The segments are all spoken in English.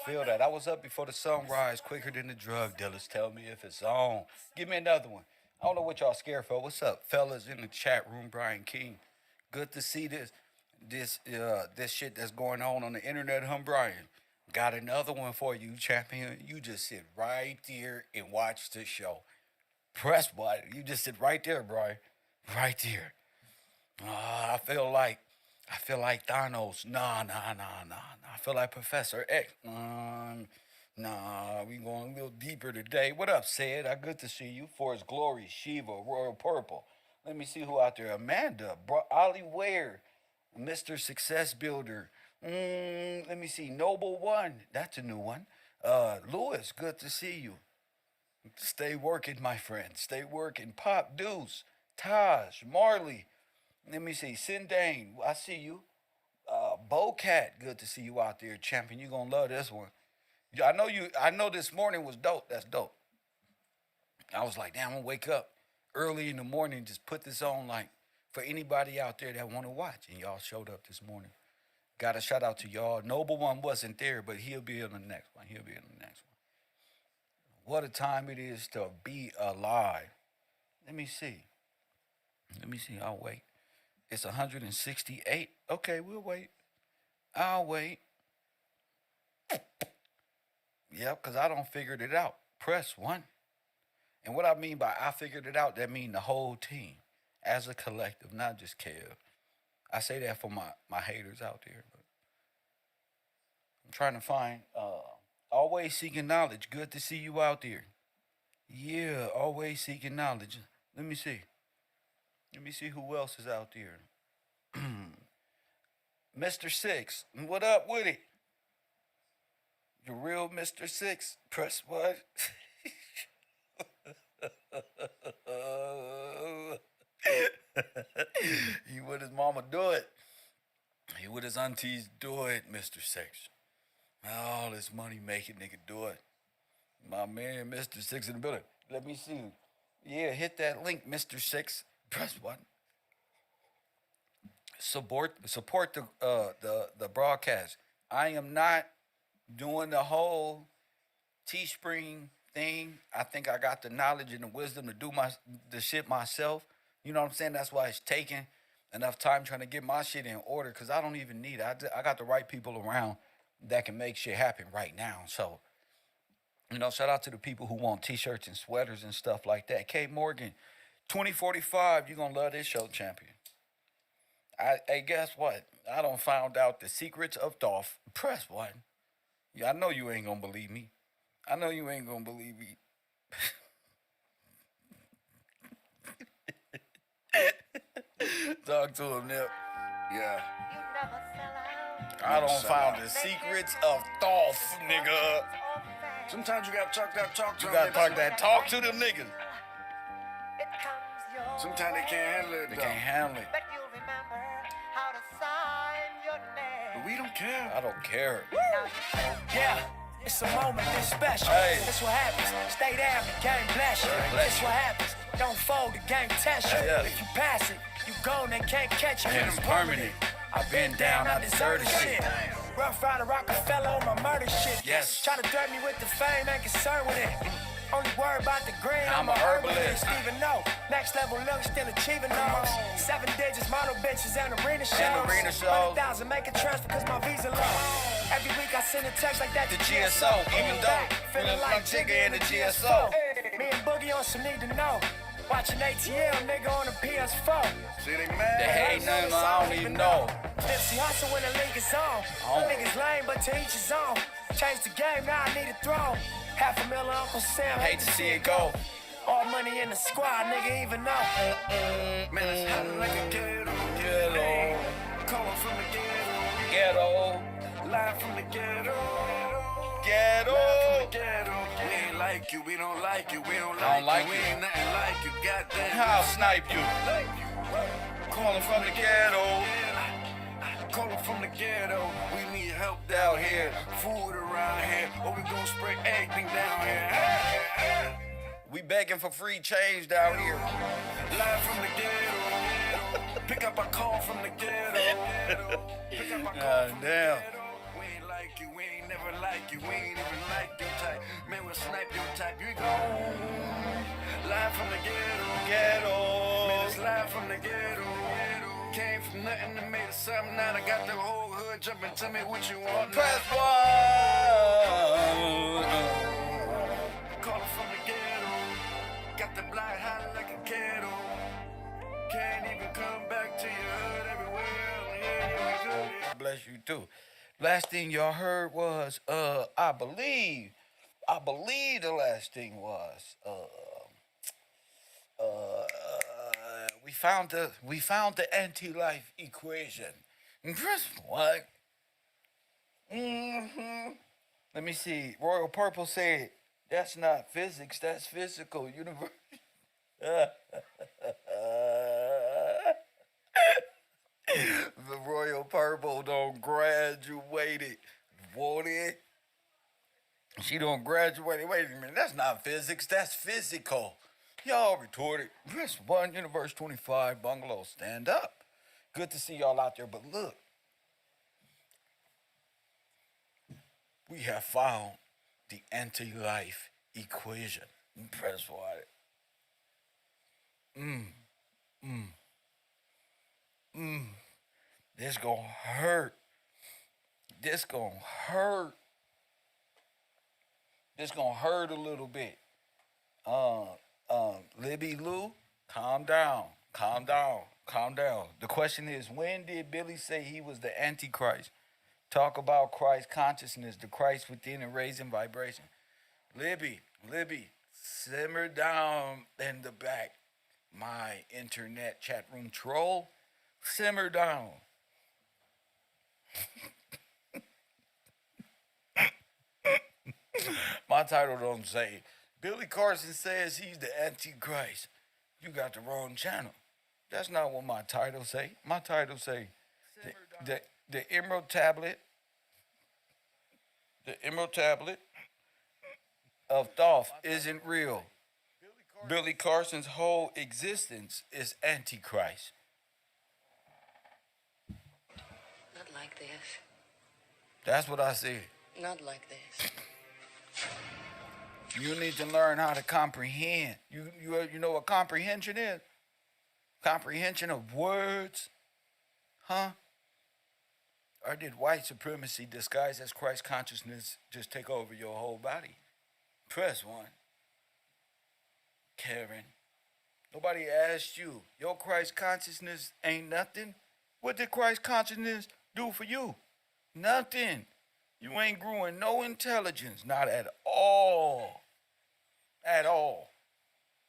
feel that. I was up before the sunrise, quicker than the drug dealers. Tell me if it's on. Give me another one. I don't know what y'all scared for. What's up, fellas in the chat room? Brian King. Good to see this shit that's going on the internet, Brian. Got another one for you, champion. You just sit right there and watch the show. Press button. You just sit right there, Brian. Right there. I feel like Thanos. Nah. I feel like Professor X. Nah, we going a little deeper today. What up, Sid? I good to see you. For his glory, Shiva, Royal Purple. Let me see who out there. Amanda, Ollie Ware, Mr. Success Builder. Let me see. Noble One. That's a new one. Lewis, good to see you. Stay working, my friend. Stay working. Pop Deuce, Taj, Marley. Let me see. Sindane, I see you. Bocat, good to see you out there, champion. You gonna love this one. Yeah, I know you. I know this morning was dope. That's dope. I was like, damn, I'm gonna wake up early in the morning, just put this on, like for anybody out there that want to watch. And y'all showed up this morning. Got a shout out to y'all. Noble One wasn't there, but he'll be in the next one. He'll be in the next one. What a time it is to be alive. Let me see. I'll wait. It's 168. Okay, we'll wait. I'll wait. Yep, because I don't figured it out. Press one. And what I mean by I figured it out, that mean the whole team as a collective, not just Kev. I say that for my haters out there. But I'm trying to find, always seeking knowledge. Good to see you out there. Yeah, always seeking knowledge. Let me see. Let me see who else is out there. Mr. Six, what up with it? The real Mr. Six, press what? He would his mama do it. He would his aunties do it, Mr. Six. All this money making nigga do it. My man, Mr. Six in the building. Let me see. Yeah, hit that link, Mr. Six. Press one. Support the broadcast. I am not doing the whole Teespring thing. I think I got the knowledge and the wisdom to do the shit myself. You know what I'm saying? That's why it's taking enough time trying to get my shit in order, because I don't even need it. I got the right people around that can make shit happen right now. So, shout out to the people who want t-shirts and sweaters and stuff like that. K Morgan, 2045, you're going to love this show, champion. Hey, guess what? I don't found out the secrets of Dolph. Press one. Yeah, I know you ain't going to believe me. Talk to him, Nip. Yeah. I don't found the secrets of Dolph, nigga. Sometimes you gotta talk that talk to You them. gotta talk that talk to them niggas. Sometimes they can't handle it. They can't handle it. But we don't care. I don't care. Yeah, it's a moment that's special. Hey. That's what happens. Stay down, the game bless you. That's what happens. Don't fold, the game test you. Yeah. If you pass it, you gone, they can't catch you. And it's permanent. I've been down, I deserve the shit. Rough Rider Rockefeller on my murder shit. Yes. Try to threaten me with the fame, ain't concerned with it. Only worry about the green, I'm I'm a a herbalist. herbalist. Even though next level look, still achieving those. 7 digits, model bitches, and arena shows. arena shows. 100,000 make a transfer cause my visa low. Every week I send a text like that The to GSO, even though feeling like Jigga in the GSO. Me and Boogie on some need to know. Watching ATL, nigga on the PS4. See, they mad. They hate nothing, I don't even know. Nipsey Hussle when the league is on. Oh. Niggas lame, but to each his own. Change the game, now I need a throne. $500,000 Uncle Sam, Hate to see it go. All money in the squad, nigga, even though. Man, it's hot like a ghetto. Ghetto. Calling from the ghetto. Ghetto. Live from the ghetto. Ghetto. Live from the ghetto. We ain't like you, we don't like you, we don't like you. We ain't nothing like you, goddamn. I'll snipe you. Calling from the ghetto. Calling from the ghetto. We need help down here. Food around here. Or we gon' spray everything down here. We begging for free change down here. Live from the ghetto. Pick up a call from the ghetto. Pick up a call God from the damn. ghetto. We ain't like you, we ain't never even like you, we ain't even like your type. Man, we'll snipe your type, you gone. Live from the ghetto. Man, it's live from the ghetto. Came from nothing to made something. Now I got the whole hood jumping. Tell me what you want. Press one. Calling from the ghetto. Got the block hot like a kettle. Can't even come back to your hood everywhere. Yeah, we good. Bless you too. Last thing y'all heard was I believe the last thing was we found the anti-life equation. Press what? Let me see. Royal Purple said that's not physics, that's physical universe. The Royal Purple don't graduate it. Won't it? She don't graduate it. Wait a minute, that's not physics, that's physical. Y'all retorted. Press 1, Universe 25, Bungalow, stand up. Good to see y'all out there, but look. We have found the anti-life equation. Press what? This gonna hurt. This gonna hurt. This gonna hurt a little bit. Libby Lou, calm down, calm down, calm down. The question is, when did Billy say he was the Antichrist? Talk about Christ consciousness, the Christ within and raising vibration. Libby, simmer down in the back. My internet chat room troll, simmer down. My title don't say Billy Carson says he's the Antichrist. You got the wrong channel. That's not what my title say. My title say the Emerald Tablet. The Emerald Tablet of Thoth isn't real. Billy Carson's whole existence is Antichrist. Not like this. That's what I said. Not like this. You need to learn how to comprehend. You know what comprehension is? Comprehension of words? Huh? Or did white supremacy disguised as Christ consciousness just take over your whole body? Press 1. Karen, nobody asked you. Your Christ consciousness ain't nothing. What did Christ consciousness do for you? Nothing. You ain't growing no intelligence, not at all. At all.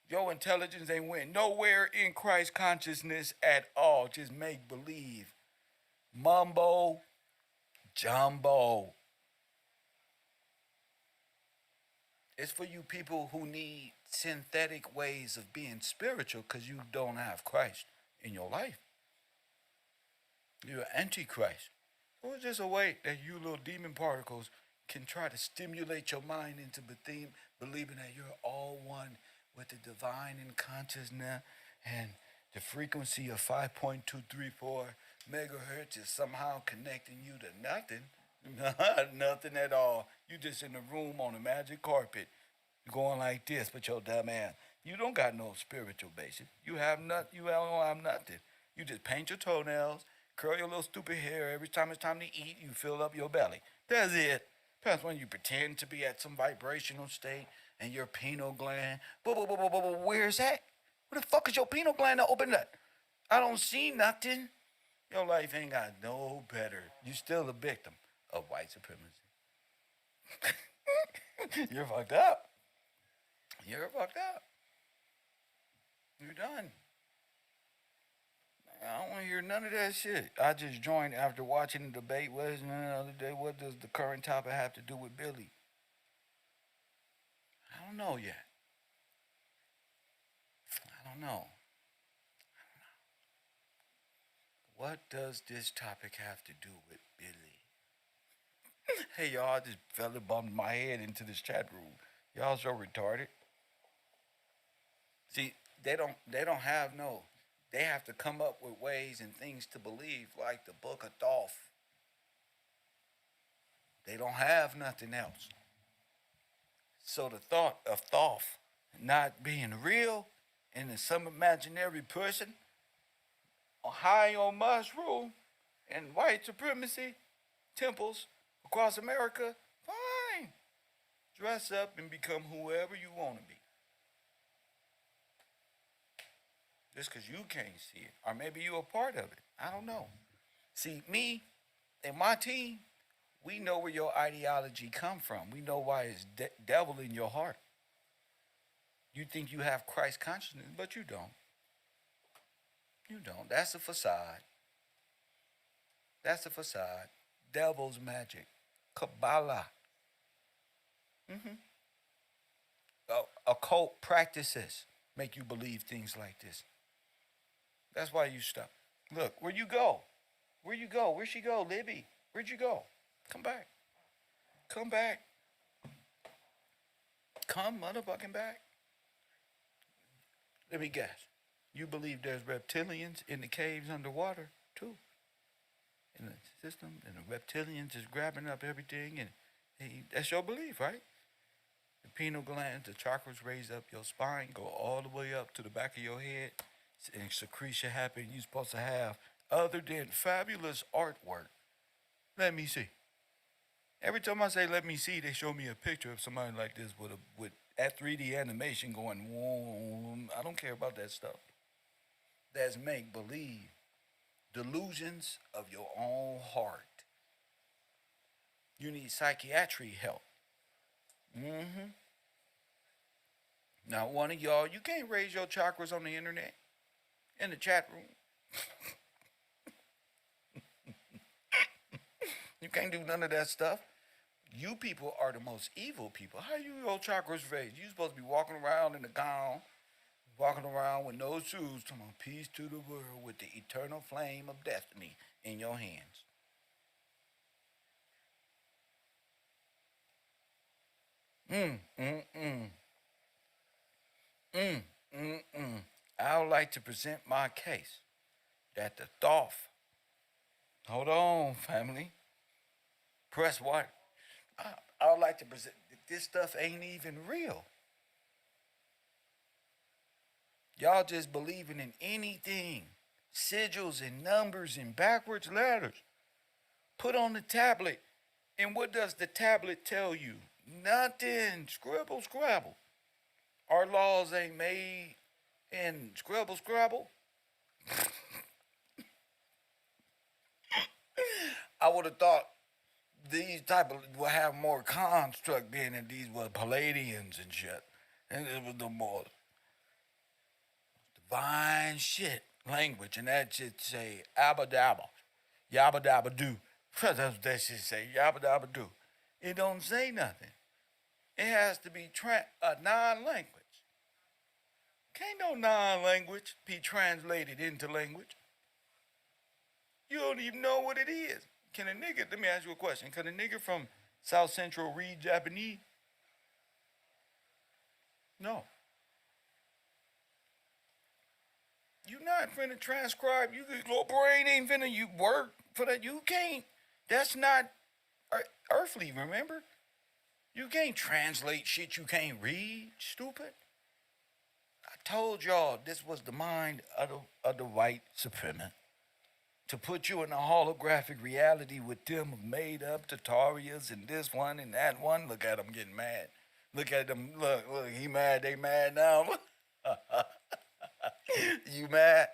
Your intelligence ain't went nowhere in Christ consciousness at all. Just make believe. Mumbo jumbo. It's for you people who need synthetic ways of being spiritual because you don't have Christ in your life. You're Antichrist. Or it's just a way that you little demon particles can try to stimulate your mind into believing that you're all one with the divine in consciousness, and the frequency of 5.234 megahertz is somehow connecting you to nothing. Nothing at all. You just in the room on a magic carpet going like this with your dumb ass. You don't got no spiritual basis. You don't have nothing. You just paint your toenails, curl your little stupid hair. Every time it's time to eat, you fill up your belly. That's it. That's when you pretend to be at some vibrational state and your pineal gland. Where's that? Where the fuck is your pineal gland to open that? I don't see nothing. Your life ain't got no better. You still a victim of white supremacy. You're fucked up. You're fucked up. You're done. I don't want to hear none of that shit. I just joined after watching the debate. What does the current topic have to do with Billy? I don't know yet. I don't know. What does this topic have to do with Billy? Hey y'all, I just fella bumped my head into this chat room. Y'all so retarded. See, they don't have no. They have to come up with ways and things to believe, like the Book of Thoth. They don't have nothing else. So the thought of Thoth not being real and in some imaginary person high on mushroom and white supremacy temples across America, fine. Dress up and become whoever you want to be. Just because you can't see it. Or maybe you're a part of it. I don't know. See, me and my team, we know where your ideology come from. We know why it's devil in your heart. You think you have Christ consciousness, but you don't. You don't. That's a facade. That's a facade. Devil's magic. Kabbalah. Occult practices make you believe things like this. That's why you stop. Look, where you go? Where you go? Where'd she go, Libby? Where'd you go? Come back. Come back. Come motherfucking back. Let me guess. You believe there's reptilians in the caves underwater, too. In the system, and the reptilians is grabbing up everything, and that's your belief, right? The pineal glands, the chakras raise up your spine, go all the way up to the back of your head, and secretion happen. You're supposed to have, other than fabulous artwork. Let me see. Every time I say "let me see," they show me a picture of somebody like this with that 3D animation going. Whoa, I don't care about that stuff. That's make believe, delusions of your own heart. You need psychiatry help. Now, one of y'all, you can't raise your chakras on the internet, in the chat room. You can't do none of that stuff. You people are the most evil people. How you your chakras raised? You supposed to be walking around in a gown, walking around with no shoes, talking about peace to the world with the eternal flame of destiny in your hands. I would like to present my case that the thought, hold on, family, press what? I would like to present that this stuff ain't even real. Y'all just believing in anything, sigils and numbers and backwards letters. Put on the tablet, and what does the tablet tell you? Nothing. Scribble, scrabble. Our laws ain't made in scribble, scrabble. I would have thought these type of will have more construct being than these were Palladians and shit. And it was the more divine shit language, and that should say abba dabba, yabba dabba do. That should say yabba dabba do. It don't say nothing. It has to be a non-language. Can't no non-language be translated into language. You don't even know what it is. Can a nigga, let me ask you a question. Can a nigga from South Central read Japanese? No. You not finna transcribe. Your brain ain't finna you work for that. You can't. That's not earthly, remember? You can't translate shit you can't read, stupid. I told y'all this was the mind of the white supremacist. To put you in a holographic reality with them made up Tatarias and this one and that one. Look at them getting mad. Look at them. Look, he mad. They mad now. You mad?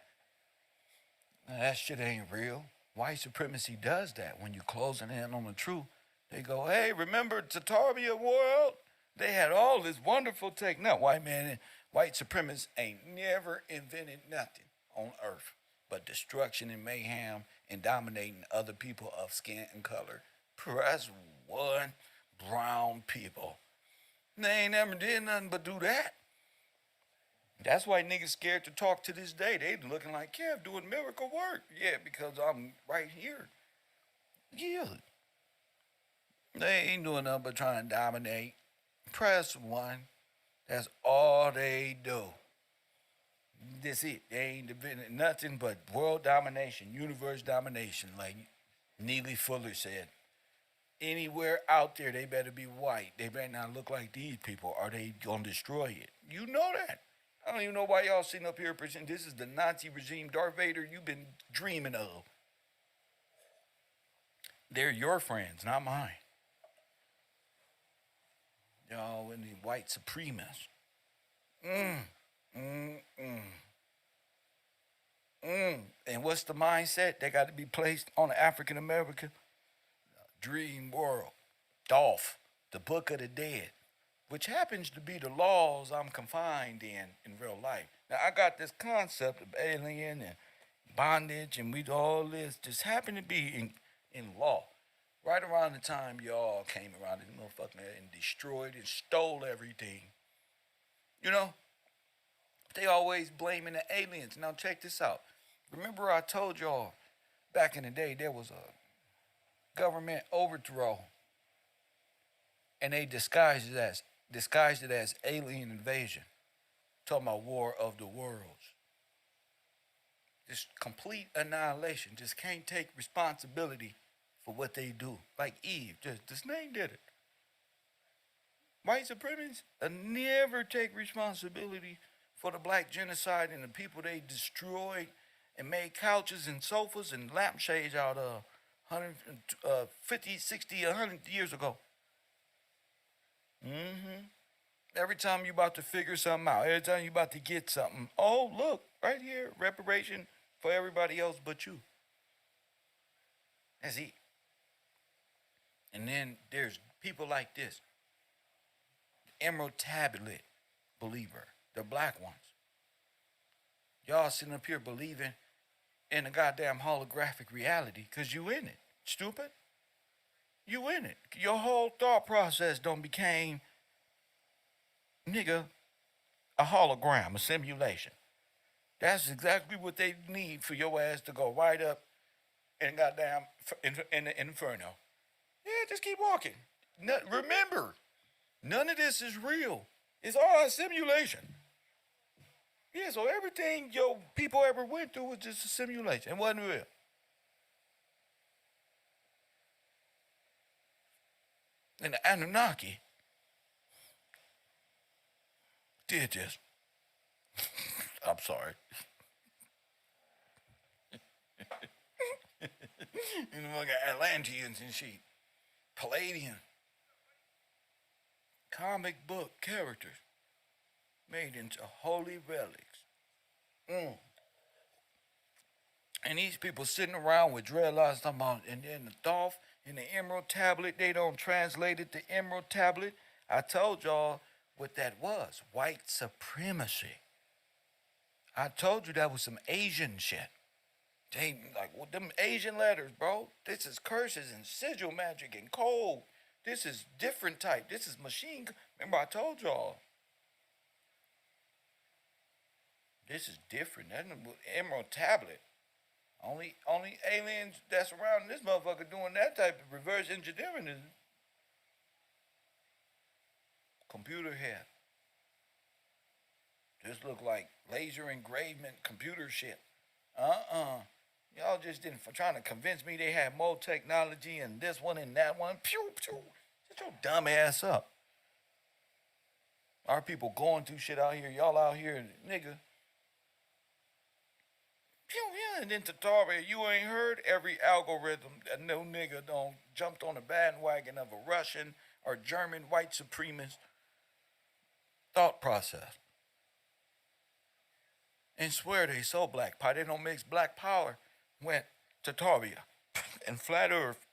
Now, that shit ain't real. White supremacy does that. When you closing in on the truth, they go, hey, remember Tataria world? They had all this wonderful tech. No, white supremacists ain't never invented nothing on earth but destruction and mayhem and dominating other people of skin and color. Press one, brown people. They ain't never did nothing but do that. That's why niggas scared to talk to this day. They looking like Kev doing miracle work. Yeah, because I'm right here. Yeah. They ain't doing nothing but trying to dominate. Press one. That's all they do. That's it. They ain't invented nothing but world domination, universe domination, like Neely Fuller said. Anywhere out there, they better be white. They better not look like these people, or they gonna destroy it. You know that. I don't even know why y'all sitting up here presenting this is the Nazi regime, Darth Vader. You've been dreaming of. They're your friends, not mine. Y'all and the white supremacists. Mm, mm, mm. And what's the mindset? They got to be placed on the African American dream world. Dolph, the Book of the Dead, which happens to be the laws I'm confined in real life. Now I got this concept of alien and bondage, and we all this just happened to be in law. Right around the time y'all came around this motherfucker and destroyed and stole everything. You know, they always blaming the aliens. Now check this out. Remember I told y'all back in the day there was a government overthrow, and they disguised it as alien invasion. Talking about War of the Worlds. Just complete annihilation. Just can't take responsibility for what they do. Like Eve, just this name did it. White supremacists never take responsibility for the black genocide and the people they destroyed and made couches and sofas and lampshades out of 150, 60, 100 years ago. Every time you about to figure something out, every time you about to get something, oh, look, right here, reparation for everybody else but you. That's it. And then there's people like this. Emerald Tablet believer, the black ones. Y'all sitting up here believing in a goddamn holographic reality because you in it. Stupid. You in it. Your whole thought process don't became, nigga, a hologram, a simulation. That's exactly what they need for your ass to go right up and goddamn in the inferno. Yeah, just keep walking. Remember, none of this is real. It's all a simulation. Yeah, so everything your people ever went through was just a simulation. It wasn't real. And the Anunnaki did this. I'm sorry. And look at Atlanteans and shit. Palladian. Comic book characters made into holy relics. And these people sitting around with dreadlocks talking about, and then the Dolph and the Emerald Tablet, they don't translate it to Emerald Tablet. I told y'all what that was, white supremacy. I told you that was some Asian shit. They like, well, them Asian letters, bro. This is curses and sigil magic and code. This is different type. This is machine. Remember, I told y'all. This is different. That's the Emerald Tablet. Only aliens that's around this motherfucker doing that type of reverse engineering is computer head. This look like laser engravement computer shit. Y'all just didn't trying to convince me they had more technology and this one and that one. Pew, pew. Shut your dumb ass up. Our people going through shit out here. Y'all out here, nigga. Pew, yeah. And then Tataria, you ain't heard every algorithm that no nigga don't jumped on the bandwagon of a Russian or German white supremacist thought process. And swear they so black power. They don't mix black power with Tataria and flat earth.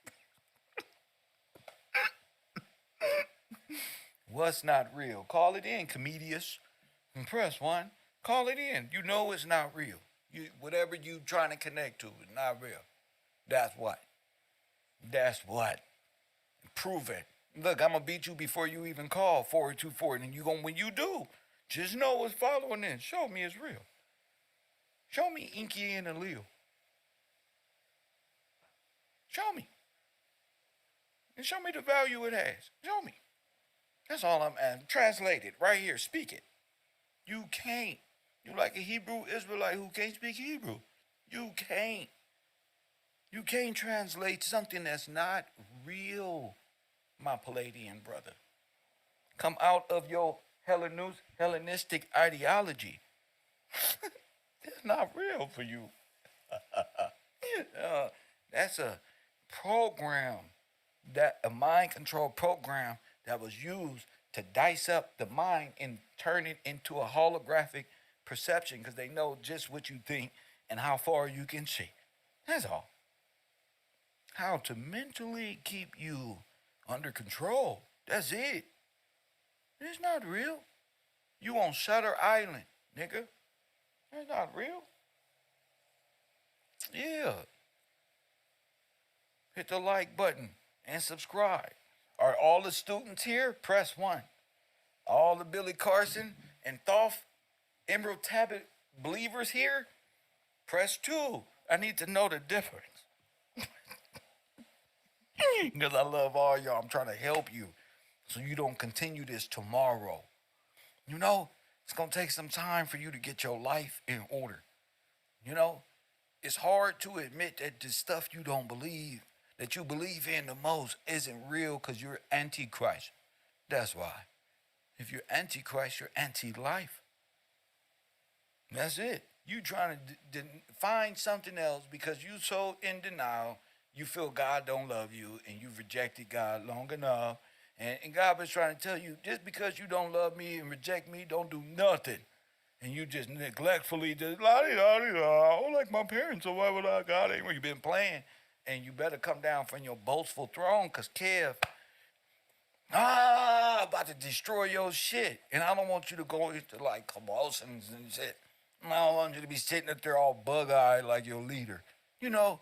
What's not real? Call it in, comedians. And press one. Call it in. You know it's not real. Whatever you trying to connect to is not real. That's what. That's what. Prove it. Look, I'm gonna beat you before you even call 424, and you when you do, just know what's following in. Show me it's real. Show me Inky and Leo. Show me. And show me the value it has. Show me. That's all I'm asking. Translate it right here. Speak it. You can't. You like a Hebrew Israelite who can't speak Hebrew. You can't. You can't translate something that's not real. my Palladian brother. Come out of your Hellenistic ideology. It's not real for you. Uh, that's a program, that a mind control program that was used to dice up the mind and turn it into a holographic perception because they know just what you think and how far you can see. That's all. How to mentally keep you under control. That's it. It's not real. You on Shutter Island, nigga. It's not real. Yeah. Hit the like button and subscribe. Are all the students here? Press 1. All the Billy Carson and Thoth Emerald Tablet believers here? Press 2. I need to know the difference. Because I love all y'all. I'm trying to help you so you don't continue this tomorrow. You know, it's going to take some time for you to get your life in order. You know, it's hard to admit that the stuff you don't believe, that you believe in the most, isn't real because you're antichrist. That's why. If you're antichrist, you're anti-life. That's it. You trying to find something else because you so in denial. You feel God don't love you and you've rejected God long enough. And God was trying to tell you, just because you don't love me and reject me, don't do nothing. And you just neglectfully just, I don't like my parents, so why would I? God ain't where you've been playing. And you better come down from your boastful throne because Kev, about to destroy your shit. And I don't want you to go into like convulsions and shit. I don't want you to be sitting up there all bug-eyed like your leader. You know,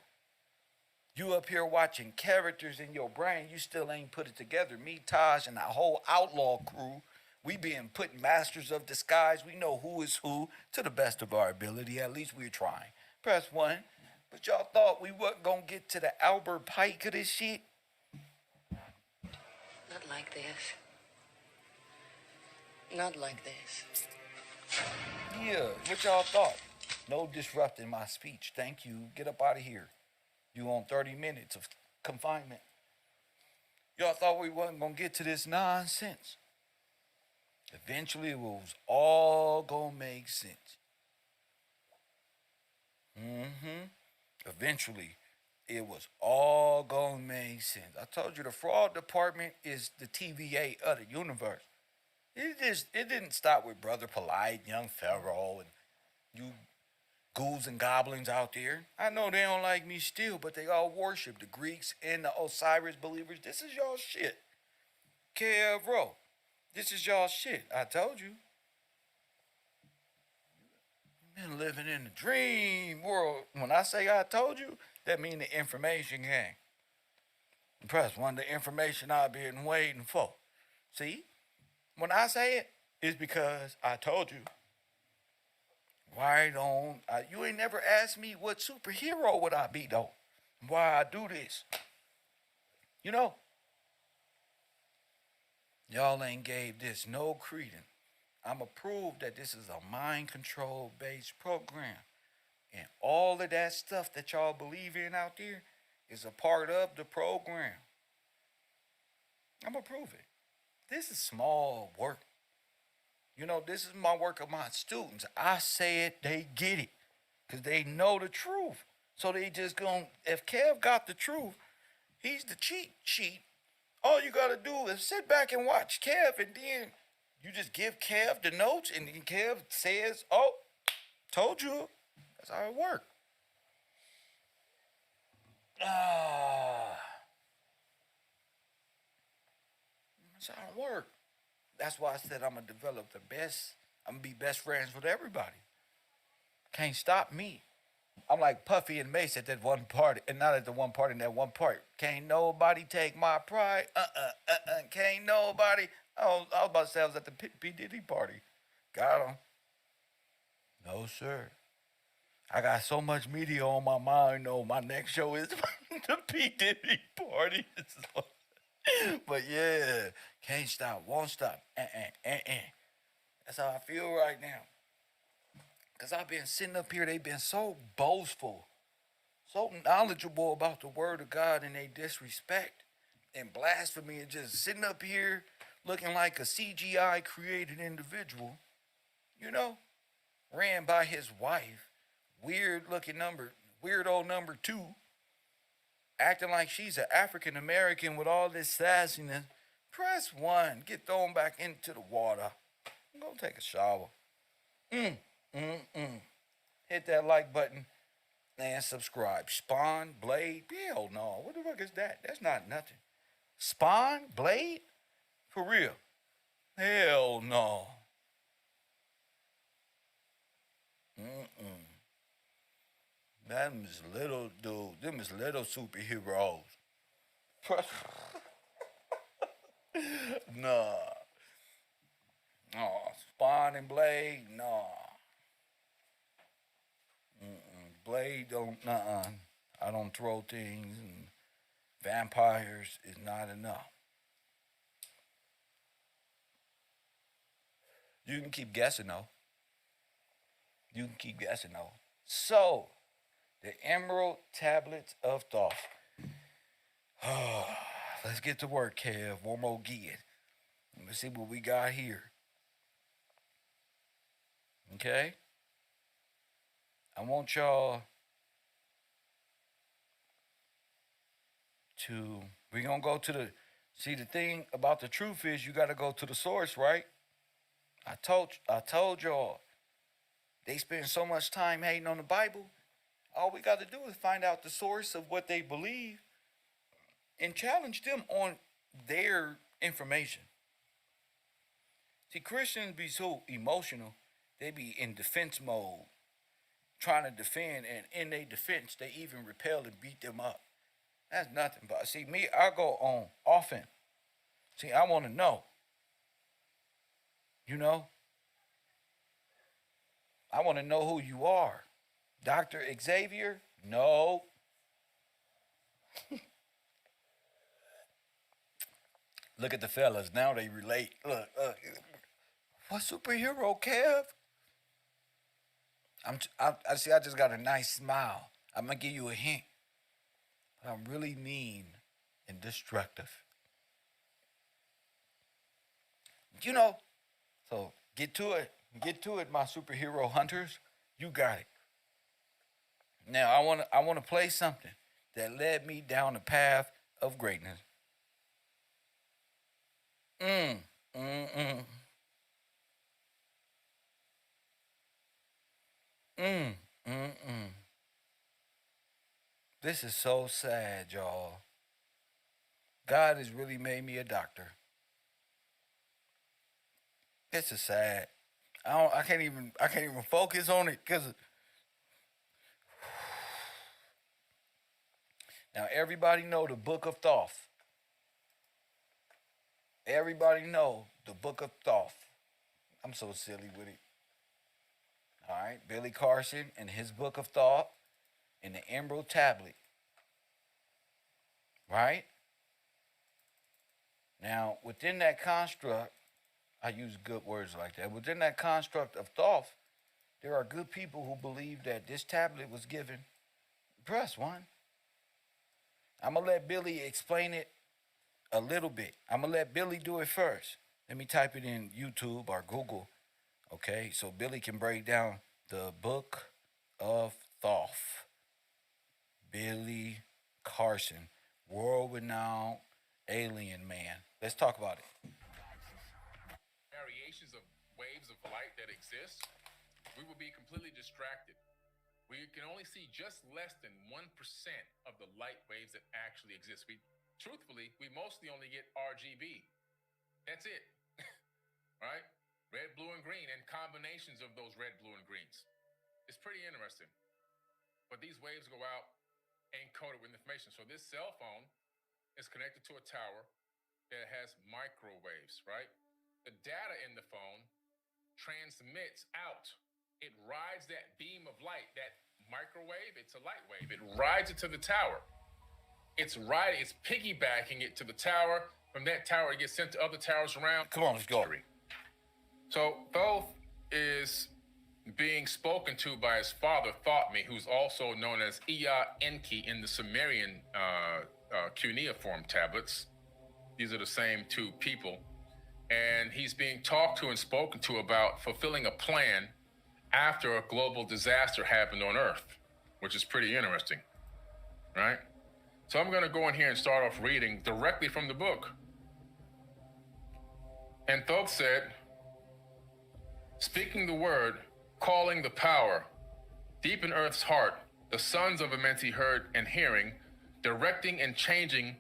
you up here watching characters in your brain, you still ain't put it together. Me, Taj, and the whole outlaw crew, we being put masters of disguise. We know who is who to the best of our ability. At least we're trying. Press 1. But y'all thought we wasn't gonna get to the Albert Pike of this shit? Not like this. Not like this. Yeah, what y'all thought? No disrupting my speech. Thank you. Get up out of here. You on 30 minutes of confinement. Y'all thought we wasn't gonna get to this nonsense. Eventually it was all gonna make sense. Eventually it was all gonna make sense. I told you the fraud department is the TVA of the universe. It didn't stop with Brother Polite, Young Pharaoh, and you ghouls and goblins out there. I know they don't like me still, but they all worship the Greeks and the Osiris believers. This is y'all shit. KevRow, this is y'all shit. I told you. Been living in the dream world. When I say I told you, that mean the information came. Press 1, the information I've been waiting for. See? When I say it, it's because I told you. Why don't you ain't never asked me what superhero would I be though? Why I do this? You know? Y'all ain't gave this no credence. I'ma prove that this is a mind control based program. And all of that stuff that y'all believe in out there is a part of the program. I'ma prove it. This is small work. You know, this is my work of my students. I say it, they get it. Because they know the truth. So they just gonna, if Kev got the truth, he's the cheat sheet. All you gotta do is sit back and watch Kev, and then you just give Kev the notes, and then Kev says, oh, told you. That's how it works. That's how it works. That's why I said I'm gonna develop the best. I'm gonna be best friends with everybody. Can't stop me. I'm like Puffy and Mace at that one party, and not at the one party in that one part. Can't nobody take my pride. Can't nobody. I was about to say I was at the P. Diddy party. Got him. No, sir. I got so much media on my mind. No, my next show is the P. Diddy party. But yeah, can't stop, won't stop. That's how I feel right now. Because I've been sitting up here, they've been so boastful, so knowledgeable about the word of God, and they disrespect and blasphemy and just sitting up here looking like a CGI created individual, you know, ran by his wife, weirdo number two, acting like she's an African American with all this sassiness. Press one, get thrown back into the water. Go take a shower. Hit that like button and subscribe. Spawn, Blade, hell no. What the fuck is that? That's not nothing. Spawn, Blade? For real? Hell no. Them is little dudes. Them is little superheroes. Nah. Oh, Spawn and Blade, nah. Blade don't, I don't throw things, and vampires is not enough. You can keep guessing though. You can keep guessing though. So, the Emerald Tablets of Thoth. Let's get to work, Kev. One more gig. Let's see what we got here. Okay? I want y'all to, we're going to go to see the thing about the truth is you got to go to the source, right? I told y'all, they spend so much time hating on the Bible. All we got to do is find out the source of what they believe and challenge them on their information. See, Christians be so emotional, they be in defense mode, trying to defend, and in their defense, they even repel and beat them up. That's nothing but, see, me, I go on offense. See, I want to know. You know? I want to know who you are. Dr. Xavier? No. Look at the fellas. Now they relate. Look. What superhero, Kev? I see, I just got a nice smile. I'm going to give you a hint. But I'm really mean and destructive. You know, so get to it. Get to it, my superhero hunters. You got it. Now, I want to play something that led me down the path of greatness. This is so sad, y'all. God has really made me a doctor. This is sad. I can't even focus on it because now everybody know the Book of Thoth. Everybody know the Book of Thoth. I'm so silly with it. All right, Billy Carson and his Book of Thoth and the Emerald Tablet. Right? Now, within that construct, I use good words like that. Within that construct of Thoth, there are good people who believe that this tablet was given. Press one. I'm going to let Billy explain it a little bit. I'm going to let Billy do it first. Let me type it in YouTube or Google. Okay, so Billy can break down the Book of Thoth. Billy Carson, world-renowned alien man. Let's talk about it. Variations of waves of light that exist, we will be completely distracted. We can only see just less than 1% of the light waves that actually exist. Truthfully, we mostly only get RGB. That's it, right? Red, blue, and green, and combinations of those red, blue, and greens. It's pretty interesting. But these waves go out encoded with information. So this cell phone is connected to a tower that has microwaves, right? The data in the phone transmits out. It rides that beam of light, that microwave, it's a light wave. It rides it to the tower. It's piggybacking it to the tower. From that tower, it gets sent to other towers around. Come on, let's go. So Thoth is being spoken to by his father, Thothme, who's also known as Ea Enki in the Sumerian cuneiform tablets. These are the same two people. And he's being talked to and spoken to about fulfilling a plan after a global disaster happened on Earth, which is pretty interesting, right? So I'm going to go in here and start off reading directly from the book. And Thoth said, speaking the word, calling the power, deep in Earth's heart, the sons of Amenti heard and hearing, directing and changing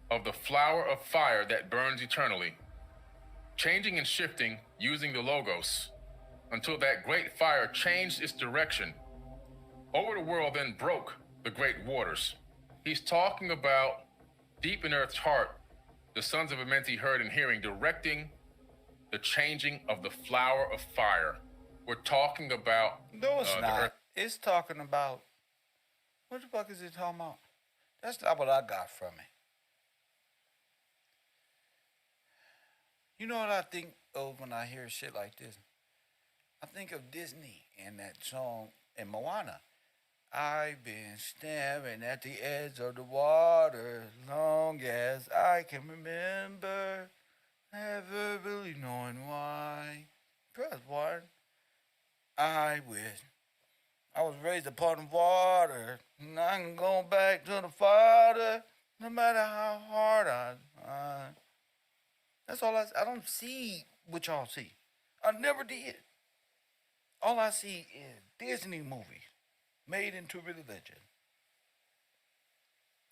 of the flower of fire that burns eternally, changing and shifting using the logos, until that great fire changed its direction. Over the world then broke the great waters. He's talking about deep in Earth's heart, the sons of Amenti heard and hearing, directing the changing of the flower of fire. We're talking about... No, it's not. It's talking about... What the fuck is it talking about? That's not what I got from it. You know what I think of when I hear shit like this? I think of Disney and that song in Moana. I've been staring at the edge of the water long as I can remember, never really knowing why. Press one. I wish I was raised upon water, and I can go back to the Father, no matter how hard I try. That's all I don't see what y'all see. I never did. All I see is Disney movies made into religion.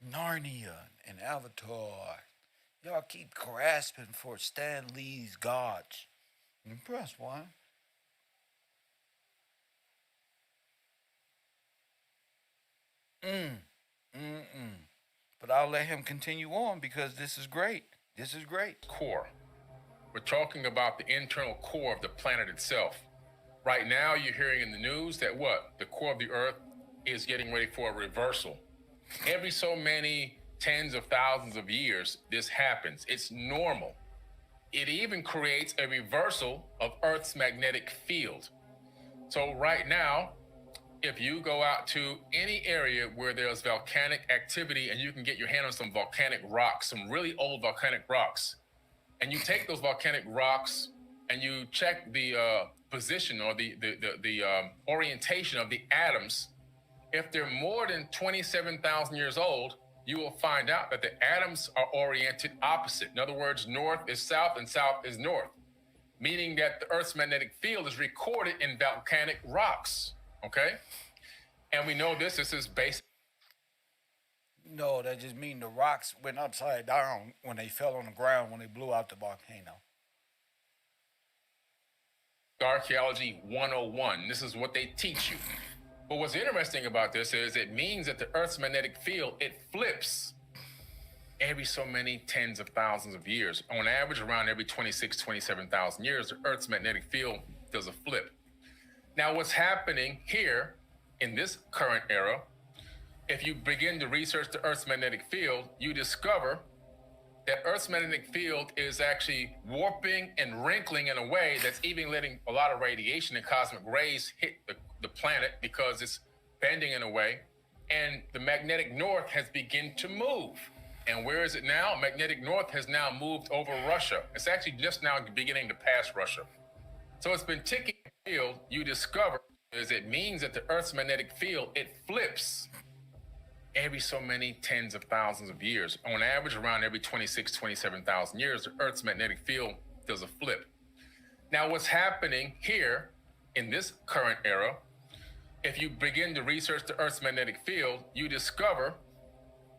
Narnia and Avatar. Y'all keep grasping for Stan Lee's gods. And press one. But I'll let him continue on because this is great. This is great. Core. We're talking about the internal core of the planet itself. Right now, you're hearing in the news that what? The core of the Earth is getting ready for a reversal. Every so many tens of thousands of years, this happens. It's normal. It even creates a reversal of Earth's magnetic field. So right now, if you go out to any area where there's volcanic activity and you can get your hand on some volcanic rocks, some really old volcanic rocks, and you take those volcanic rocks and you check the position or the orientation of the atoms, if they're more than 27,000 years old, you will find out that the atoms are oriented opposite. In other words, north is south and south is north, meaning that the Earth's magnetic field is recorded in volcanic rocks. Okay? And we know this is based. No, that just means the rocks went upside down when they fell on the ground when they blew out the volcano. Archaeology 101. This is what they teach you. But what's interesting about this is it means that the Earth's magnetic field, it flips every so many tens of thousands of years. On average, around every 27,000 years, the Earth's magnetic field does a flip. Now, what's happening here in this current era, if you begin to research the Earth's magnetic field, you discover that Earth's magnetic field is actually warping and wrinkling in a way that's even letting a lot of radiation and cosmic rays hit the planet because it's bending in a way. And the magnetic north has begun to move. And where is it now? Magnetic north has now moved over Russia. It's actually just now beginning to pass Russia. So it's been ticking field. You discover is it means that the Earth's magnetic field, it flips every so many tens of thousands of years. On average, around every 27,000 years, the Earth's magnetic field does a flip. Now, what's happening here in this current era, if you begin to research the Earth's magnetic field, you discover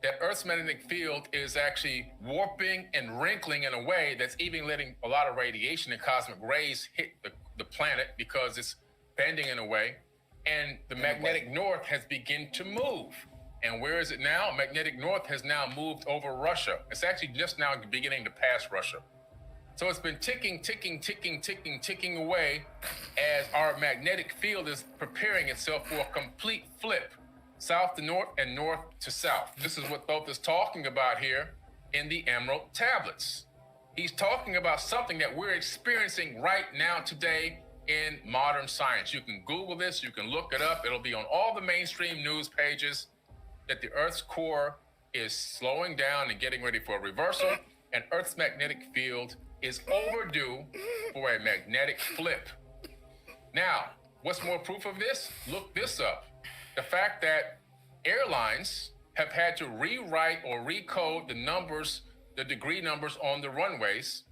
that Earth's magnetic field is actually warping and wrinkling in a way that's even letting a lot of radiation and cosmic rays hit the planet because it's bending in a way. And the magnetic north has begun to move. And where is it now? Magnetic north has now moved over Russia. It's actually just now beginning to pass Russia. So it's been ticking away as our magnetic field is preparing itself for a complete flip, south to north and north to south. This is what Thoth is talking about here in the Emerald Tablets. He's talking about something that we're experiencing right now today in modern science. You can Google this, you can look it up. It'll be on all the mainstream news pages that the Earth's core is slowing down and getting ready for a reversal. and Earth's magnetic field is overdue for a magnetic flip. Now, what's more proof of this? Look this up. The fact that airlines have had to rewrite or recode the numbers, the degree numbers on the runways,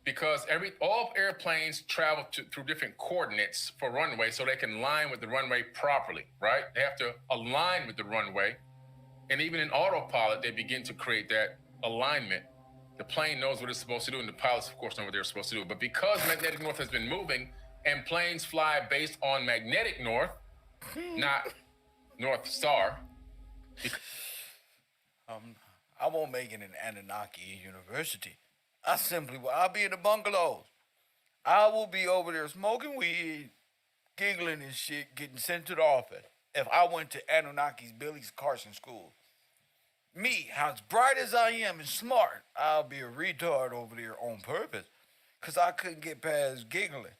because all airplanes travel through different coordinates for runway so they can align with the runway properly, right? They have to align with the runway. And even in autopilot, they begin to create that alignment. The plane knows what it's supposed to do, and the pilots, of course, know what they're supposed to do. But because magnetic north has been moving, and planes fly based on magnetic north, not North Star. I won't make it in Anunnaki University. I'll be in the bungalows. I will be over there smoking weed, giggling and shit, getting sent to the office. If I went to Anunnaki's Billy's Carson School. Me, as bright as I am and smart, I'll be a retard over there on purpose. Because I couldn't get past giggling.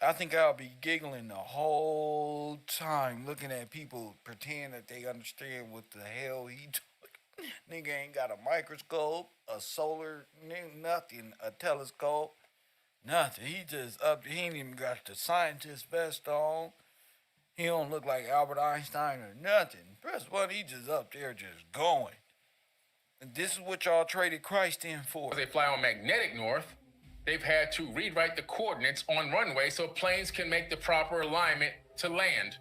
I think I'll be giggling the whole time, looking at people pretend that they understand what the hell he doing. Nigga ain't got a microscope, a solar, nothing, a telescope, nothing. He just up, he ain't even got the scientist vest on. He don't look like Albert Einstein or nothing. Press one, he just up there just going. And this is what y'all traded Christ in for. They fly on magnetic north. They've had to rewrite the coordinates on runway so planes can make the proper alignment to land.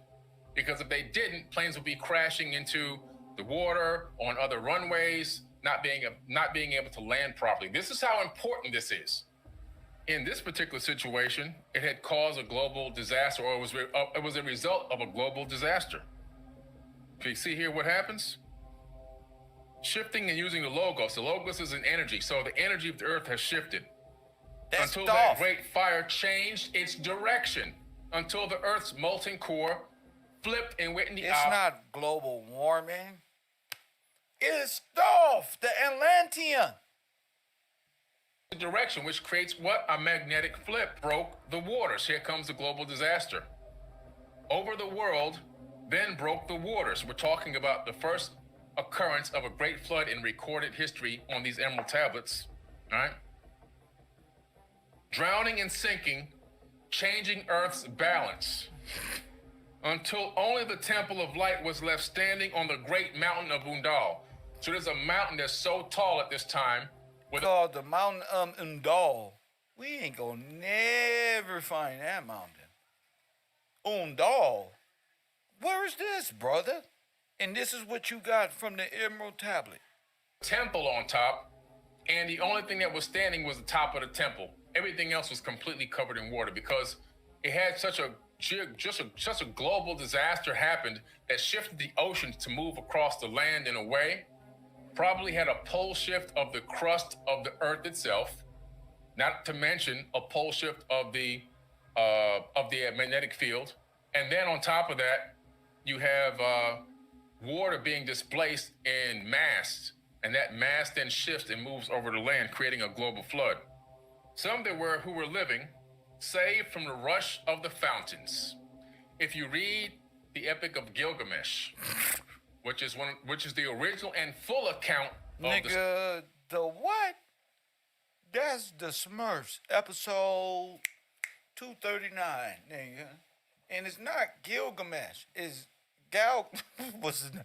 Because if they didn't, planes would be crashing into the water, on other runways, not being able to land properly. This is how important this is. In this particular situation, it had caused a global disaster, or it was a result of a global disaster. Can you see here what happens? Shifting and using the logos. The logos is an energy, so the energy of the earth has shifted. Until that great fire changed its direction, until the Earth's molten core flipped and went in the It's not global warming. It's Dolph, the Atlantean. Direction, which creates what? A magnetic flip. Broke the waters. Here comes the global disaster. Over the world, then broke the waters. We're talking about the first occurrence of a great flood in recorded history on these emerald tablets, all right? Drowning and sinking, changing Earth's balance, until only the Temple of Light was left standing on the great mountain of Undal. So there's a mountain that's so tall at this time. Called the Mountain of Undal. We ain't gonna never find that mountain. Undal? Where is this, brother? And this is what you got from the Emerald Tablet. Temple on top, and the only thing that was standing was the top of the temple. Everything else was completely covered in water because it had such a global disaster happened that shifted the oceans to move across the land in a way, probably had a pole shift of the crust of the earth itself, not to mention a pole shift of the magnetic field. And then on top of that, you have water being displaced in mass, and that mass then shifts and moves over the land, creating a global flood. Some there were who were living, saved from the rush of the fountains. If you read the Epic of Gilgamesh, which is the original and full account of the what? That's the Smurfs, episode 239, nigga. And it's not Gilgamesh, it's what's his name?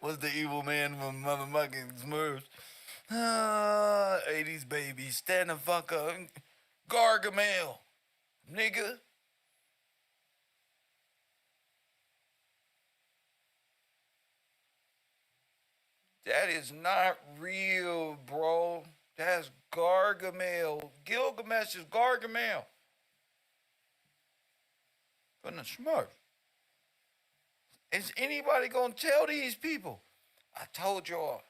What's the evil man from motherfucking Smurfs? 80s baby, stand the fuck up. Gargamel, nigga. That is not real, bro. That's Gargamel. Gilgamesh is Gargamel. From the Smurf. Is anybody gonna tell these people? I told y'all,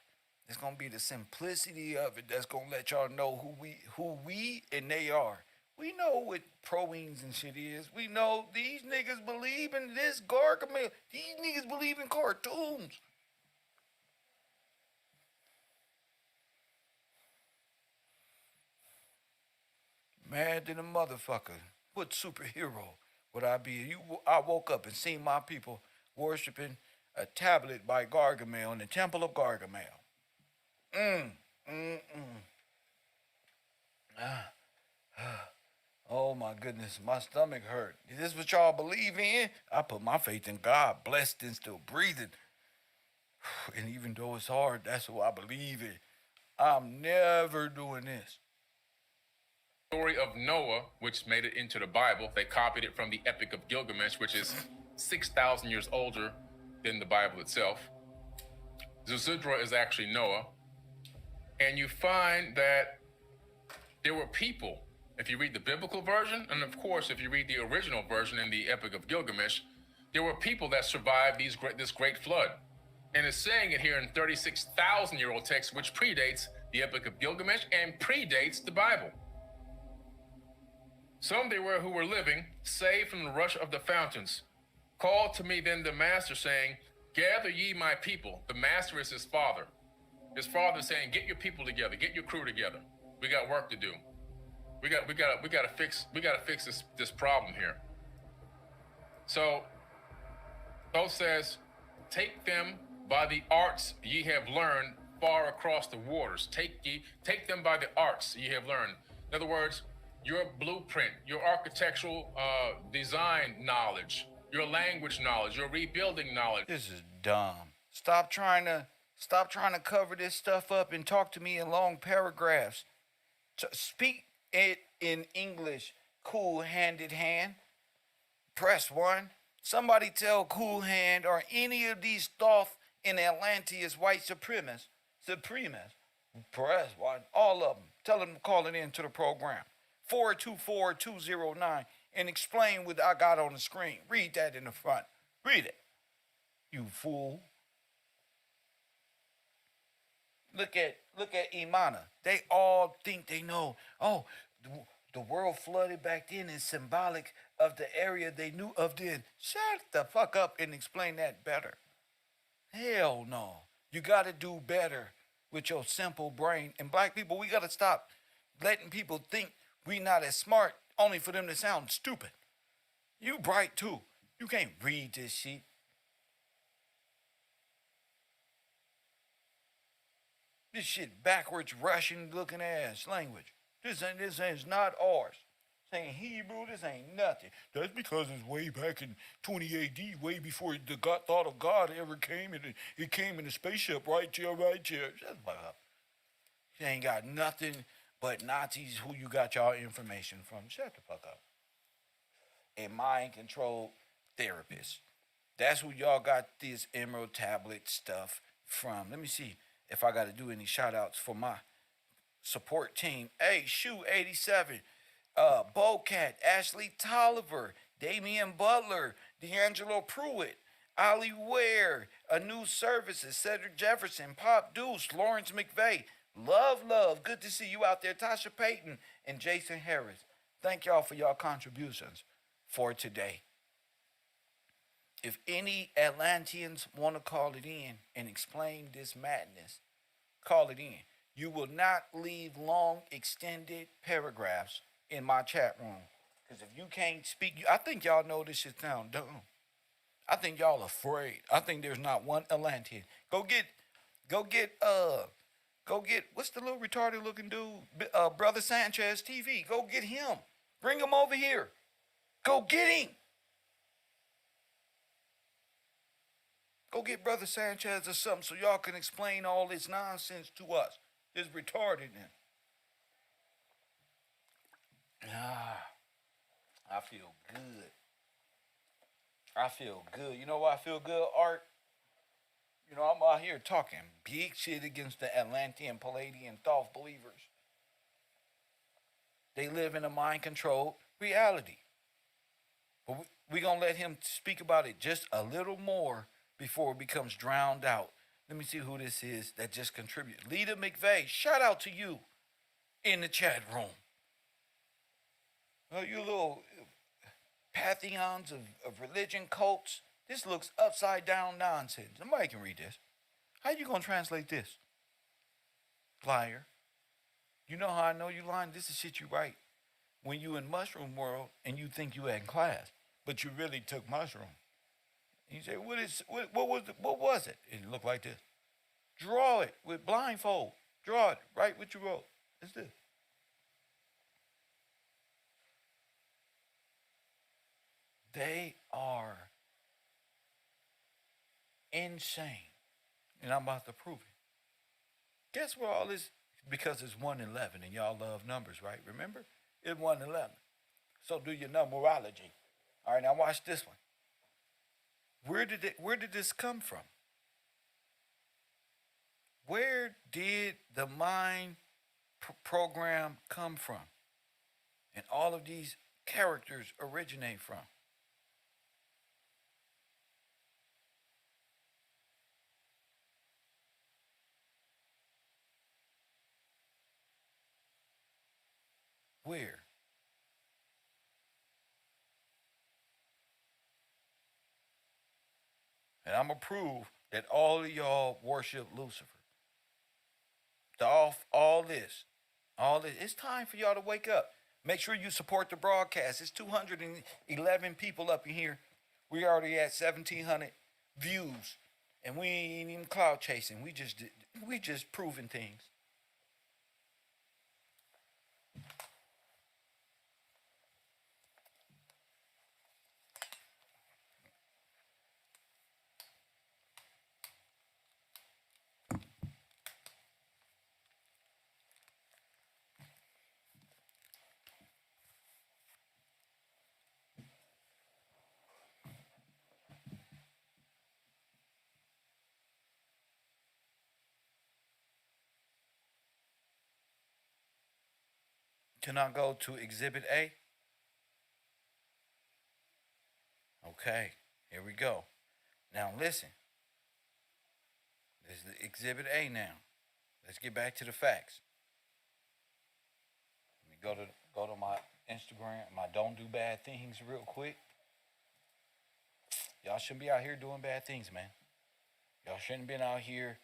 it's gonna be the simplicity of it that's gonna let y'all know who we and they are. We know what proeans and shit is. We know these niggas believe in this Gargamel. These niggas believe in cartoons. Mad than a motherfucker. What superhero would I be? I woke up and seen my people worshiping a tablet by Gargamel in the Temple of Gargamel. Mm, mm, mm. Oh my goodness, my stomach hurt. Is this what y'all believe in? I put my faith in God, blessed and still breathing. And even though it's hard, that's what I believe in. I'm never doing this. Story of Noah, which made it into the Bible. They copied it from the Epic of Gilgamesh, which is 6,000 years older than the Bible itself. Zuzudra is actually Noah. And you find that there were people, if you read the biblical version, and of course, if you read the original version in the Epic of Gilgamesh, there were people that survived this great flood. And it's saying it here in 36,000-year-old text, which predates the Epic of Gilgamesh and predates the Bible. Some they were who were living, saved from the rush of the fountains. Called to me then the master, saying, gather ye my people. The master is his father. His father is saying, get your people together, get your crew together. We got work to do. We got to fix this problem here. So Thoth says, take them by the arts ye have learned far across the waters. Take them by the arts ye have learned. In other words, your blueprint, your architectural design knowledge, your language knowledge, your rebuilding knowledge. This is dumb. Stop trying to cover this stuff up and talk to me in long paragraphs. Speak it in English. Cool-handed hand. Press 1. Somebody tell Cool Hand or any of these Thoth in Atlanteus white supremacists. Press 1. All of them. Tell them to call it in to the program. 424-209 and explain what I got on the screen. Read that in the front. Read it. You fool. Look at Imana. They all think they know. Oh, the world flooded back then is symbolic of the area they knew of then. Shut the fuck up and explain that better. Hell no. You got to do better with your simple brain. And black people, we got to stop letting people think we not as smart only for them to sound stupid. You bright too. You can't read this shit. This shit backwards Russian looking ass language. This is not ours. This ain't Hebrew, this ain't nothing. That's because it's way back in 20 AD, way before the thought of God ever came, and it came in a spaceship right here. Shut the fuck up. You ain't got nothing but Nazis who you got y'all information from. Shut the fuck up. And mind control therapists. That's who y'all got this Emerald Tablet stuff from. Let me see if I got to do any shout outs for my support team. Hey, Shoe 87, Bowcat, Ashley Tolliver, Damian Butler, D'Angelo Pruitt, Ali Ware, A New Services, Cedric Jefferson, Pop Deuce, Lawrence McVeigh, Love, good to see you out there, Tasha Payton, and Jason Harris. Thank y'all for y'all contributions for today. If any Atlanteans want to call it in and explain this madness, call it in. You will not leave long, extended paragraphs in my chat room. Because if you can't speak, I think y'all know this shit sound dumb. I think y'all afraid. I think there's not one Atlantean. Go get, what's the little retarded looking dude? Brother Sanchez TV. Go get him. Bring him over here. Go get him. Go get Brother Sanchez or something so y'all can explain all this nonsense to us. This retardedness. I feel good. I feel good. You know why I feel good, Art? You know, I'm out here talking big shit against the Atlantean, Palladian, Thoth believers. They live in a mind-controlled reality. But we're going to let him speak about it just a little more before it becomes drowned out. Let me see who this is that just contributed. Lita McVeigh, shout out to you in the chat room. Well, you little pantheons of religion cults. This looks upside down nonsense. Somebody can read this. How you going to translate this? Liar. You know how I know you lying? This is shit you write when you in mushroom world and you think you had in class, but you really took mushroom. And you say, what was it? And it looked like this. Draw it with blindfold. Draw it. Write what you wrote. It's this. They are insane. And I'm about to prove it. Guess what all this? Because it's 111 and y'all love numbers, right? Remember? It's 111. So do your numerology. All right, now watch this one. Where did this come from? Where did the mind program come from? And all of these characters originate from? Where? And I'm going to prove that all of y'all worship Lucifer. All this. It's time for y'all to wake up. Make sure you support the broadcast. It's 211 people up in here. We already at 1,700 views. And we ain't even cloud chasing. We just proving things. Can I go to Exhibit A? Okay, here we go. Now listen. This is the Exhibit A now. Let's get back to the facts. Let me go to my Instagram, my Don't Do Bad Things real quick. Y'all shouldn't be out here doing bad things, man. Y'all shouldn't have been out here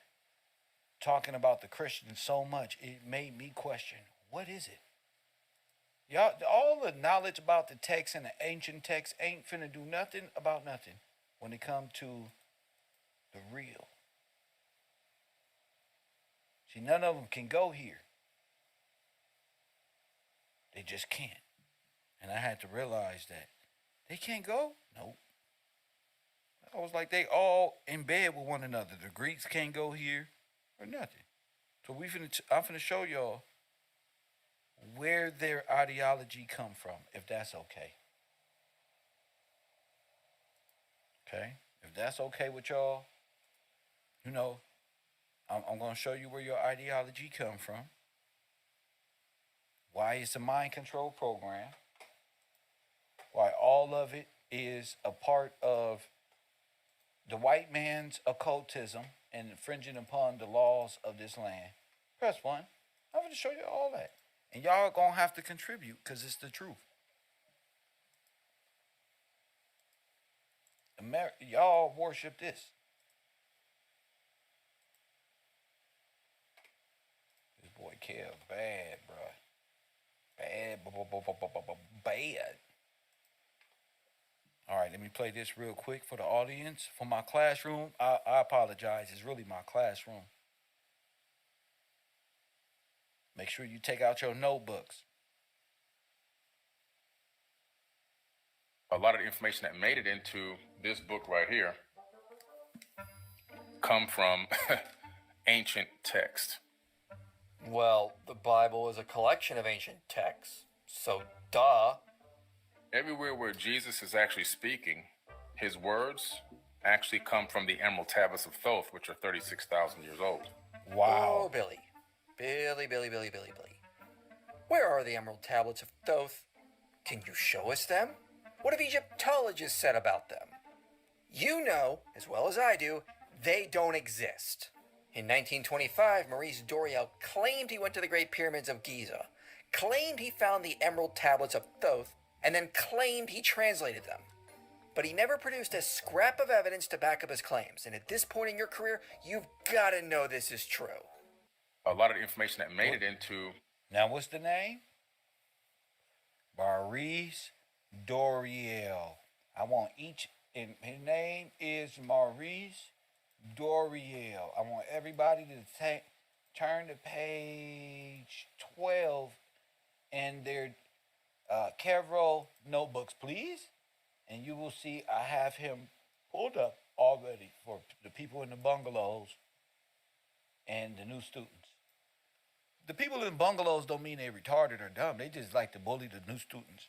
talking about the Christians so much. It made me question, what is it? Y'all, all the knowledge about the text and the ancient text ain't finna do nothing about nothing when it comes to the real. See, none of them can go here. They just can't. And I had to realize that they can't go. Nope. I was like, they all in bed with one another. The Greeks can't go here or nothing. So I'm finna show y'all where their ideology come from, if that's okay. Okay? If that's okay with y'all, you know, I'm going to show you where your ideology come from. Why it's a mind control program. Why all of it is a part of the white man's occultism and infringing upon the laws of this land. Press 1. I'm going to show you all that. And y'all going to have to contribute because it's the truth. Y'all worship this. This boy Kev, bad, bro. Bad. All right, let me play this real quick for the audience. For my classroom, I apologize. It's really my classroom. Make sure you take out your notebooks. A lot of the information that made it into this book right here come from ancient text. Well, the Bible is a collection of ancient texts, so duh. Everywhere where Jesus is actually speaking, his words actually come from the Emerald Tablets of Thoth, which are 36,000 years old. Wow. Oh, Billy. Billy. Where are the Emerald Tablets of Thoth? Can you show us them? What have Egyptologists said about them? You know, as well as I do, they don't exist. In 1925, Maurice Doreal claimed he went to the Great Pyramids of Giza, claimed he found the Emerald Tablets of Thoth, and then claimed he translated them. But he never produced a scrap of evidence to back up his claims, and at this point in your career, you've got to know this is true. A lot of the information that made it into... Now, what's the name? Maurice Doreal. I want each And his name is Maurice Doriel. I want everybody to turn to page 12 in their KevRow notebooks, please. And you will see I have him pulled up already for the people in the bungalows and the new students. The people in bungalows don't mean they're retarded or dumb. They just like to bully the new students.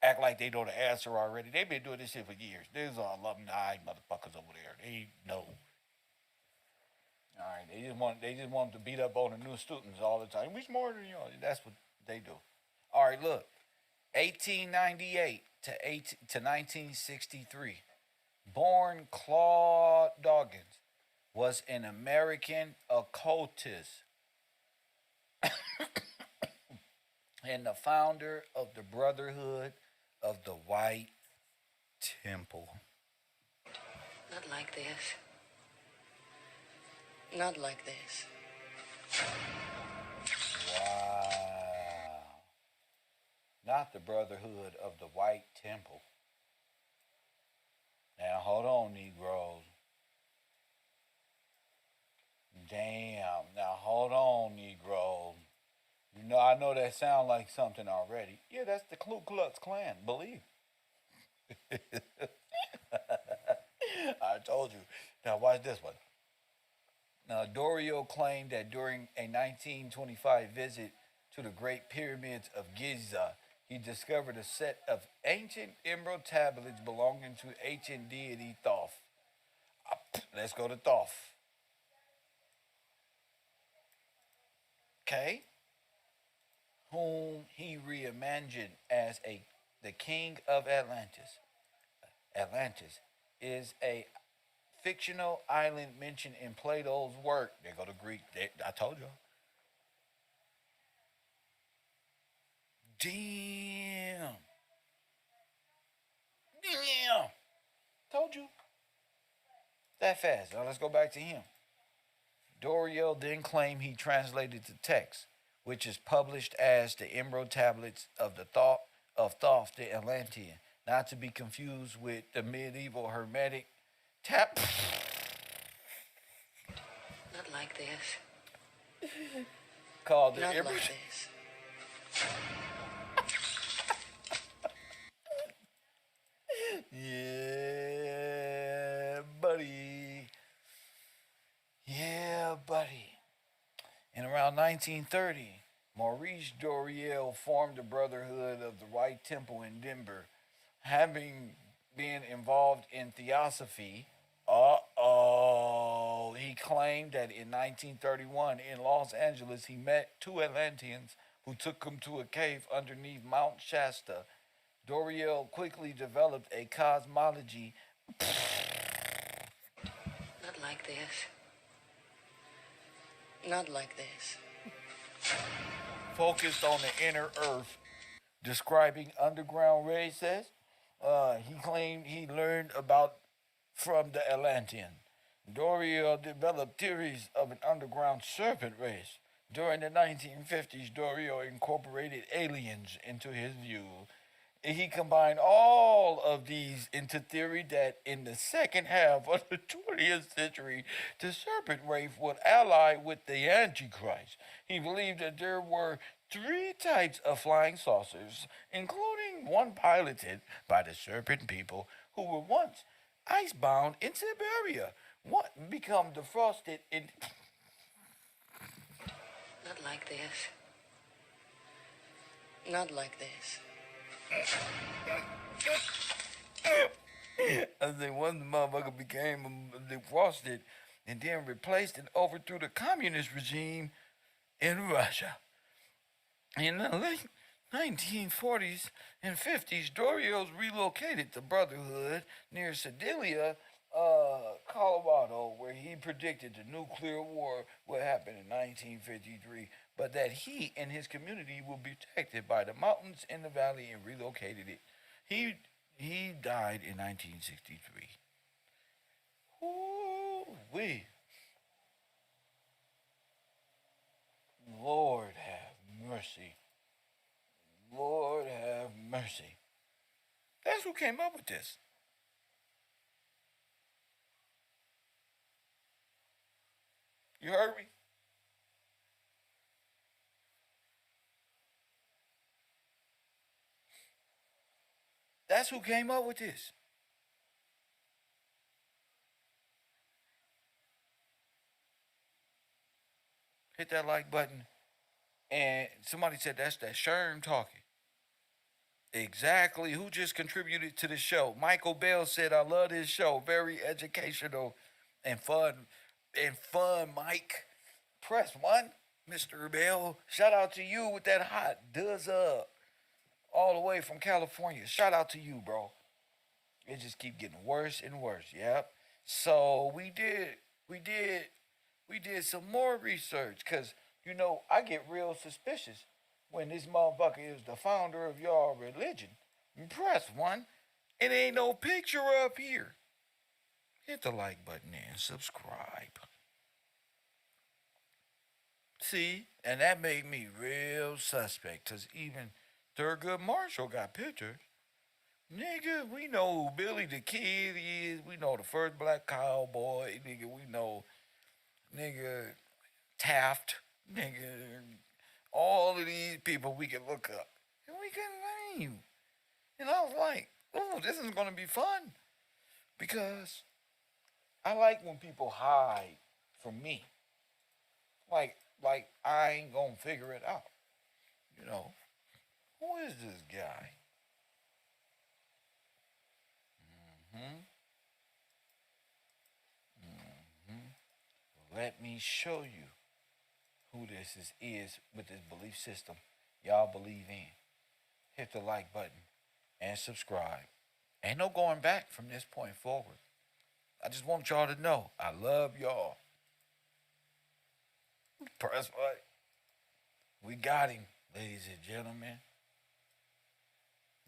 Act like they know the answer already. They've been doing this shit for years. There's alumni motherfuckers over there. They know. All right, they just want to beat up on the new students all the time. We smarter than y'all. That's what they do. All right, look. 1898 to 1963. Born Claude Dawkins was an American occultist and the founder of the Brotherhood of the White Temple. Not like this. Not like this. Wow. Not the Brotherhood of the White Temple. Now, hold on, Negroes. Damn. Now, hold on, Negroes. You know, I know that sound like something already. Yeah, that's the Ku Klux Klan. Believe. I told you. Now, watch this one. Now, Dorio claimed that during a 1925 visit to the Great Pyramids of Giza, he discovered a set of ancient emerald tablets belonging to ancient deity Thoth. Let's go to Thoth. Okay? Whom he reimagined as the king of Atlantis. Atlantis is a fictional island mentioned in Plato's work. They go to Greek. I told you. Damn. Damn. Told you. That fast. Now let's go back to him. Doriel then claimed he translated the text, which is published as the Emerald Tablets of the Thoth the Atlantean, not to be confused with the medieval Hermetic tap. Not like this. Called the Not Emerald. like this. Yeah, buddy. Yeah, buddy. In around 1930, Maurice Doriel formed the Brotherhood of the White Temple in Denver, having been involved in theosophy. He claimed that in 1931 in Los Angeles he met two Atlanteans who took him to a cave underneath Mount Shasta. Doriel quickly developed a cosmology. Not like this. Not like this. Focused on the inner earth, describing underground races. He claimed he learned about from the Atlantean. Doriel developed theories of an underground serpent race. During the 1950s, Doriel incorporated aliens into his view. He combined all of these into theory that in the second half of the 20th century, the serpent race would ally with the Antichrist. He believed that there were three types of flying saucers, including one piloted by the serpent people who were once icebound in Siberia, one become defrosted in. Not like this. Not like this. I think one motherfucker became defrosted and then replaced and overthrew the communist regime in Russia. In the late 1940s and 50s, Dorios relocated the Brotherhood near Sedalia, Colorado, where he predicted the nuclear war would happen in 1953, but that he and his community would be protected by the mountains in the valley and relocated it. He died in 1963. Ooh-wee. Lord have mercy. Lord have mercy. That's who came up with this. You heard me? That's who came up with this. Hit that like button. And somebody said that's that Sherm talking. Exactly. Who just contributed to the show? Michael Bell said, I love this show. Very educational and fun. And fun, Mike. Press one, Mr. Bell. Shout out to you with that hot does up. All the way from California. Shout out to you, bro. It just keep getting worse and worse. Yep. So we did some more research because I get real suspicious when this motherfucker is the founder of your religion. Press one. It ain't no picture up here. Hit the like button and subscribe. See, and that made me real suspect because even Thurgood Marshall got pictures. Nigga, we know who Billy the Kid is. We know the first black cowboy. Nigga, we know, nigga, Taft. Nigga, all of these people we can look up. And we can name. And I was like, oh, this is going to be fun. Because I like when people hide from me. Like I ain't going to figure it out. Who is this guy? Hmm. Let me show you who this is with this belief system y'all believe in. Hit the like button and subscribe. Ain't no going back from this point forward. I just want y'all to know I love y'all. Press what? We got him, ladies and gentlemen.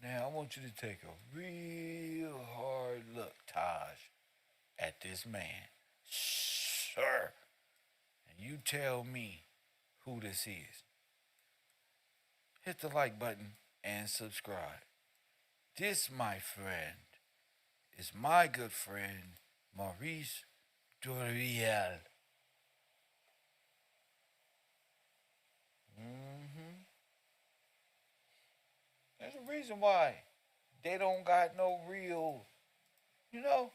Now I want you to take a real hard look, Taj, at this man. Sir. And you tell me who this is. Hit the like button and subscribe. This, my friend, is my good friend, Maurice Doriel. There's a reason why they don't got no real, you know.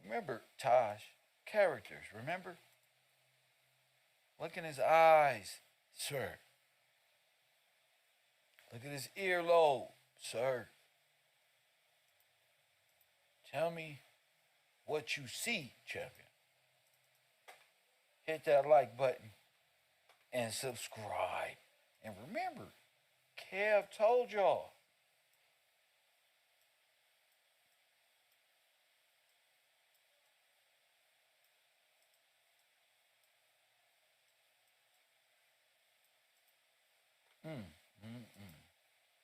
Remember, Taj, characters, remember? Look in his eyes, sir. Look at his earlobe, sir. Tell me what you see, champion. Hit that like button and subscribe. And remember, Kev told y'all.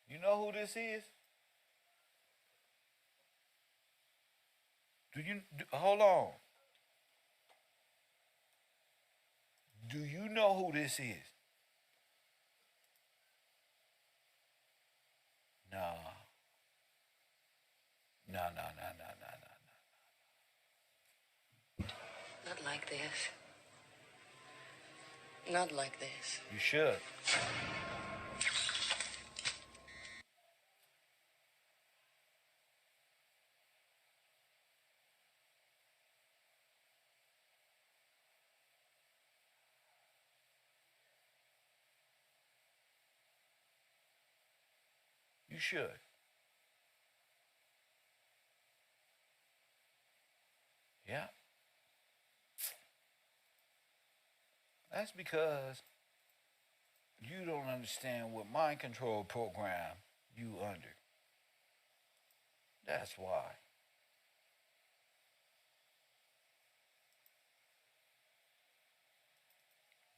You know who this is? Hold on. Do you know who this is? No. No, no, no, no, no, no, Not like this. Not like this. no. You should. You should. Yeah. That's because you don't understand what mind control program you under. That's why.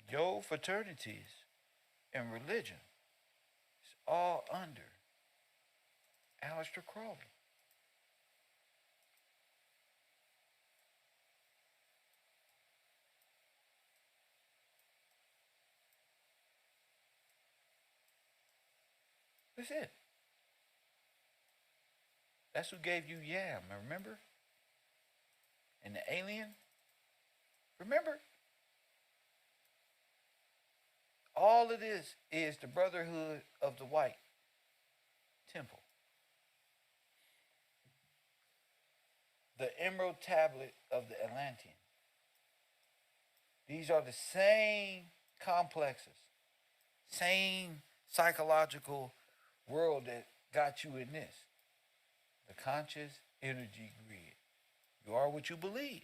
Your fraternities and religion is all under Aleister Crowley. That's it. That's who gave you Yam, remember? and the alien. Remember? All of this is the Brotherhood of the White Temple. The Emerald Tablet of the Atlantean. These are the same complexes, same psychological world that got you in this. The conscious energy grid. You are what you believe.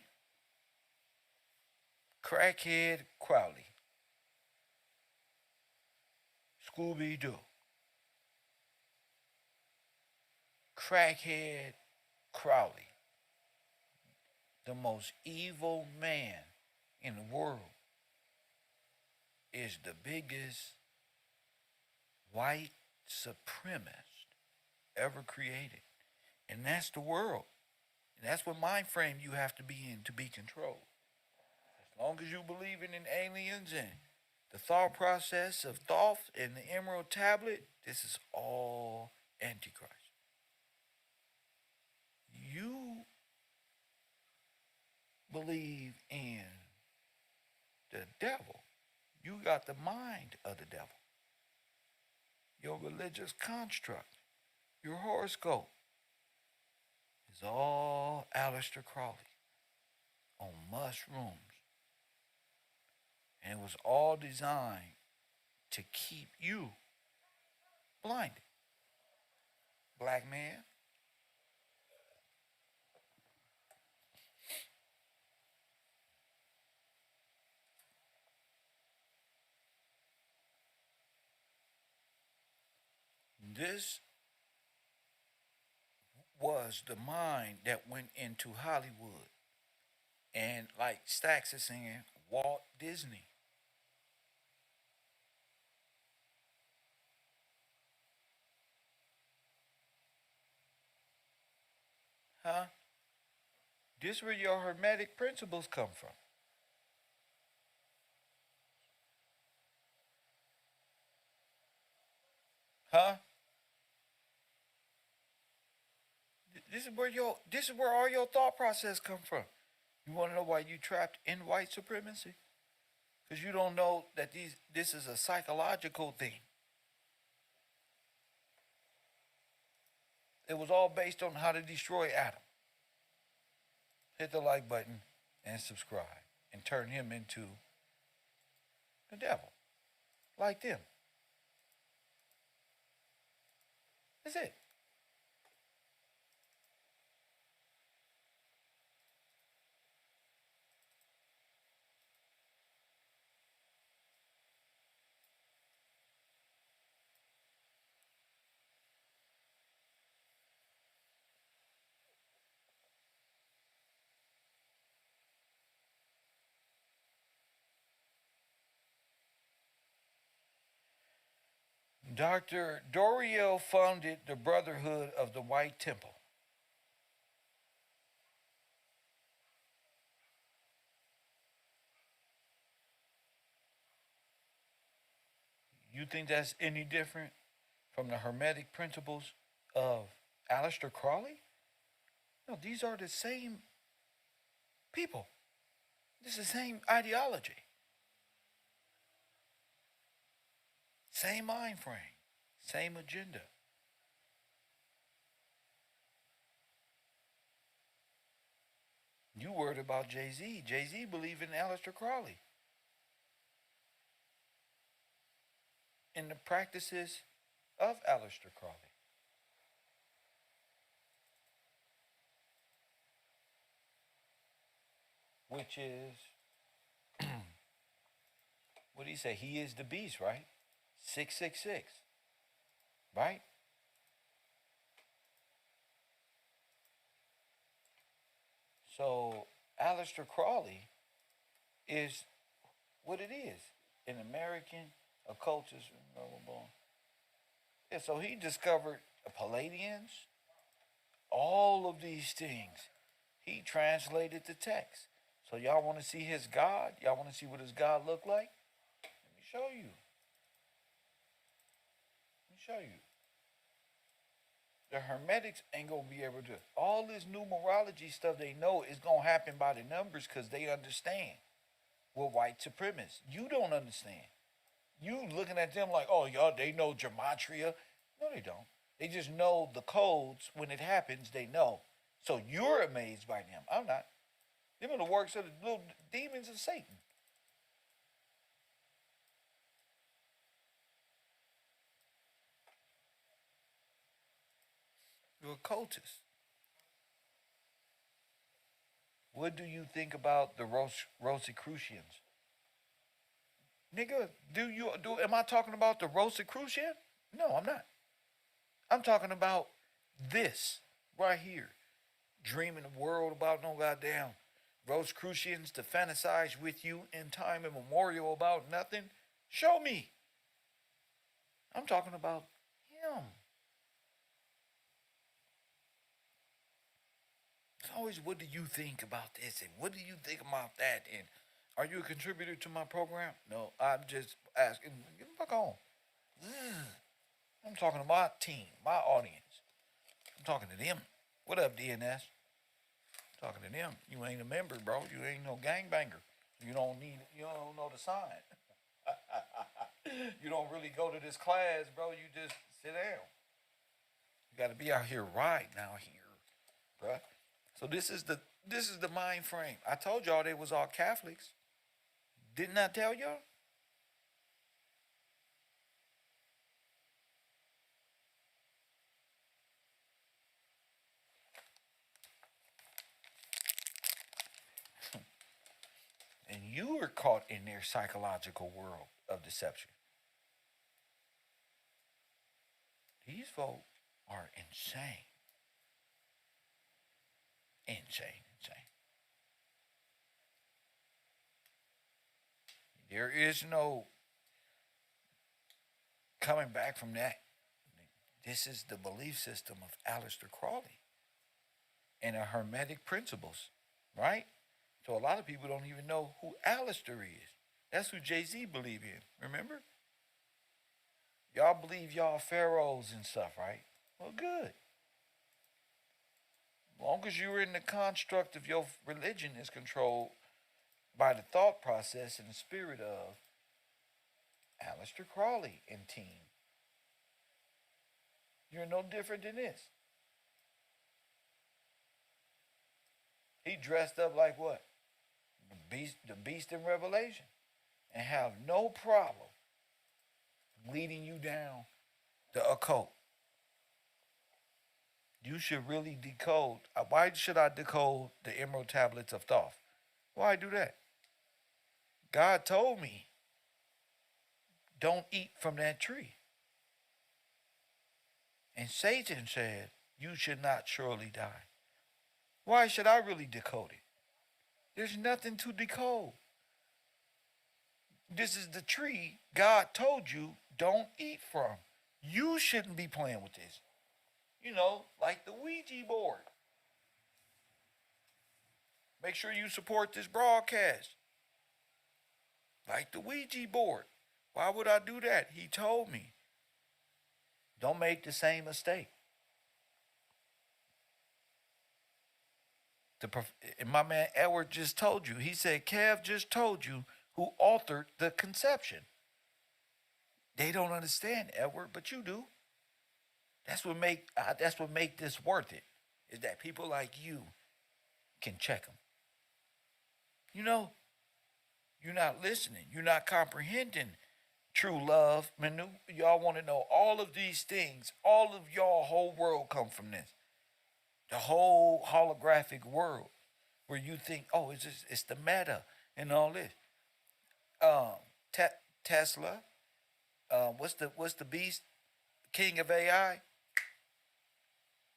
Crackhead Crowley. Scooby Doo. Crackhead Crowley. The most evil man in the world is the biggest white supremacist ever created. And that's the world. And that's what mind frame you have to be in to be controlled. As long as you believe in aliens and the thought process of Thoth and the Emerald Tablet, this is all Antichrist. You believe in the devil. You got the mind of the devil. Your religious construct, your horoscope is all Aleister Crowley on mushrooms. And it was all designed to keep you blinded. Black man. This was the mind that went into Hollywood. And like Stax is saying, Walt Disney. Huh? This is where your hermetic principles come from. Huh? This is where all your thought process come from. You want to know why you trapped in white supremacy? Because you don't know that this is a psychological thing. It was all based on how to destroy Adam. Hit the like button and subscribe and turn him into the devil. Like them. That's it. Dr. Doriel founded the Brotherhood of the White Temple. You think that's any different from the Hermetic principles of Aleister Crowley? No, these are the same people. This is the same ideology. Same mind frame. Same agenda. You worried about Jay-Z. Jay-Z believed in Aleister Crowley. In the practices of Aleister Crowley. Which is, what do you say? He is the beast, right? 666. Right? So, Aleister Crowley is what it is. An American occultist. Yeah, so he discovered Palladians, all of these things. He translated the text. So y'all want to see his God? Y'all want to see what his God looked like? Let me show you. Let me show you. The Hermetics ain't gonna be able to. All this numerology stuff they know is gonna happen by the numbers because they understand. We're white supremacists. You don't understand. You looking at them like, oh, y'all, they know gematria. No, they don't. They just know the codes. When it happens, they know. So you're amazed by them. I'm not. Them are the works of the little demons of Satan. You're a cultist. What do you think about the Rosicrucians? Nigga, am I talking about the Rosicrucian? No, I'm not. I'm talking about this right here. Dreaming the world about no goddamn Rosicrucians to fantasize with you in time immemorial about nothing. Show me. I'm talking about him. It's always, what do you think about this? And what do you think about that? And are you a contributor to my program? No, I'm just asking. Get the fuck on. I'm talking to my team, my audience. I'm talking to them. What up, DNS? I'm talking to them. You ain't a member, bro. You ain't no gangbanger. You don't know the sign. You don't really go to this class, bro. You just sit down. You got to be out here right now here, bro. So this is the mind frame. I told y'all they was all Catholics. Didn't I tell y'all? And you were caught in their psychological world of deception. These folks are insane. Insane. There is no coming back from that. This is the belief system of Aleister Crowley and the Hermetic principles, right? So a lot of people don't even know who Aleister is. That's who Jay-Z believe in, remember? Y'all believe y'all pharaohs and stuff, right? Well, good. As long as you're in the construct of your religion is controlled by the thought process and the spirit of Aleister Crowley and team. You're no different than this. He dressed up like what? The beast in Revelation. And have no problem leading you down the occult. You should really decode. Why should I decode the Emerald Tablets of Thoth? Why do that? God told me, don't eat from that tree. And Satan said, you should not surely die. Why should I really decode it? There's nothing to decode. This is the tree God told you don't eat from. You shouldn't be playing with this. You know, like the Ouija board. Make sure you support this broadcast. Like the Ouija board. Why would I do that? He told me. Don't make the same mistake. And my man Edward just told you. He said, Kev just told you who authored the conception. They don't understand, Edward, but you do. That's what make this worth it. Is that people like you can check them. You know, you're not listening. You're not comprehending true love. Manu, y'all want to know all of these things. All of y'all whole world come from this. The whole holographic world where you think, oh, it's the meta and all this. Tesla, what's the beast? King of AI?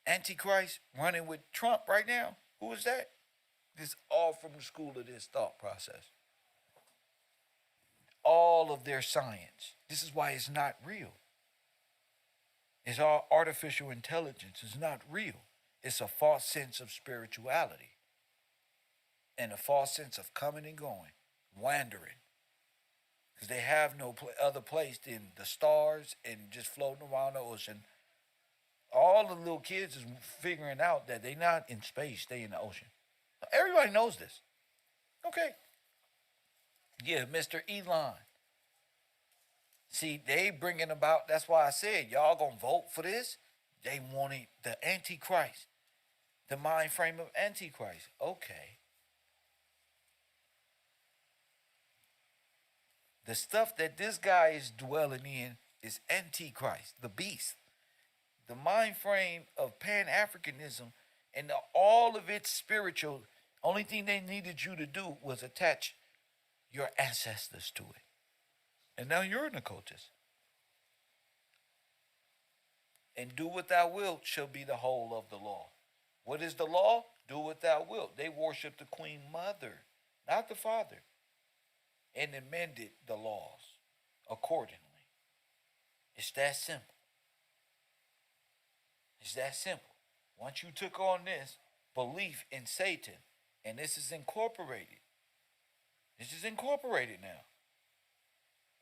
Antichrist running with Trump right now. Who is that? This all from the school of this thought process. All of their science. This is why it's not real. It's all artificial intelligence. It's not real. It's a false sense of spirituality and a false sense of coming and going, wandering. Because they have no other place than the stars and just floating around the ocean All the little kids is figuring out that they're not in space, they in the ocean. Everybody knows this. Okay. Yeah, Mr. Elon. See, they bringing about, that's why I said, y'all gonna vote for this? They wanted the Antichrist, the mind frame of Antichrist. Okay. The stuff that this guy is dwelling in is Antichrist, the beast. The mind frame of Pan-Africanism and all of its spiritual, only thing they needed you to do was attach your ancestors to it. And now you're an occultist. And do what thou wilt shall be the whole of the law. What is the law? Do what thou wilt. They worship the Queen Mother, not the Father, and amended the laws accordingly. It's that simple. It's that simple. Once you took on this belief in Satan, and this is incorporated now.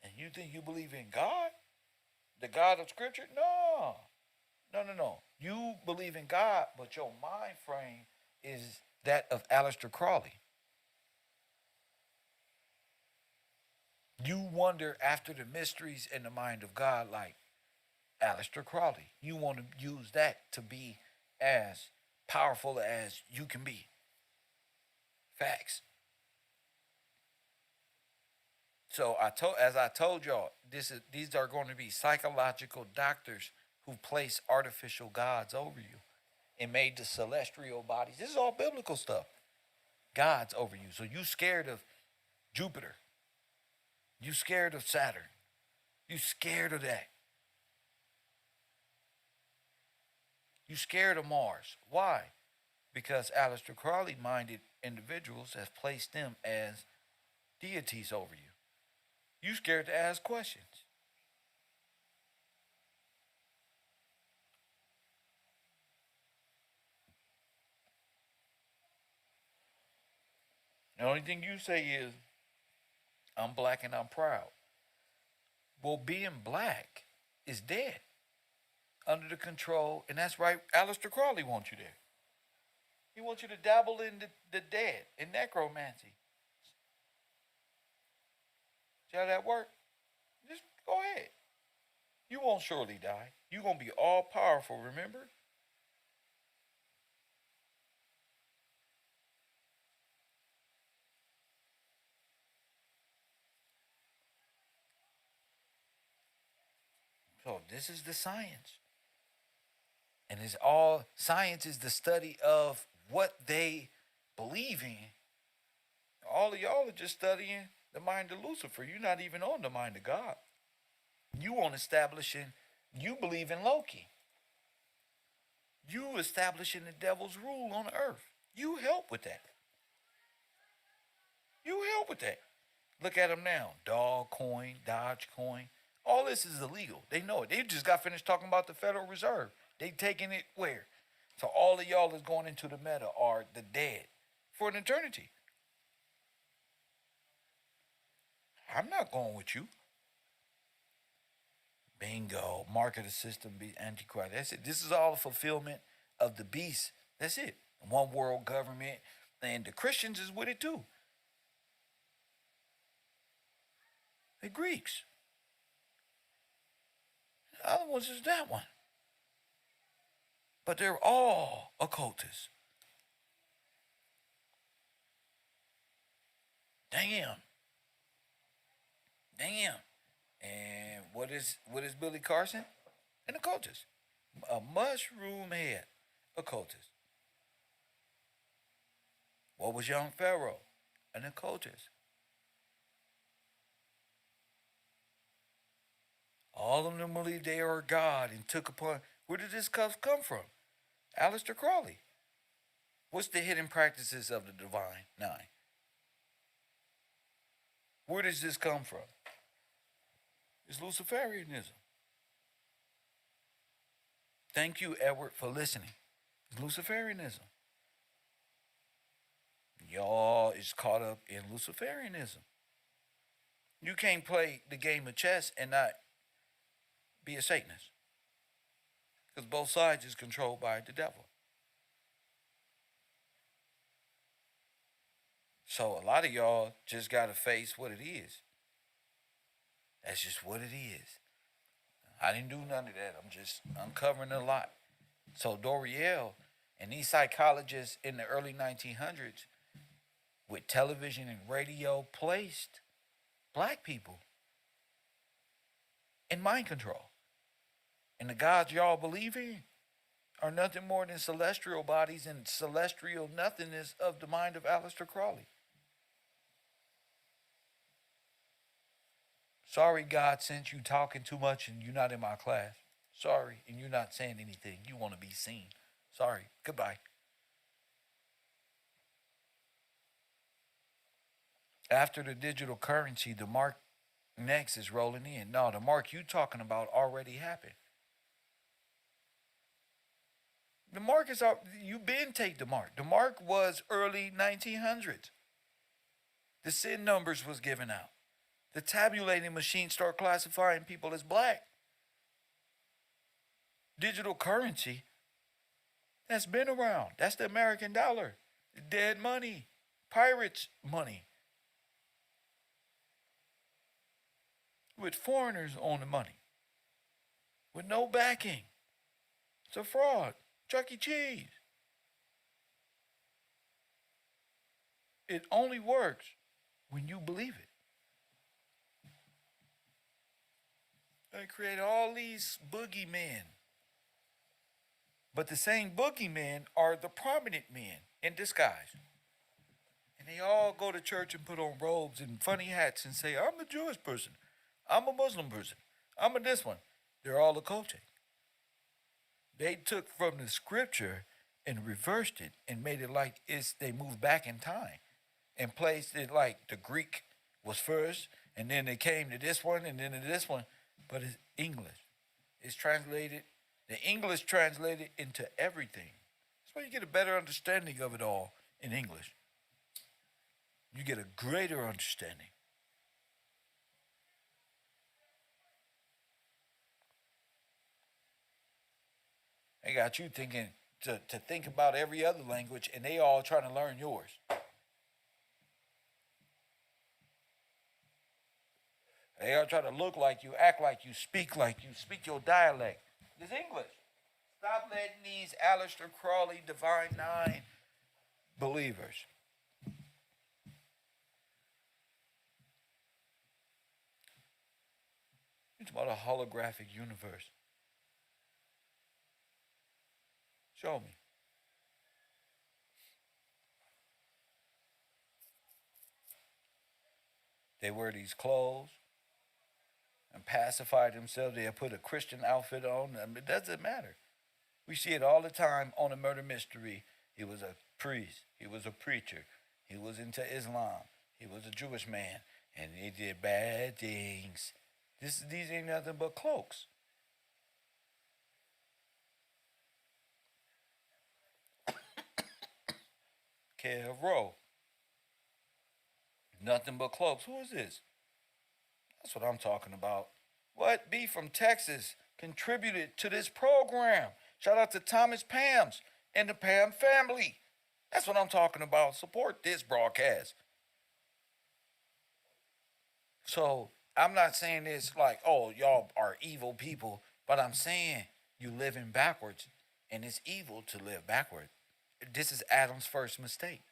And you think you believe in God? The God of Scripture? No. No. You believe in God, but your mind frame is that of Aleister Crowley. You wonder after the mysteries in the mind of God like Aleister Crowley. You want to use that to be as powerful as you can be. Facts. So as I told y'all, these are going to be psychological doctors who place artificial gods over you and made the celestial bodies. This is all biblical stuff. Gods over you. So you scared of Jupiter. You scared of Saturn. You scared of that. You scared of Mars. Why? Because Aleister Crowley-minded individuals have placed them as deities over you. You scared to ask questions. The only thing you say is, I'm black and I'm proud. Well, being black is dead. Under the control, and that's right, Aleister Crowley wants you there. He wants you to dabble in the dead, in necromancy. See how that works? Just go ahead. You won't surely die. You're going to be all powerful, remember? So this is the science. And it's all, science is the study of what they believe in. All of y'all are just studying the mind of Lucifer. You're not even on the mind of God. You on establishing, you believe in Loki. You establishing the devil's rule on earth. You help with that. You help with that. Look at them now. Dogecoin, Dogecoin. All this is illegal. They know it. They just got finished talking about the Federal Reserve. They taking it where? So all of y'all is going into the meta are the dead for an eternity. I'm not going with you. Bingo. Market system be Antichrist. That's it. This is all the fulfillment of the beast. That's it. One world government. And the Christians is with it too. The Greeks. The other ones is that one. But they're all occultists. Damn. And what is Billy Carson? An occultist. A mushroom head occultist. What was young Pharaoh? An occultist. All of them believe they are God and took upon. Where did this stuff come from? Aleister Crowley. What's the hidden practices of the divine nine? Where does this come from? It's Luciferianism. Thank you, Edward, for listening. It's Luciferianism. Y'all is caught up in Luciferianism. You can't play the game of chess and not be a Satanist. Because both sides is controlled by the devil. So a lot of y'all just got to face what it is. That's just what it is. I didn't do none of that. I'm just uncovering a lot. So Doriel and these psychologists in the early 1900s with television and radio placed black people in mind control. And the gods y'all believe in are nothing more than celestial bodies and celestial nothingness of the mind of Aleister Crowley. Sorry, God, since you talking too much and you're not in my class. Sorry, and you're not saying anything. You want to be seen. Sorry. Goodbye. After the digital currency, the mark next is rolling in. No, the mark you talking about already happened. The mark is out. You been take the mark. The mark was early 1900s. The SIN numbers was given out. The tabulating machine start classifying people as black. Digital currency, that's been around. That's the American dollar. Dead money. Pirates' money. With foreigners on the money. With no backing. It's a fraud. Chuck E. Cheese. It only works when you believe it. They create all these boogeymen. But the same boogeymen are the prominent men in disguise. And they all go to church and put on robes and funny hats and say, I'm a Jewish person. I'm a Muslim person. I'm a this one. They're all occultic. They took from the scripture and reversed it and made it like they moved back in time and placed it like the Greek was first and then they came to this one and then to this one. But it's English. It's translated, the English translated into everything. That's why you get a better understanding of it all in English. You get a greater understanding. They got you thinking to think about every other language and they all trying to learn yours. They are trying to look like you, act like you, speak your dialect. It's English. Stop letting these Aleister Crowley Divine Nine believers. It's about a holographic universe. Show me. They wear these clothes and pacify themselves. They'll put a Christian outfit on. I mean, it doesn't matter. We see it all the time on a murder mystery. He was a priest. He was a preacher. He was into Islam. He was a Jewish man. And he did bad things. These ain't nothing but cloaks. KevRow. Nothing but cloaks. Who is this? That's what I'm talking about. What? B from Texas contributed to this program. Shout out to Thomas Pams and the Pam family. That's what I'm talking about. Support this broadcast. So I'm not saying this like, oh, y'all are evil people, but I'm saying you living backwards, and it's evil to live backward. This is Adam's first mistake.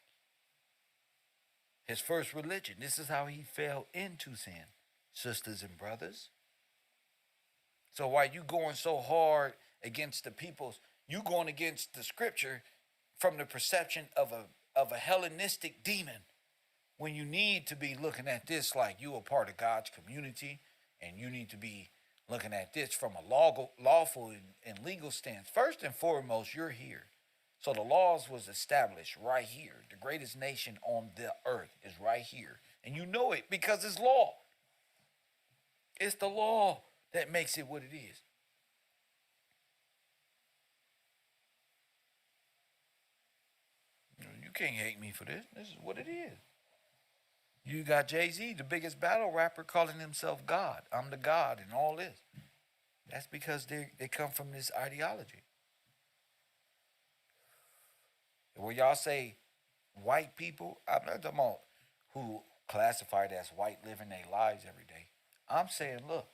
His first religion. This is how he fell into sin, sisters and brothers. So why you going so hard against the peoples, you going against the scripture from the perception of a Hellenistic demon, when you need to be looking at this like you are part of God's community, and you need to be looking at this from a lawful and legal stance. First and foremost, you're here. So the laws was established right here. The greatest nation on the earth is right here. And you know it because it's law. It's the law that makes it what it is. You can't hate me for this. This is what it is. You got Jay-Z, the biggest battle rapper, calling himself God. I'm the God and all this. That's because they come from this ideology. When y'all say white people, I'm not talking about who classified as white living their lives every day. I'm saying, look,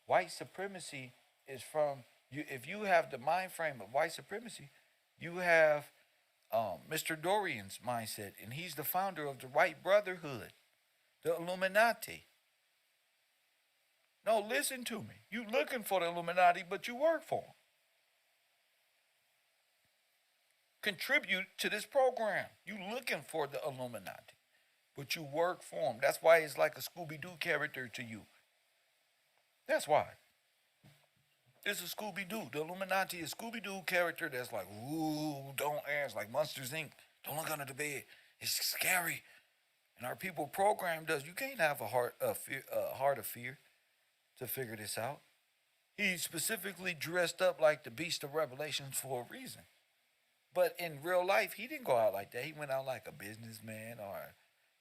white supremacy is from you. If you have the mind frame of white supremacy, you have Mr. Dorian's mindset, and he's the founder of the White Brotherhood, the Illuminati. No, listen to me. You looking for the Illuminati, but you work for them. Contribute to this program. You looking for the Illuminati, but you work for them. That's why it's like a Scooby-Doo character to you. That's why. It's a Scooby-Doo. The Illuminati is a Scooby-Doo character that's like, ooh, don't ask, like Monsters Inc. Don't look under the bed. It's scary. And our people programmed us. You can't have a heart of fear to figure this out. He specifically dressed up like the Beast of Revelations for a reason. But in real life, he didn't go out like that. He went out like a businessman or a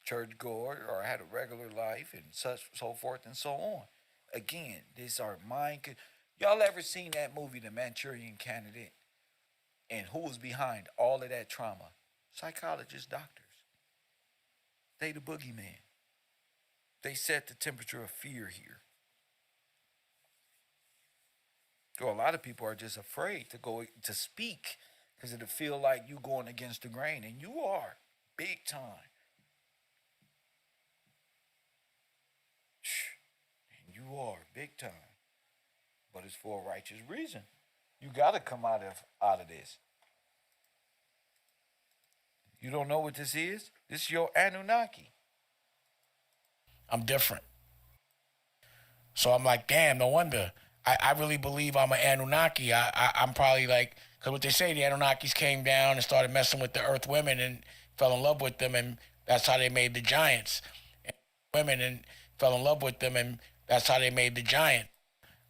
churchgoer or had a regular life and such, so forth and so on. Again, these are mind. Y'all ever seen that movie, The Manchurian Candidate? And who was behind all of that trauma? Psychologists, doctors. They the boogeyman. They set the temperature of fear here. So a lot of people are just afraid to go to speak because it'll feel like you going against the grain, and you are big time. And you are big time. But it's for a righteous reason. You got to come out of this. You don't know what this is? This is your Anunnaki. I'm different. So I'm like, damn, no wonder. I really believe I'm an Anunnaki. I'm probably like, because what they say, the Anunnakis came down and started messing with the earth women and fell in love with them, and that's how they made the giants. And women and fell in love with them, and that's how they made the giant.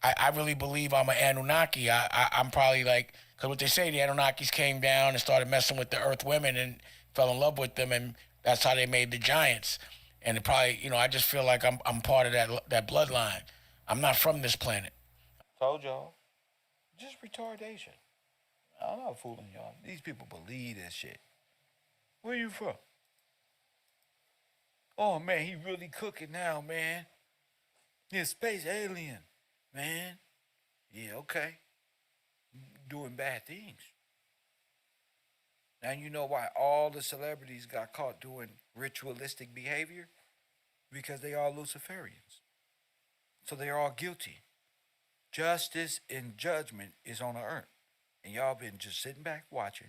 I really believe I'm an Anunnaki. I'm probably like, because what they say, the Anunnakis came down and started messing with the earth women and fell in love with them, and that's how they made the giants. And it probably, I just feel like I'm part of that bloodline. I'm not from this planet. Told y'all. Just retardation. I'm not fooling y'all. These people believe this shit. Where you from? Oh man, he really cooking now, man. He's a space alien, man. Yeah, okay. Doing bad things. Now you know why all the celebrities got caught doing ritualistic behavior? Because they are Luciferians. So they are all guilty. Justice and judgment is on the earth. And y'all been just sitting back watching.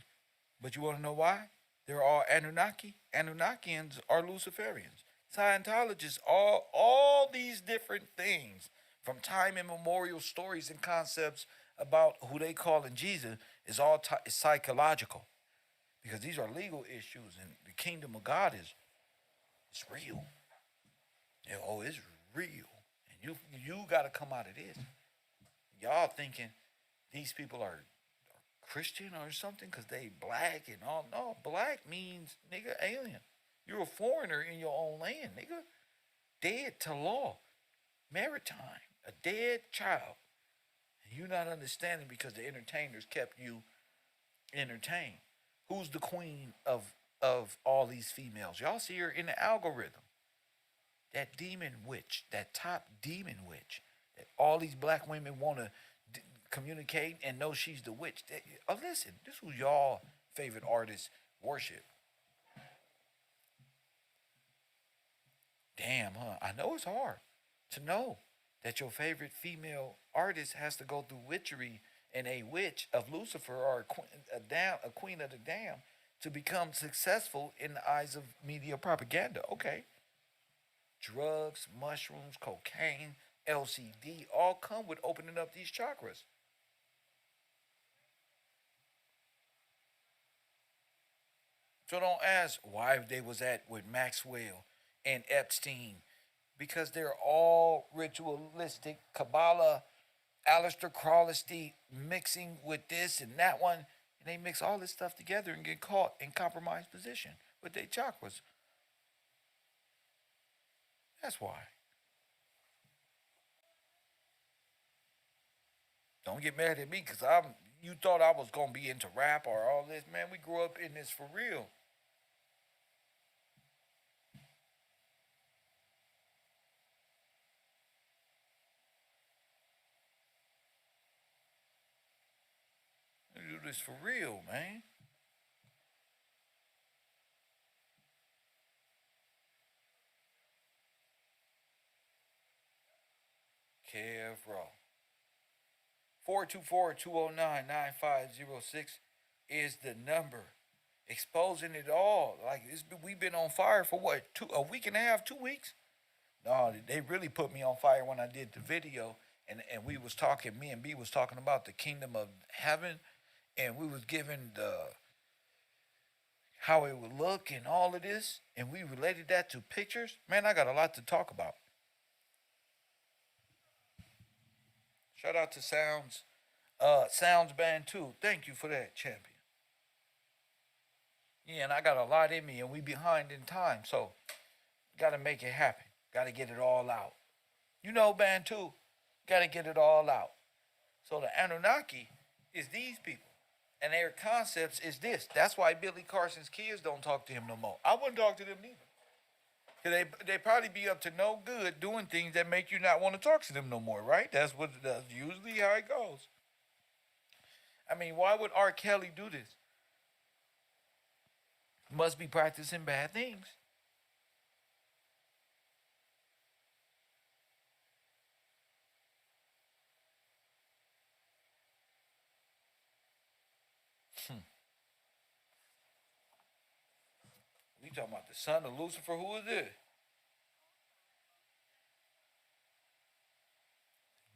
But you want to know why? They're all Anunnaki. Anunnakians are Luciferians. Scientologists, all these different things from time immemorial stories and concepts about who they call in Jesus is all psychological. Because these are legal issues and the kingdom of God is it's real. It's real. And you got to come out of this. Y'all thinking these people are Christian or something because they black and all. No, black means, nigga, alien. You're a foreigner in your own land, nigga. Dead to law. Maritime. A dead child. And you not understanding because the entertainers kept you entertained. Who's the queen of all these females? Y'all see her in the algorithm. That demon witch, that top demon witch, that all these black women want to communicate and know she's the witch. Listen, this was y'all favorite artist worship. Damn, huh? I know it's hard to know that your favorite female artist has to go through witchery and a witch of Lucifer or a queen of the damned to become successful in the eyes of media propaganda. Okay. Drugs, mushrooms, cocaine, LCD all come with opening up these chakras. So don't ask why they was at with Maxwell and Epstein, because they're all ritualistic Kabbalah, Aleister Crowley mixing with this and that one, and they mix all this stuff together and get caught in compromised position with their chakras. That's why. Don't get mad at me because you thought I was gonna be into rap or all this, man. We grew up in this for real. We do this for real, man. KevRow. 424-209-9506 is the number. Exposing it all. Like we've been on fire for what, a week and a half, 2 weeks? No, they really put me on fire when I did the video, and we was talking. Me and B was talking about the kingdom of heaven, and we was giving the how it would look and all of this, and we related that to pictures. Man, I got a lot to talk about. Shout out to Sounds Band too. Thank you for that, champion. Yeah, and I got a lot in me, and we behind in time, so gotta make it happen. Gotta get it all out. You know, Band too. Gotta get it all out. So the Anunnaki is these people, and their concepts is this. That's why Billy Carson's kids don't talk to him no more. I wouldn't talk to them neither. Cause they probably be up to no good doing things that make you not want to talk to them no more, right? That's usually how it goes. I mean, why would R. Kelly do this? Must be practicing bad things. We talking about the son of Lucifer? Who is this?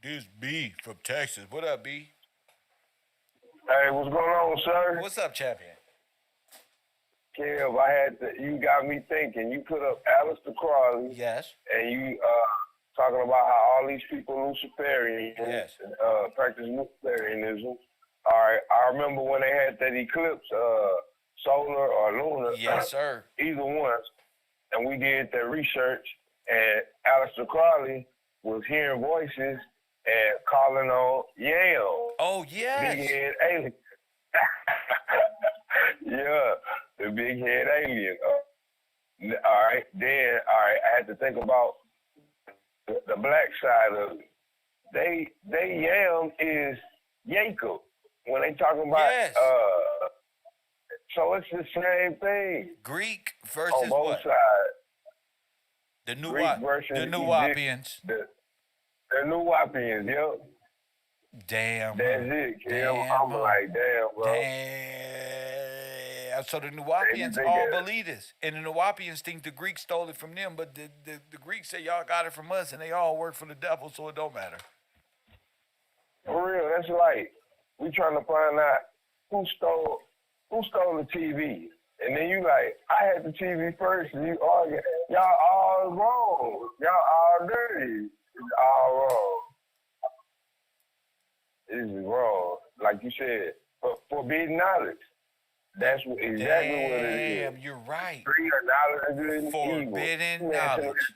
This B from Texas. What up, B? Hey, what's going on, sir? What's up, champion? Kev, you got me thinking. You put up Aleister Crowley, Yes. and you talking about how all these people Luciferian, Yes. practice Luciferianism. All right, I remember when they had that eclipse, solar or lunar. Yes, sir. Either one. And we did that research, and Aleister Crowley was hearing voices and calling on Yale. Oh, yes. Big head alien. Yeah, the big head alien. All right, I had to think about the black side of it. They yam is Jacob when they talking about. Yes. So it's the same thing Greek versus on both what? sides. The Greek versus the Nuwapians. The Nuwapians, yep. Damn. That's it, Kim. Damn, I'm like, damn, bro. Damn. So the Nuwapians They all got it. believe this. And the Nuwapians think the Greeks stole it from them, but the Greeks say y'all got it from us, and they all work for the devil, so it don't matter. For real, that's like we trying to find out who stole the TV. And then you like, I had the TV first, and you argue. Y'all all wrong. Y'all all dirty. It's all wrong. This is wrong. Like you said, forbidden knowledge. That's exactly what it is. Damn, you're right. Tree of knowledge of good and evil. Forbidden knowledge.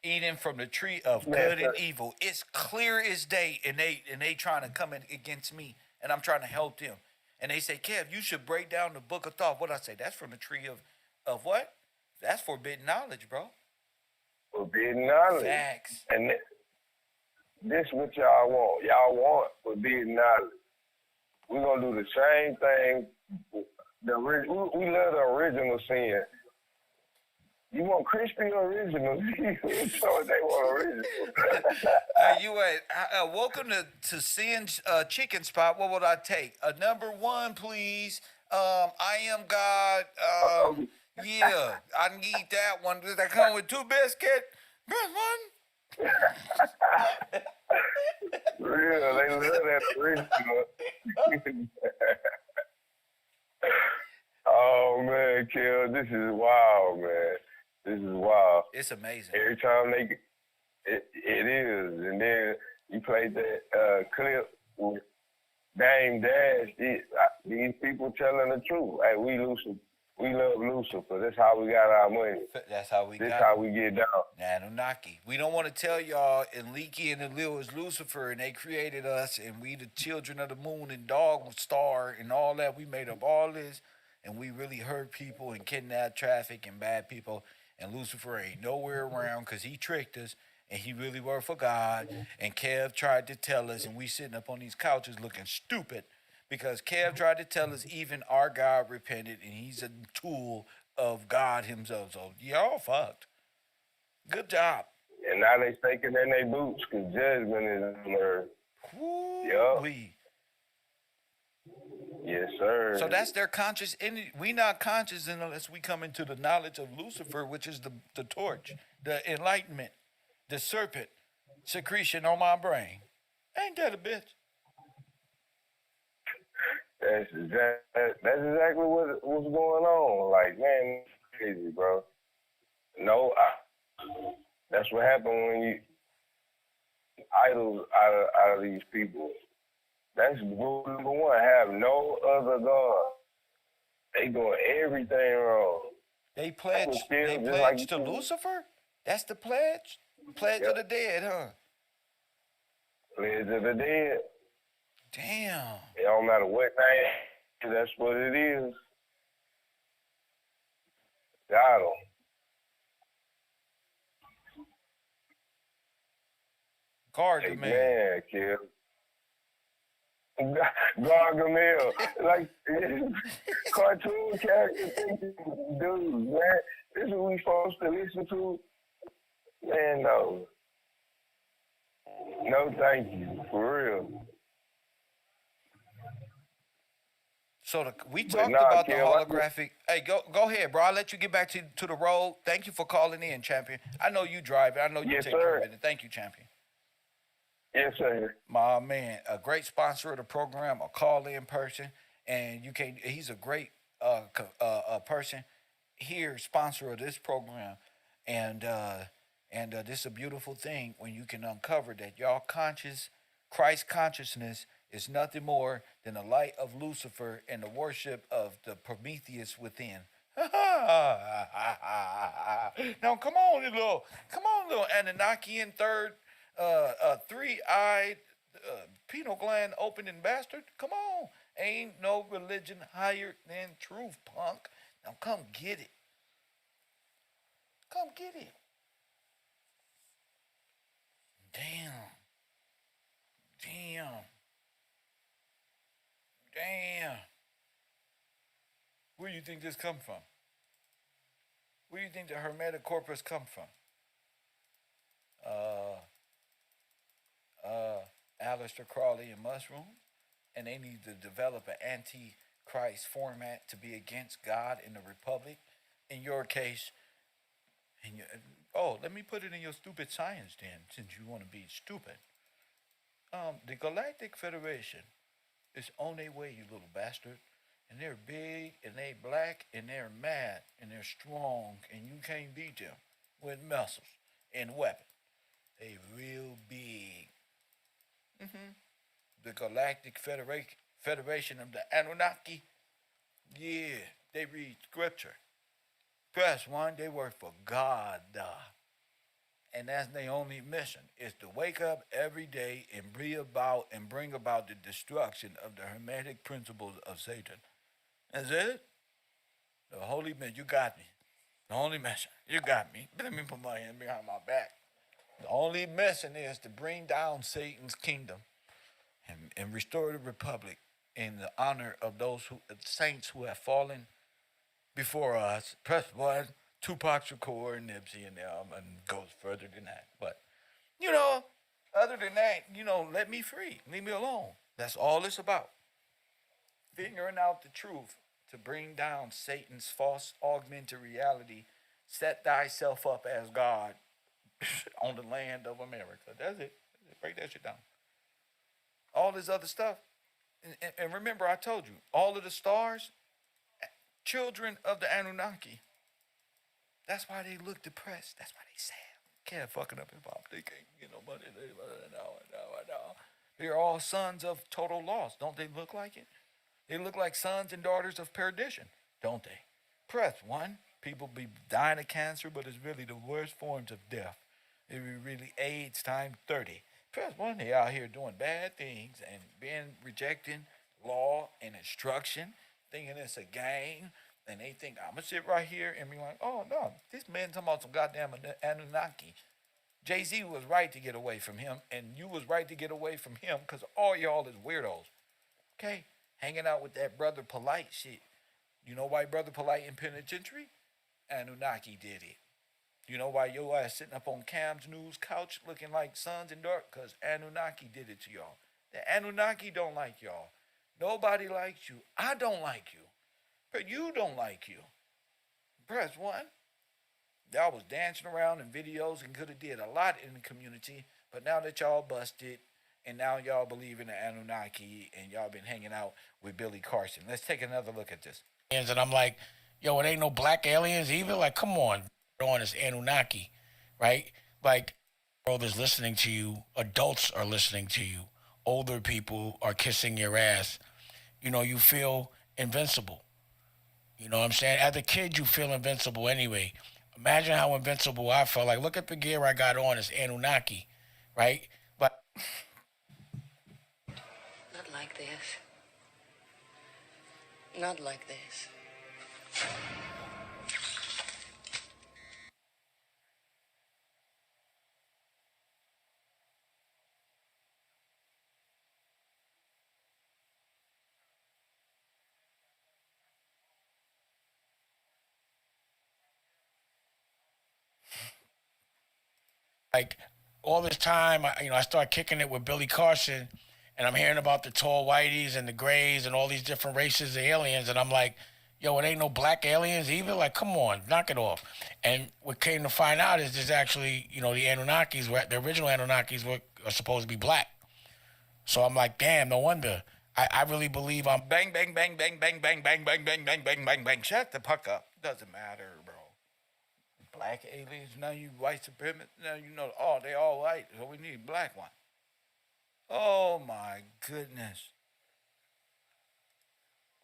Eating from the tree of good and evil. It's clear as day, and they trying to come in against me, and I'm trying to help them. And they say, Kev, you should break down the book of thought. What I say? That's from the tree of what? That's forbidden knowledge, bro. Forbidden knowledge. Facts. And this what y'all want. Y'all want forbidden knowledge. We're going to do the same thing. We love the original sin. You want crispy or original? So they want original. Welcome to Sin's Chicken Spot. What would I take? A number one, please. I am God. Yeah, I can eat that one. Does that come with two biscuits? Best one. Real, they love that original. Oh man, Kel, this is wild, man. This is wild. It's amazing. Every time it is. And then you played that clip with Dame Dash. These people telling the truth. Hey, we We love Lucifer. That's how we got our money. That's how we This got how it. we get down. Anunnaki. We don't want to tell y'all Enliki and Enlil is Lucifer and they created us and we the children of the moon and dog star and all that. We made up all this and we really hurt people and kidnap traffic and bad people. And Lucifer ain't nowhere around because he tricked us and he really worked for God. And Kev tried to tell us and we sitting up on these couches looking stupid because Kev tried to tell us even our God repented and he's a tool of God himself. So y'all fucked. Good job. And now they shaking in their boots because judgment is on earth. Yup. Woo-wee. Yes, sir. So that's their conscious energy. We not conscious unless we come into the knowledge of Lucifer, which is the torch, the enlightenment, the serpent secretion on my brain. Ain't that a bitch? That's exactly what's going on. Like, man, crazy, bro. No, that's what happened when you idols out of these people. That's rule number one. Have no other God. They doing everything wrong. They pledge to Lucifer? That's the pledge? Pledge of the dead, huh? Pledge of the dead. Damn. It don't matter what name, that's what it is. Got 'em. Gargamel. Man, Kev. Gargamel. Like, cartoon character dudes, man. This is what we supposed to listen to? Man, no. No, thank you. For real. So we talked about the Kev, holographic. Hey, go ahead, bro. I'll let you get back to the road. Thank you for calling in, champion. I know you drive it. I know you Yes, take sir. care of it. Thank you, champion. Yes, sir. My man, a great sponsor of the program, a call-in person, and you can. He's a great person here, sponsor of this program, and this is a beautiful thing when you can uncover that y'all Christ consciousness is nothing more than the light of Lucifer and the worship of the Prometheus within. Now come on, little Anunnakian third, three-eyed, penal gland opening bastard. Come on, ain't no religion higher than truth, punk. Now come get it. Come get it. Damn. Where do you think this come from? Where do you think the Hermetic corpus come from? Aleister Crowley and Mushroom, and they need to develop an anti-Christ format to be against God in the Republic. In your case, let me put it in your stupid science then, since you want to be stupid. The Galactic Federation is on their way, you little bastard. And they're big, and they black, and they're mad, and they're strong, and you can't beat them with muscles and weapons. They real big. The Galactic Federation of the Anunnaki, yeah, they read scripture. Press one, they work for God. And that's their only mission, is to wake up every day and bring about the destruction of the hermetic principles of Satan. That's it? The holy man, you got me. The only mission, you got me. Let me put my hand behind my back. The only mission is to bring down Satan's kingdom and restore the republic in the honor of those saints who have fallen before us. Press one, Tupac Shakur and Nipsey and them, and goes further than that. But, other than that, let me free. Leave me alone. That's all it's about. Figuring out the truth to bring down Satan's false augmented reality. Set thyself up as God on the land of America. That's it. Break that shit down. All this other stuff. And remember, I told you, all of the stars, children of the Anunnaki. That's why they look depressed. That's why they sad. Can't fucking up hip hop. They can't get no money. They're all sons of total loss. Don't they look like it? They look like sons and daughters of perdition, don't they? Press 1. People be dying of cancer, but it's really the worst forms of death. It be really AIDS times 30. Press 1. They out here doing bad things and being rejecting law and instruction, thinking it's a game. And they think, I'm going to sit right here and be like, oh, no, this man talking about some goddamn Anunnaki. Jay-Z was right to get away from him, and you was right to get away from him because all y'all is weirdos. Okay? Hanging out with that Brother Polite shit. You know why Brother Polite in penitentiary? Anunnaki did it. You know why your ass sitting up on Cam's news couch looking like sons and dark? Because Anunnaki did it to y'all. The Anunnaki don't like y'all. Nobody likes you. I don't like you. But you don't like you. Press 1. Y'all was dancing around in videos and could have did a lot in the community, but now that y'all busted, and now y'all believe in the Anunnaki, and y'all been hanging out with Billy Carson. Let's take another look at this. And I'm like, yo, it ain't no black aliens either. Like, come on, this Anunnaki, right? Like, the world is listening to you. Adults are listening to you. Older people are kissing your ass. You know, you feel invincible. You know what I'm saying? As a kid, you feel invincible anyway. Imagine how invincible I felt. Like, look at the gear I got on. It's Anunnaki, right? But Not like this. Not like this. like all this time, I start kicking it with Billy Carson, and I'm hearing about the tall whiteys and the grays and all these different races of aliens, and I'm like, yo, it ain't no black aliens either. Like, come on, knock it off. And what came to find out is there's actually, the Anunnakis, the original Anunnakis are supposed to be black. So I'm like, damn, no wonder. I really believe I'm Bang, bang, bang, bang, bang, bang, bang, bang, bang, bang, bang, bang, bang. Shut the fuck up. Doesn't matter, bro. Black aliens, now you white supremacists, now you know, oh, they all white, so we need a black one. Oh my goodness.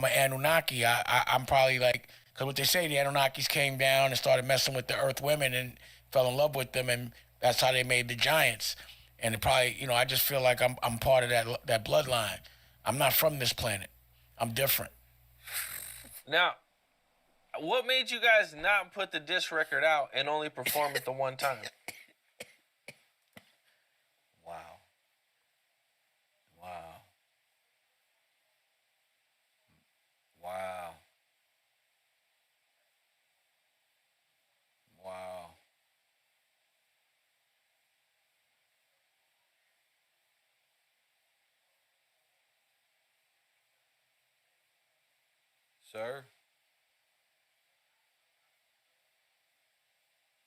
an Anunnaki. I'm probably like, because what they say, the Anunnakis came down and started messing with the Earth women and fell in love with them, and that's how they made the giants. And it probably, I just feel like I'm part of that bloodline. I'm not from this planet. I'm different. Now, what made you guys not put the disc record out and only perform it the one time? Wow. Wow. Wow. Wow. Sir?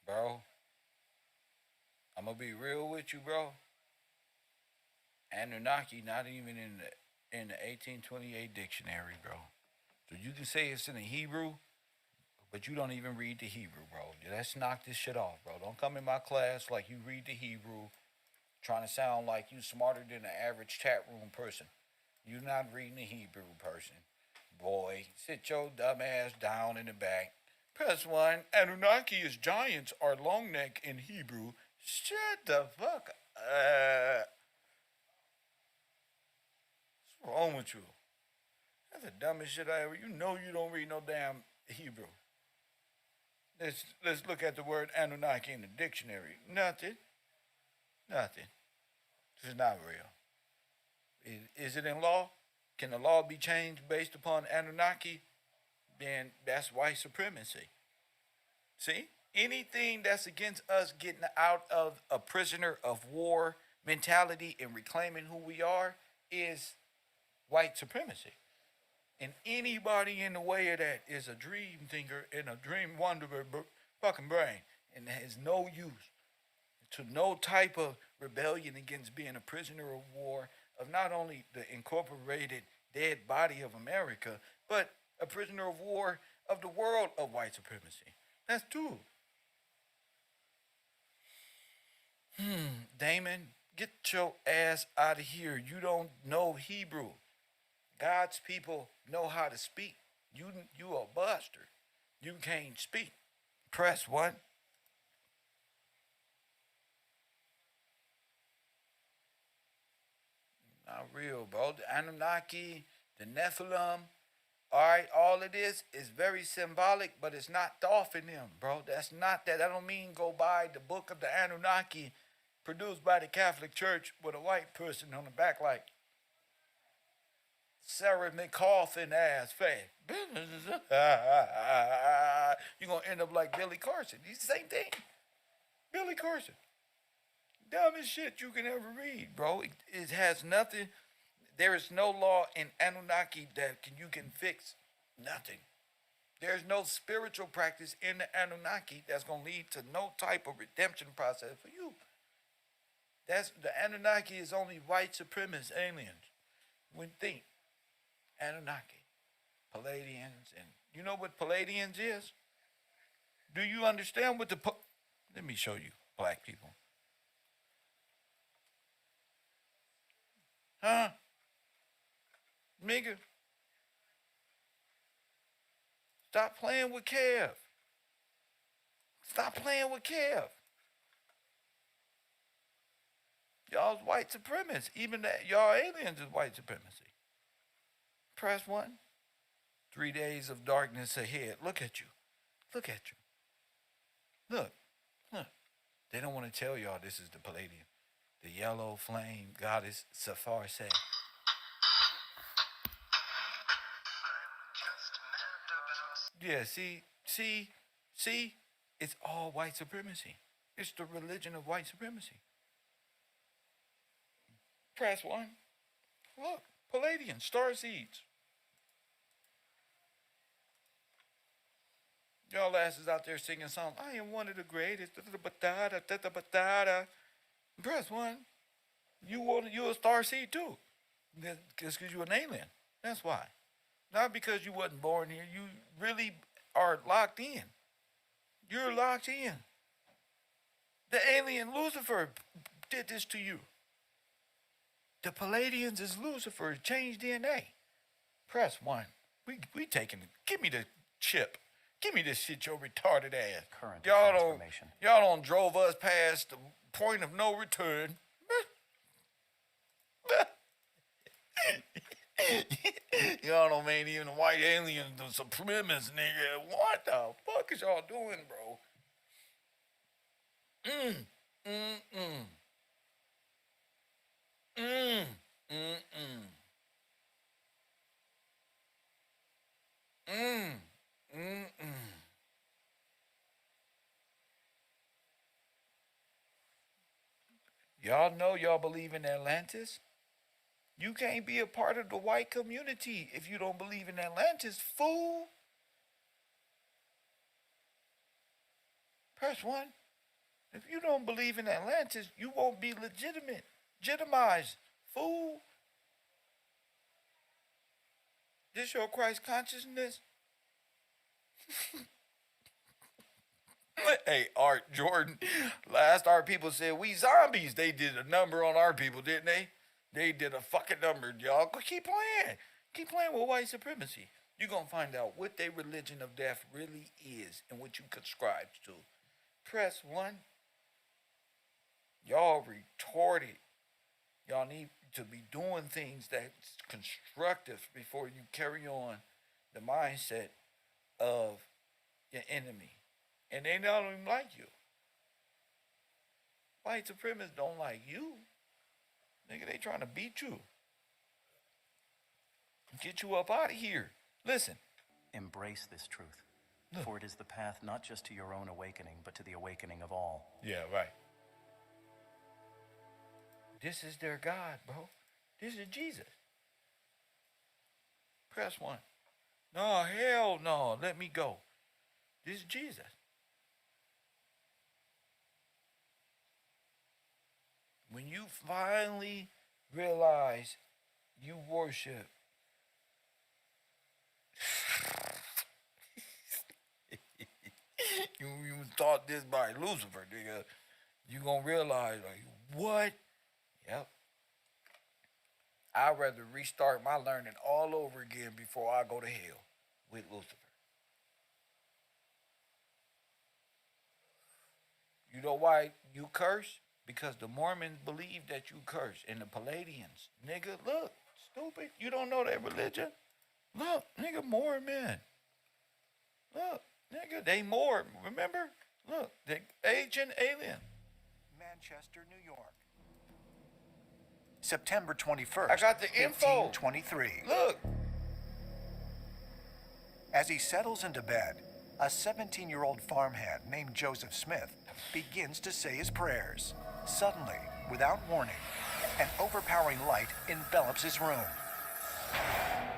Bro? I'm gonna be real with you, bro. Anunnaki not even in the 1828 dictionary, bro. So you can say it's in the Hebrew, but you don't even read the Hebrew, bro. Let's knock this shit off, bro. Don't come in my class like you read the Hebrew, trying to sound like you smarter than the average chat room person. You not reading the Hebrew person. Boy, sit your dumb ass down in the back. Press 1. Anunnaki is giants or long neck in Hebrew. Shut the fuck up. What's wrong with you? That's the dumbest shit I ever. You know you don't read no damn Hebrew. Let's look at the word Anunnaki in the dictionary. Nothing. Nothing. This is not real. Is it in law? Can the law be changed based upon Anunnaki? Then that's white supremacy. See? Anything that's against us getting out of a prisoner of war mentality and reclaiming who we are is white supremacy. And anybody in the way of that is a dream thinker and a dream wanderer fucking brain and has no use to no type of rebellion against being a prisoner of war of not only the incorporated dead body of America, but a prisoner of war of the world of white supremacy. That's two. Damon, get your ass out of here. You don't know Hebrew. God's people know how to speak. You a bastard. You can't speak. Press 1. Not real, bro. The Anunnaki, the Nephilim, all right, all of this is very symbolic, but it's not thought in them, bro. That's not that. I don't mean go buy the book of the Anunnaki produced by the Catholic Church with a white person on the back like Sarah McCoffin ass face. You're going to end up like Billy Carson. He's the same thing. Billy Carson. Dumbest shit you can ever read, bro. It has nothing. There is no law in Anunnaki that you can fix. Nothing. There's no spiritual practice in the Anunnaki that's going to lead to no type of redemption process for you. That's the Anunnaki is only white supremacist aliens. When think Anunnaki, Palladians, and you know what Palladians is? Do you understand what the? Let me show you, black people. Huh? Nigga. Stop playing with Kev. Stop playing with Kev. Y'all's white supremacists. Even that y'all aliens is white supremacy. Press 1. 3 days of darkness ahead. Look at you. Look at you. Look. Look. They don't want to tell y'all this is the Palladium. The yellow flame goddess Safar said. Yeah, see, it's all white supremacy. It's the religion of white supremacy. Press 1. Look, Palladian, star seeds. Y'all asses out there singing songs. I am one of the greatest. Press 1. You a star seed too. Just because you an alien. That's why. Not because you wasn't born here. You really are locked in. You're locked in. The alien Lucifer did this to you. The Palladians is Lucifer. Changed DNA. Press 1. We taking it. Give me the chip. Give me this shit, your retarded ass. Current Y'all don't drove us past the point of no return. Y'all don't make even the white aliens the supremacists, nigga. What the fuck is y'all doing, bro? Y'all know y'all believe in Atlantis? You can't be a part of the white community if you don't believe in Atlantis, fool. Press 1. If you don't believe in Atlantis, you won't be legitimized, fool. This your Christ consciousness? Hey, Art Jordan. Last our people said we zombies. They did a number on our people, didn't they? They did a fucking number, y'all. Keep playing. Keep playing with white supremacy. You're going to find out what their religion of death really is and what you subscribe to. Press 1. Y'all retarded. Y'all need to be doing things that's constructive before you carry on the mindset of your enemy. And they don't even like you. White supremacists don't like you. Nigga, they trying to beat you. Get you up out of here. Listen. Embrace this truth. For it is the path not just to your own awakening, but to the awakening of all. Yeah, right. This is their God, bro. This is Jesus. Press 1. No, hell no. Let me go. This is Jesus. When you finally realize you worship you taught this by Lucifer, nigga, you gonna realize, like, what? Yep. I'd rather restart my learning all over again before I go to hell with Lucifer. You know why you curse? Because the Mormons believe that you curse. And the Palladians. Nigga, look. Stupid. You don't know that religion? Look, nigga, Mormon. Look, nigga, they more. Remember? Look, they Agent Alien. Manchester, New York. September 21st, I got the info. 1823. Look. As he settles into bed, a 17-year-old farmhand named Joseph Smith begins to say his prayers. Suddenly, without warning, an overpowering light envelops his room,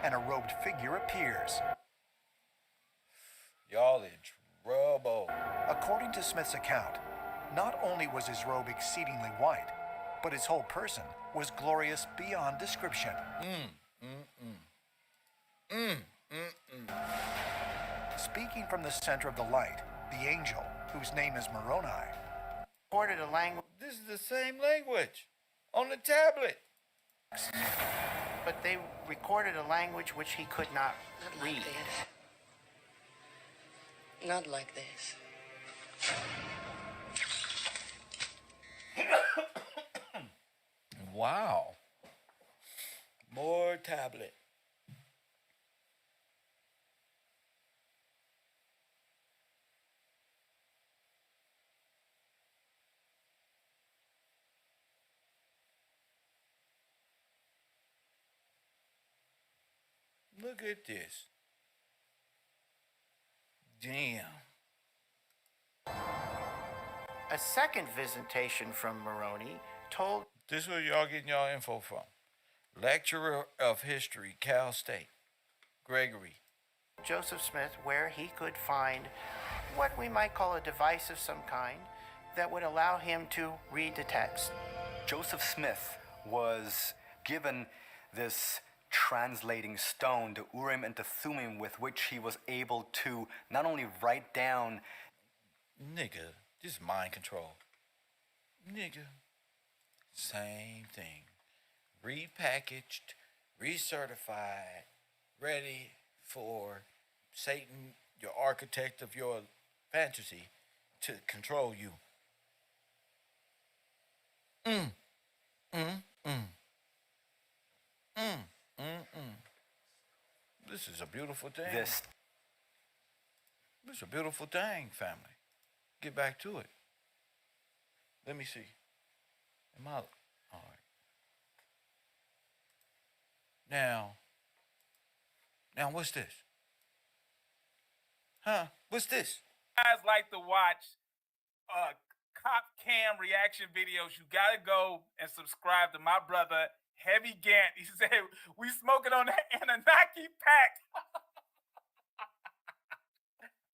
and a robed figure appears. Y'all in trouble. According to Smith's account, not only was his robe exceedingly white, but his whole person was glorious beyond description. Speaking from the center of the light, the angel, whose name is Moroni, Recorded a language, This is the same language on the tablet. but they recorded a language which he could not Not read. like this. Not like this. Wow. More tablet. Look at this. Damn. A second visitation from Moroni told This is where y'all getting y'all info from. Lecturer of History, Cal State. Gregory. Joseph Smith where he could find what we might call a device of some kind that would allow him to read the text. Joseph Smith was given this translating stone, the Urim and the Thummim, with which he was able to not only write down. Nigga, this is mind control. Nigga. Same thing. Repackaged, recertified, ready for Satan, your architect of your fantasy, to control you. This is a beautiful thing. This This is a beautiful thing, family. Get back to it. Let me see. Am I all right? Now what's this? Huh? What's this? Guys like to watch cop cam reaction videos, you gotta go and subscribe to my brother Heavy Gant. He said, we smoking on that Anunnaki pack.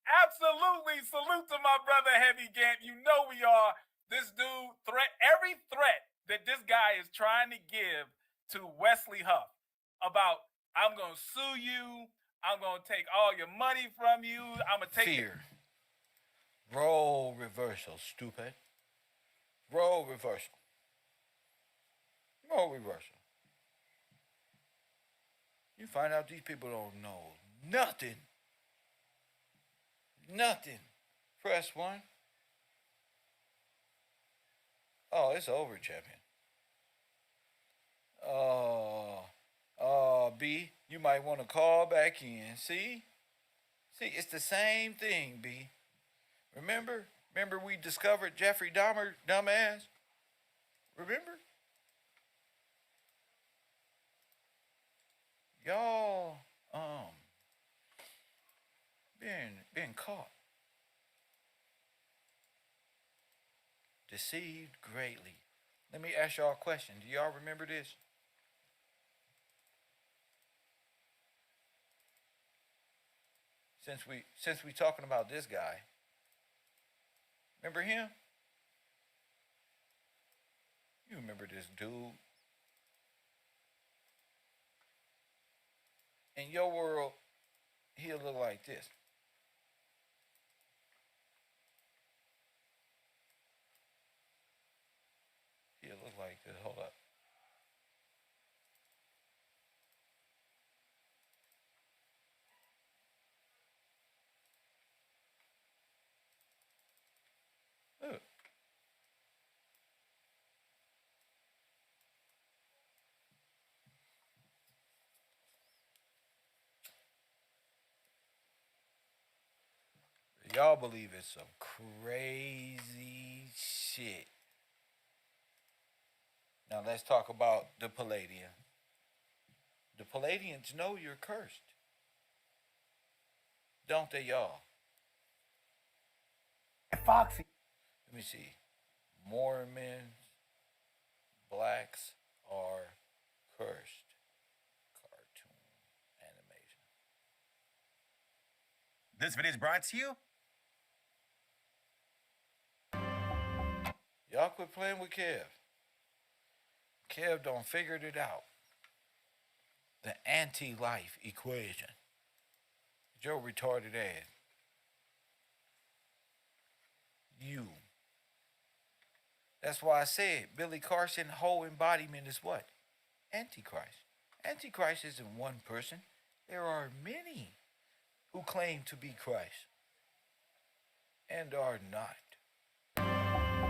Absolutely. Salute to my brother Heavy Gant. You know we are. This dude, every threat that this guy is trying to give to Wesley Huff about, I'm going to sue you, I'm going to take all your money from you, I'm going to take Fear. Role reversal, stupid. Role reversal. Role reversal. You find out these people don't know nothing. Nothing. Press 1. Oh, it's over, champion. B, you might want to call back in. See, it's the same thing, B. Remember we discovered Jeffrey Dahmer, dumbass? Remember? Y'all, being caught. Deceived greatly. Let me ask y'all a question. Do y'all remember this? Since we talking about this guy, remember him? You remember this dude? In your world, he'll look like this. He'll look like this. Hold up. Look, Y'all believe in some crazy shit. Now let's talk about the Palladian. The Palladians know you're cursed. Don't they, y'all? Foxy. Let me see. Mormons, blacks are cursed. Cartoon animation. This video is brought to you. Y'all quit playing with Kev. Kev don't figured it out. The anti-life equation. Joe retarded ass. You. That's why I said Billy Carson whole embodiment is what? Antichrist. Antichrist isn't one person. There are many who claim to be Christ and are not.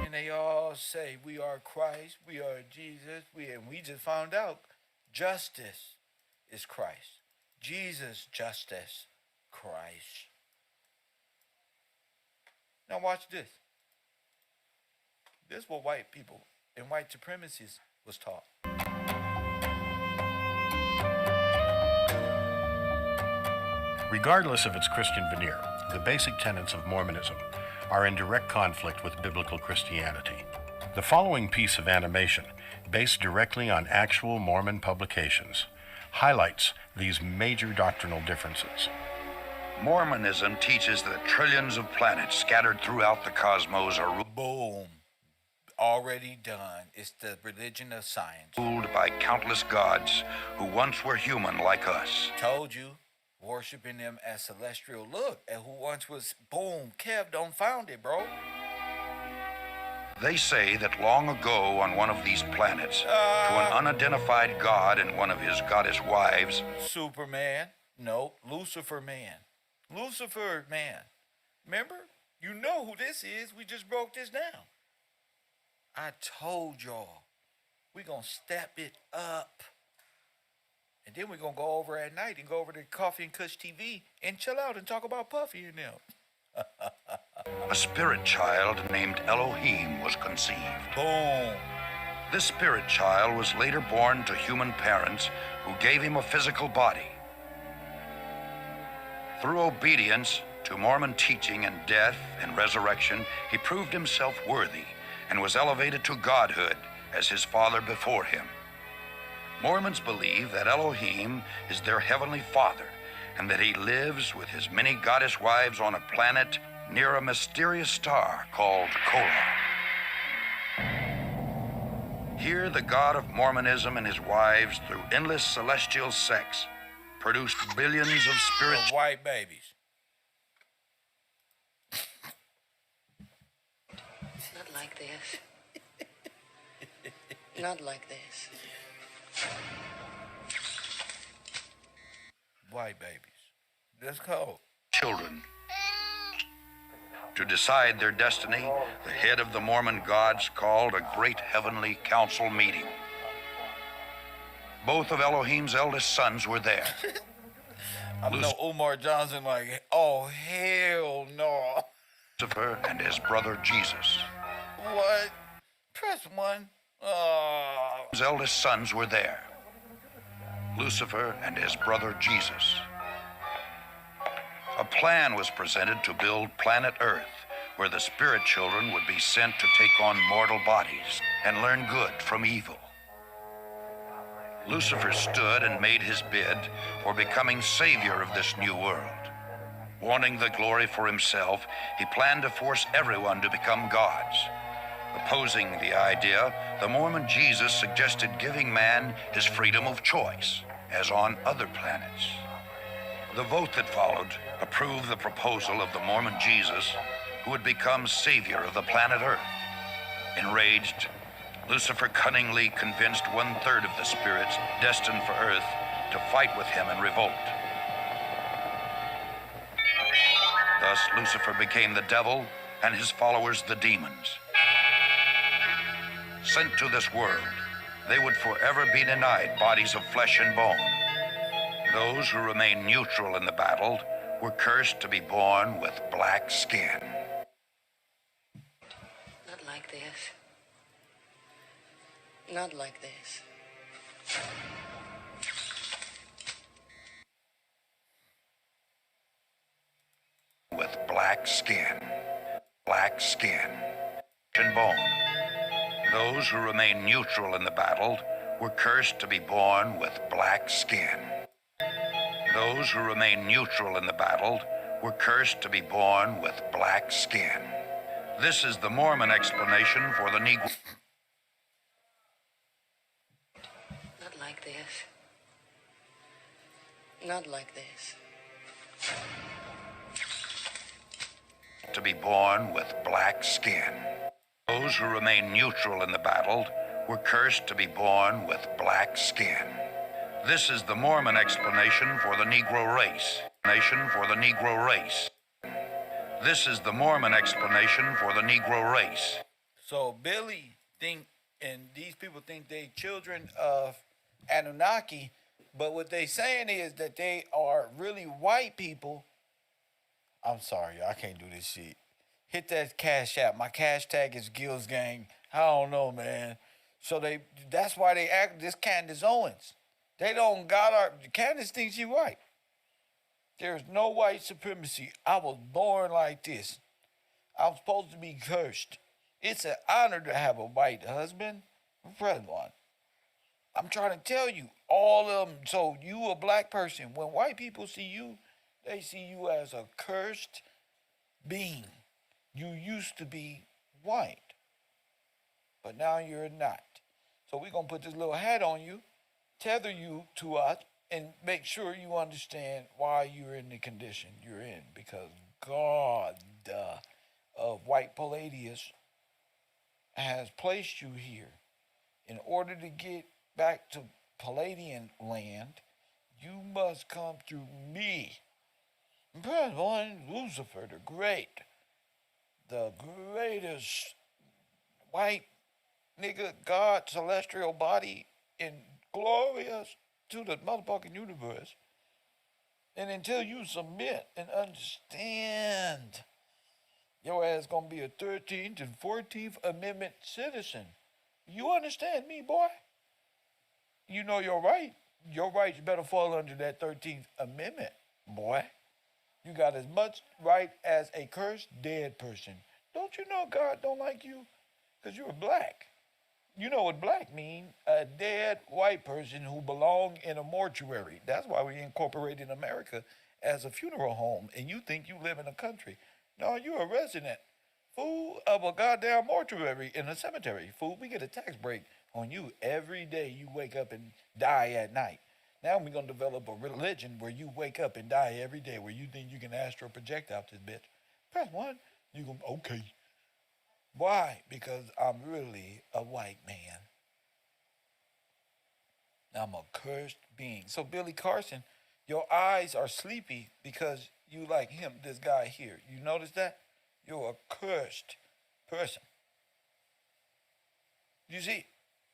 And they all say we are Christ, we are Jesus, and we just found out justice is Christ. Jesus, justice, Christ. Now watch this. This is what white people and white supremacists was taught. Regardless of its Christian veneer, the basic tenets of Mormonism are in direct conflict with biblical Christianity. The following piece of animation, based directly on actual Mormon publications, highlights these major doctrinal differences. Mormonism teaches that trillions of planets scattered throughout the cosmos are Boom. Already done. It's the religion of science. ruled by countless gods who once were human like us. Told you. Worshipping them as celestial. Look at who once was. Boom. Kev don't found it, bro. They say that long ago on one of these planets, to an unidentified god and one of his goddess wives, Superman. No, Lucifer man. Lucifer man. Remember? You know who this is. We just broke this down. I told y'all. We gonna step it up. And then we're gonna go over at night and go over to Coffee and Kush TV and chill out and talk about Puffy and them. a spirit child named Elohim was conceived. Boom. This spirit child was later born to human parents who gave him a physical body. Through obedience to Mormon teaching and death and resurrection, he proved himself worthy and was elevated to godhood as his father before him. Mormons believe that Elohim is their heavenly father and that he lives with his many goddess wives on a planet near a mysterious star called Kora. Here, the God of Mormonism and his wives, through endless celestial sex, produced billions of spirits. White babies. It's not like this. Not like this. White babies. Let's go. Children. To decide their destiny, the head of the Mormon gods called a great heavenly council meeting. Both of Elohim's eldest sons were there. I know Umar Johnson like, oh, hell no. Lucifer and his brother Jesus. What? Press one. His eldest sons were there. Lucifer and his brother Jesus. A plan was presented to build planet Earth, where the spirit children would be sent to take on mortal bodies and learn good from evil. Lucifer stood and made his bid for becoming savior of this new world. Wanting the glory for himself, he planned to force everyone to become gods. Opposing the idea, the Mormon Jesus suggested giving man his freedom of choice, as on other planets. The vote that followed approved the proposal of the Mormon Jesus, who would become savior of the planet Earth. Enraged, Lucifer cunningly convinced 1/3 of the spirits destined for Earth to fight with him in revolt. Thus, Lucifer became the devil and his followers the demons. Sent to this world, they would forever be denied bodies of flesh and bone. Those who remained neutral in the battle were cursed to be born with black skin. Not like this. Not like this. With black skin. Black skin. And bone. Those who remain neutral in the battle were cursed to be born with black skin. Those who remain neutral in the battle were cursed to be born with black skin. This is the Mormon explanation for the Negro. Not like this. Not like this. To be born with black skin. Those who remain neutral in the battle were cursed to be born with black skin. This is the Mormon explanation for the Negro race. Nation for the Negro race. This is the Mormon explanation for the Negro race. So Billy think, and these people think they children of Anunnaki, but what they saying is that they are really white people. I'm sorry, I can't do this shit. Hit that cash app. My cash tag is Gills Gang. I don't know, man. So that's why they act this Candace Owens. They don't got our Candace thinks she white. There's no white supremacy. I was born like this. I'm supposed to be cursed. It's an honor to have a white husband. Present one. I'm trying to tell you, all of them. So you a black person. When white people see you, they see you as a cursed being. You used to be white, but now you're not. So we're going to put this little hat on you, tether you to us, and make sure you understand why you're in the condition you're in. Because God of white Palladius has placed you here. In order to get back to Palladian land, you must come through me. One, Lucifer the Great, the greatest white nigga God celestial body in glorious to the motherfucking universe. And until you submit and understand, your ass gonna be a 13th and 14th Amendment citizen. You understand me, boy? You know your right. Your rights better fall under that 13th Amendment, boy. You got as much right as a cursed dead person. Don't you know God don't like you? Because you're black. You know what black mean? A dead white person who belong in a mortuary. That's why we incorporated America as a funeral home. And you think you live in a country. No, you're a resident. Fool of a goddamn mortuary in a cemetery. Fool, we get a tax break on you every day you wake up and die at night. Now we're going to develop a religion where you wake up and die every day, where you think you can astral project out this bitch. Press one. You go, okay. Why? Because I'm really a white man. I'm a cursed being. So Billy Carson, your eyes are sleepy because you like him, this guy here. You notice that? You're a cursed person. You see,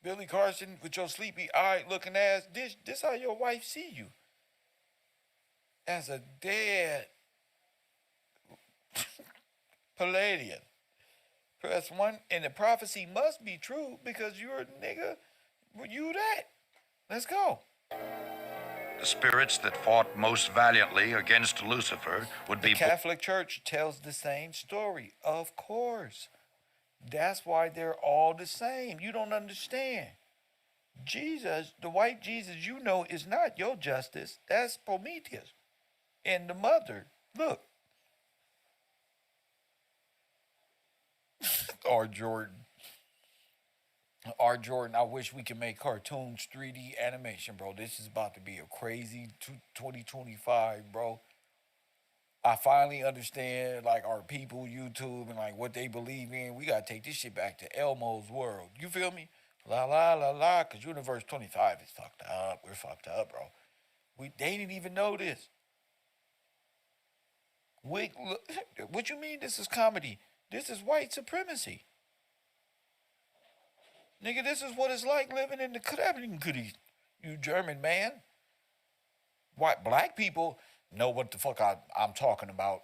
Billy Carson with your sleepy eye looking ass, this how your wife see you. As a dead Palladian. Press one, and the prophecy must be true because you're a nigga. You that. Let's go. The spirits that fought most valiantly against Lucifer would be... The Catholic Church tells the same story, of course. That's why they're all the same. You don't understand. Jesus, the white Jesus you know, is not your justice. That's Prometheus. And the mother, look. R. Jordan, I wish we could make cartoons 3D animation, bro. This is about to be a crazy 2025, bro. I finally understand, like, our people, YouTube, and, like, what they believe in. We got to take this shit back to Elmo's world. You feel me? La, la, la, la, because Universe 25 is fucked up. We're fucked up, bro. They didn't even know this. What you mean this is comedy? This is white supremacy. Nigga, this is what it's like living in the Kremlin, you German man. White black people, know what the fuck I'm talking about.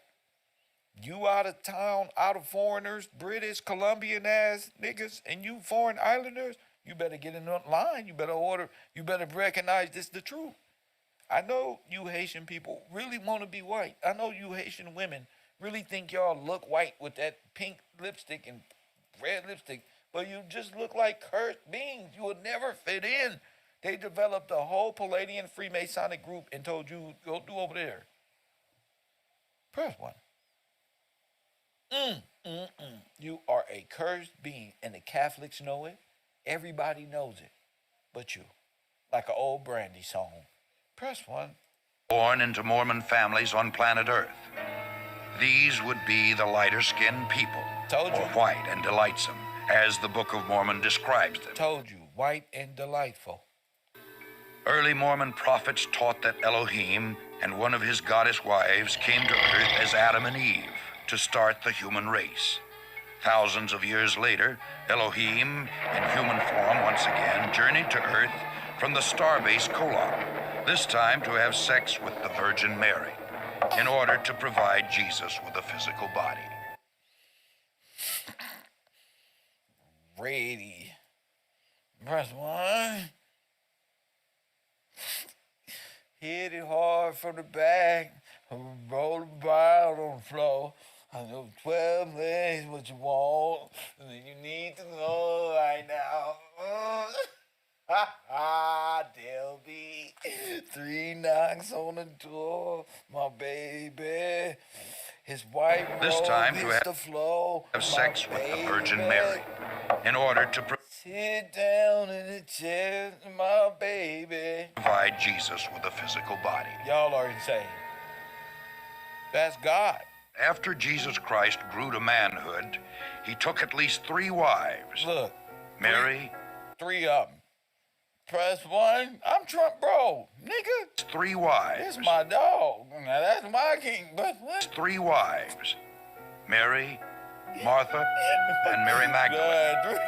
You out of town, out of foreigners, British, Colombian ass niggas, and you foreign islanders, you better get in the line. You better order. You better recognize this the truth. I know you Haitian people really want to be white. I know you Haitian women really think y'all look white with that pink lipstick and red lipstick, but you just look like cursed beings. You would never fit in. They developed a whole Palladian Freemasonic group and told you, go do over there. Press one. You are a cursed being, and the Catholics know it. Everybody knows it, but you. Like an old Brandy song. Press one. Born into Mormon families on planet Earth. These would be the lighter-skinned people, or white and delightsome, as the Book of Mormon describes them. Told you, white and delightful. Early Mormon prophets taught that Elohim and one of his goddess wives came to Earth as Adam and Eve to start the human race. Thousands of years later, Elohim, in human form once again, journeyed to Earth from the starbase Kolob, this time to have sex with the Virgin Mary, in order to provide Jesus with a physical body. Ready. Press one. Hit it hard from the back. Roll the ball on the floor. I know 12 things what you want. And you need to know right now. There'll be 3 knocks on the door, my baby. His white This time robe to hits the floor, have sex with the Virgin Mary, in order to sit down in the chair, my baby. Provide Jesus with a physical body. Y'all are insane. That's God. After Jesus Christ grew to manhood, he took at least 3 wives. Look. Mary. 3 of them. Press one. I'm Trump, bro. Nigga. 3 wives. This my dog. Now that's my king. But what? 3 wives. Mary, Martha, and Mary Magdalene.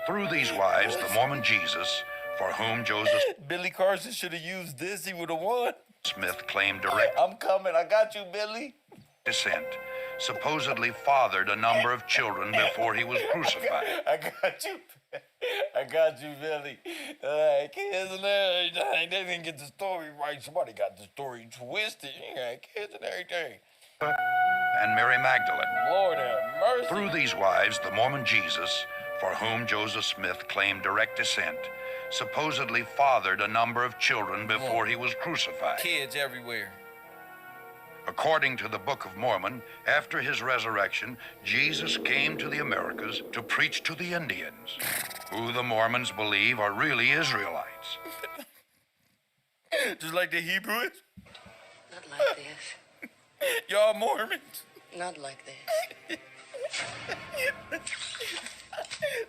Through these wives, the Mormon Jesus, for whom Joseph Billy Carson should have used this. He would have won. Smith claimed direct I'm coming. I got you, Billy. descent, supposedly fathered a number of children before he was crucified. I got you. I got you, Billy. Kids and everything. They didn't get the story right. Somebody got the story twisted. Kids and everything. And Mary Magdalene. Lord have mercy. Through these wives, the Mormon Jesus, for whom Joseph Smith claimed direct descent, supposedly fathered a number of children before he was crucified. Kids everywhere. According to the Book of Mormon, after his resurrection, Jesus came to the Americas to preach to the Indians, who the Mormons believe are really Israelites. Just like the Hebrews? Not like this. Y'all Mormons? Not like this.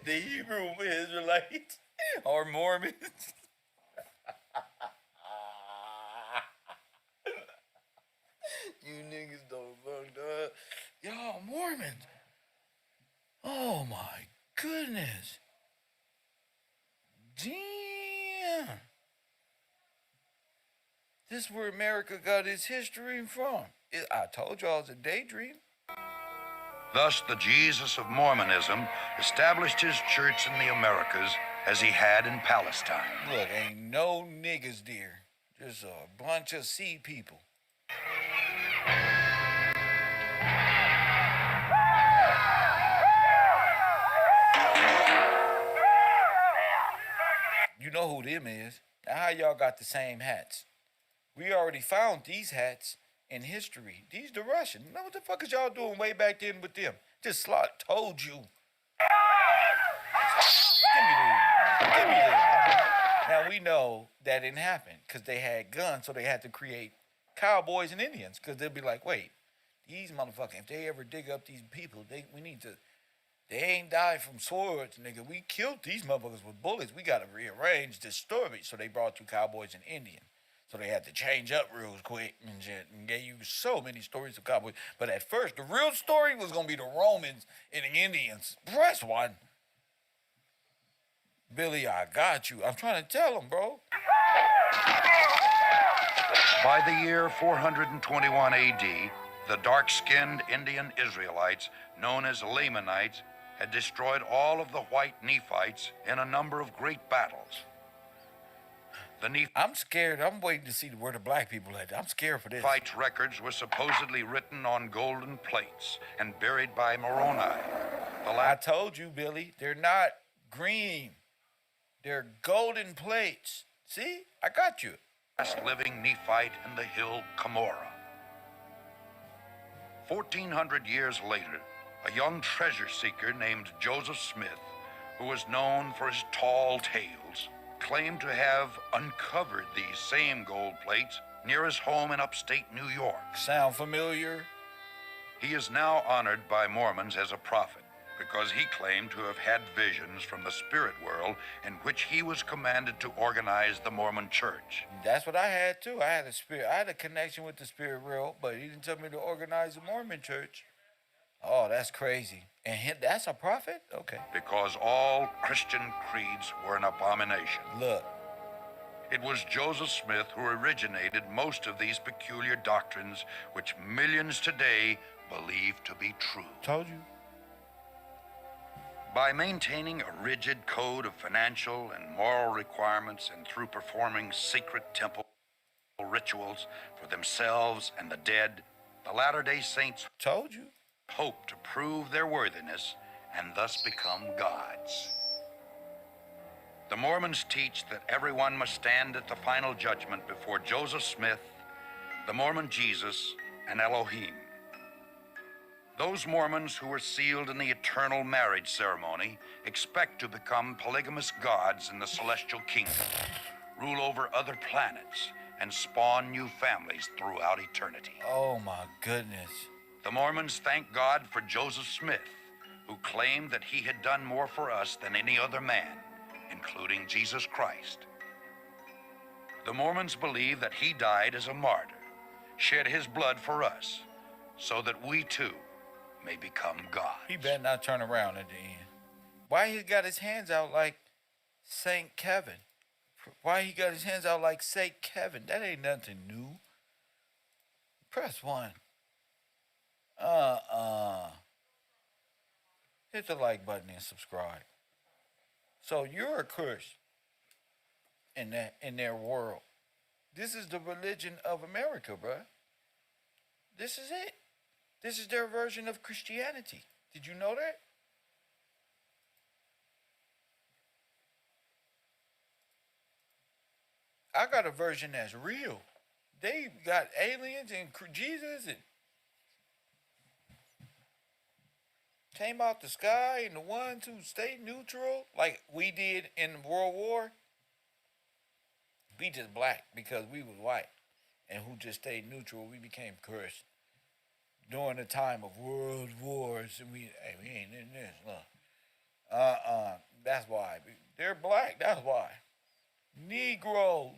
The Hebrew Israelites are Mormons. You niggas don't fucked up. Y'all Mormons. Oh my goodness. Damn. This is where America got its history from. I told y'all it's a daydream. Thus, the Jesus of Mormonism established his church in the Americas as he had in Palestine. Look, ain't no niggas there. Just a bunch of sea people. You know who them is. Now how y'all got the same hats? We already found these hats in history. These the Russian. Now what the fuck is y'all doing way back then with them? Just slot told you. Give me this. Now we know that didn't happen because they had guns, so they had to create cowboys and Indians. Because they'll be like, wait, these motherfuckers, if they ever dig up these people, they ain't died from swords, nigga. We killed these motherfuckers with bullets. We got to rearrange this story. So they brought 2 cowboys and Indian. So they had to change up real quick and shit, and gave you so many stories of cowboys. But at first, the real story was going to be the Romans and the Indians. Press one. Billy, I got you. I'm trying to tell him, bro. By the year 421 AD, the dark-skinned Indian Israelites, known as Lamanites, had destroyed all of the white Nephites in a number of great battles. I'm scared. I'm waiting to see where the black people at. I'm scared for this. Nephites' records were supposedly written on golden plates and buried by Moroni. I told you, Billy, they're not green. They're golden plates. See? I got you. Last living Nephite in the hill Cumorah. 1,400 years later, a young treasure seeker named Joseph Smith, who was known for his tall tales, claimed to have uncovered these same gold plates near his home in upstate New York. Sound familiar? He is now honored by Mormons as a prophet because he claimed to have had visions from the spirit world in which he was commanded to organize the Mormon church. That's what I had too. I had a connection with the spirit world, but he didn't tell me to organize a Mormon church. Oh, that's crazy. And that's a prophet? Okay. Because all Christian creeds were an abomination. Look. It was Joseph Smith who originated most of these peculiar doctrines which millions today believe to be true. Told you. By maintaining a rigid code of financial and moral requirements and through performing secret temple rituals for themselves and the dead, the Latter-day Saints told you hope to prove their worthiness and thus become gods. The Mormons teach that everyone must stand at the final judgment before Joseph Smith, the Mormon Jesus, and Elohim. Those Mormons who were sealed in the eternal marriage ceremony expect to become polygamous gods in the celestial kingdom, rule over other planets, and spawn new families throughout eternity. Oh my goodness. The Mormons thank God for Joseph Smith, who claimed that he had done more for us than any other man, including Jesus Christ. The Mormons believe that he died as a martyr, shed his blood for us, so that we too may become gods. He better not turn around at the end. Why he got his hands out like Saint Kevin? Why he got his hands out like Saint Kevin? That ain't nothing new. Press 1. Hit the like button and subscribe. So you're a Christian in their world. This is the religion of America, bruh. This is it. This is their version of Christianity. Did you know that? I got a version that's real. They got aliens and Jesus and came out the sky, and the ones who stayed neutral, like we did in World War, we just black because we was white, and who just stayed neutral, we became Christian. During the time of world wars, and we ain't in this, look. That's why. They're black, that's why. Negroes.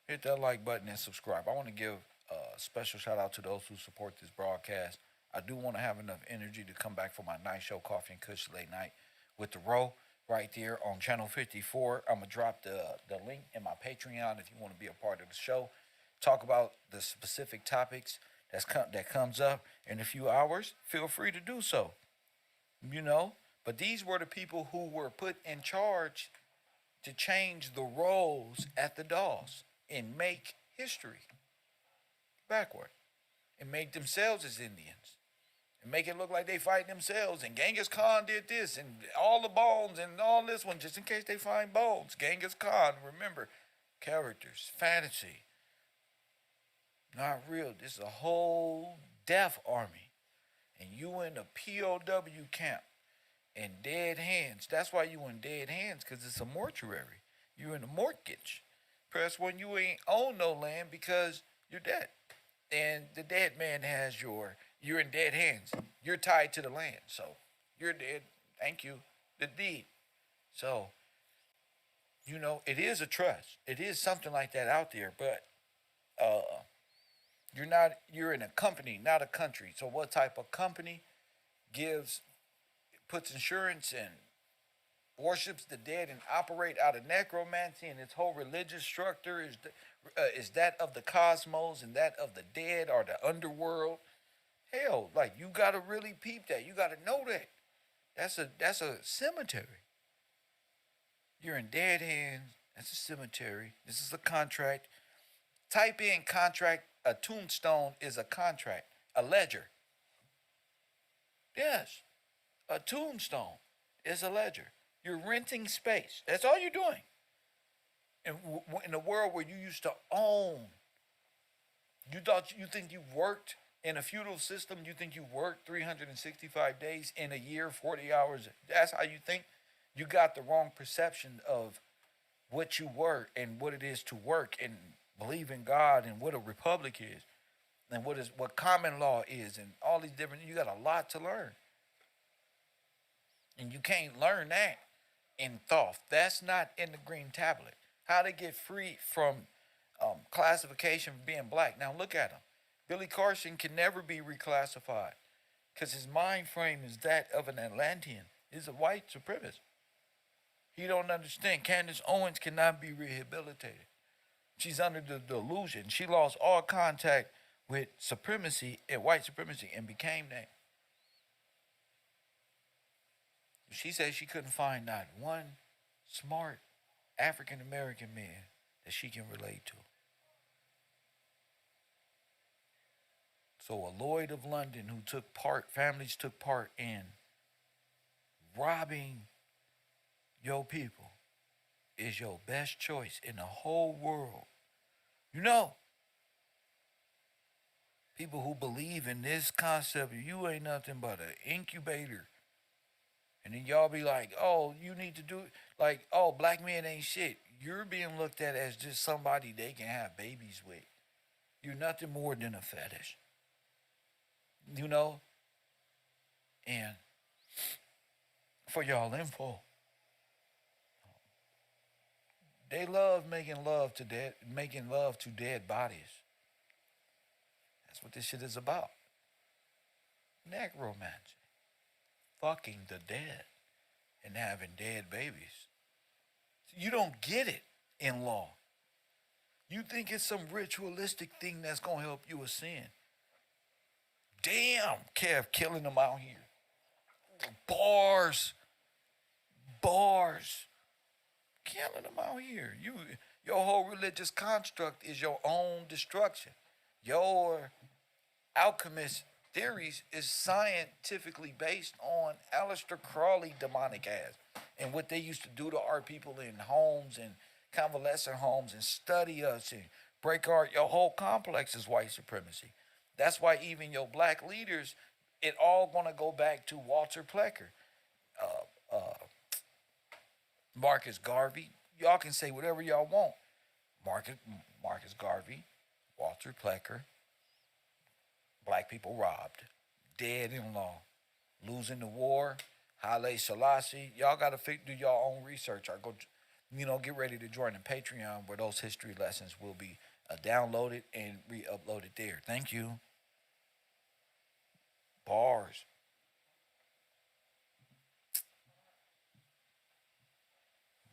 Hit that like button and subscribe. I want to give a special shout out to those who support this broadcast. I do want to have enough energy to come back for my night show, Coffee and Kush Late Night with the Row right there on Channel 54. I'm going to drop the link in my Patreon if you want to be a part of the show. Talk about the specific topics that comes up in a few hours. Feel free to do so. You know, but these were the people who were put in charge to change the roles at the DOS and make history backward and make themselves as Indians and make it look like they fight themselves. And Genghis Khan did this and all the bones and all this one, just in case they find bones. Genghis Khan, remember, characters, fantasy, not real. This is a whole death army. And you in a POW camp in dead hands. That's why you in dead hands, because it's a mortuary. You're in a mortgage. Press when you ain't own no land because you're dead. And the dead man has you're in dead hands. You're tied to the land. So you're dead. Thank you. The deed. So, you know, it is a trust. It is something like that out there, but you're in a company, not a country. So what type of company puts insurance and worships the dead and operate out of necromancy, and its whole religious structure is that of the cosmos and that of the dead or the underworld. Hell, like you gotta really peep that. You gotta know that. That's a cemetery. You're in dead hands. That's a cemetery. This is a contract. Type in contract. A tombstone is a contract. A ledger. Yes. A tombstone is a ledger. You're renting space. That's all you're doing. And in a world where you used to own, you think you worked in a feudal system. You think you worked 365 days in a year, 40 hours. That's how you think. You got the wrong perception of what you were and what it is to work and believe in God and what a republic is and what common law is and all these different. You got a lot to learn, and you can't learn that in Thoth. That's not in the green tablet. How to get free from classification for being black. Now look at him. Billy Carson can never be reclassified because his mind frame is that of an Atlantean. He's a white supremacist. He don't understand. Candace Owens cannot be rehabilitated. She's under the delusion. She lost all contact with supremacy and white supremacy and became that. She said she couldn't find not one smart African American man that she can relate to. So a Lloyd of London who families took part in robbing your people is your best choice in the whole world. You know, people who believe in this concept, you ain't nothing but an incubator. And then y'all be like, oh, you need to do it. Like, oh, black men ain't shit. You're being looked at as just somebody they can have babies with. You're nothing more than a fetish. You know? And for y'all info, they love making love to dead bodies. That's what this shit is about. Necromancy. Fucking the dead and having dead babies. You don't get it in law. You think it's some ritualistic thing that's going to help you ascend. Damn, Kev killing them out here. Bars. Killing them out here. Your whole religious construct is your own destruction. Your alchemist theories is scientifically based on Aleister Crowley demonic ass and what they used to do to our people in homes and convalescent homes and study us and break your whole complex is white supremacy. That's why even your black leaders, it all gonna go back to Walter Plecker, Marcus Garvey. Y'all can say whatever y'all want. Marcus Garvey, Walter Plecker, black people robbed, dead in law, losing the war, Haile Selassie. Y'all got to do your own research or go, get ready to join the Patreon where those history lessons will be downloaded and re-uploaded there. Thank you. Bars.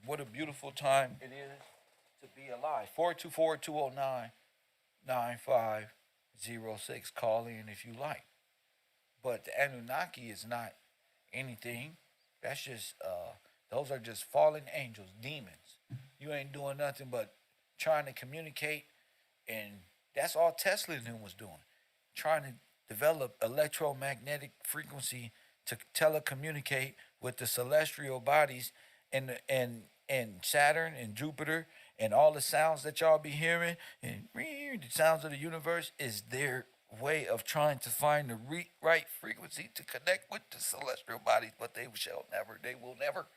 What a beautiful time it is to be alive. 424-209-9506. Call in if you like. But the Anunnaki is not anything. That's just, those are just fallen angels, demons. You ain't doing nothing but trying to communicate, and that's all Tesla and him was doing. Trying to develop electromagnetic frequency to telecommunicate with the celestial bodies and Saturn and Jupiter and all the sounds that y'all be hearing and the sounds of the universe is their way of trying to find the right frequency to connect with the celestial bodies, but they will never.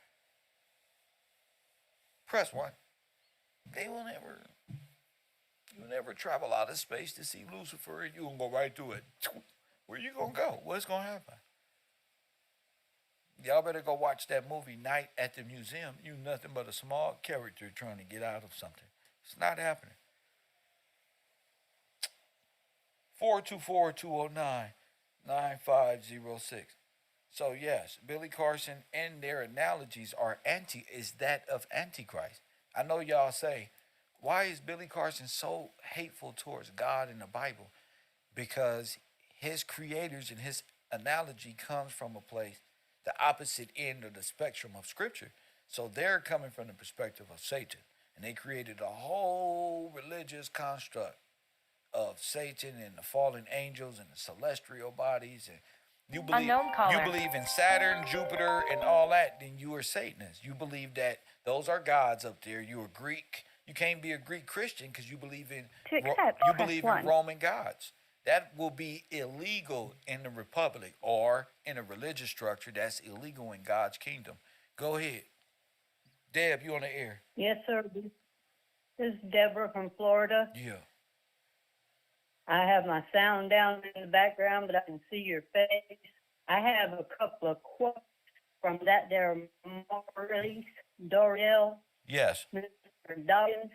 Press 1. They will never. You'll never travel out of space to see Lucifer, and you're going to go right through it. Where you going to go? What's going to happen? Y'all better go watch that movie, Night at the Museum. You nothing but a small character trying to get out of something. It's not happening. 424-209-9506. So yes, Billy Carson and their analogies are is that of Antichrist. I know y'all say, why is Billy Carson so hateful towards God in the Bible? Because his creators and his analogy comes from a place, the opposite end of the spectrum of Scripture. So they're coming from the perspective of Satan, and they created a whole religious construct of Satan and the fallen angels and the celestial bodies, and you believe in Saturn, Jupiter, and all that, then you are Satanist. You believe that those are gods up there. You are Greek. You can't be a Greek Christian because you believe in you believe in Roman gods. That will be illegal in the republic or in a religious structure. That's illegal in God's kingdom. Go ahead, Deb. You on the air? Yes, sir. This is Deborah from Florida. Yeah. I have my sound down in the background, but I can see your face. I have a couple of quotes from that there Maurice Doriel, Yes. Mr. Dawkins.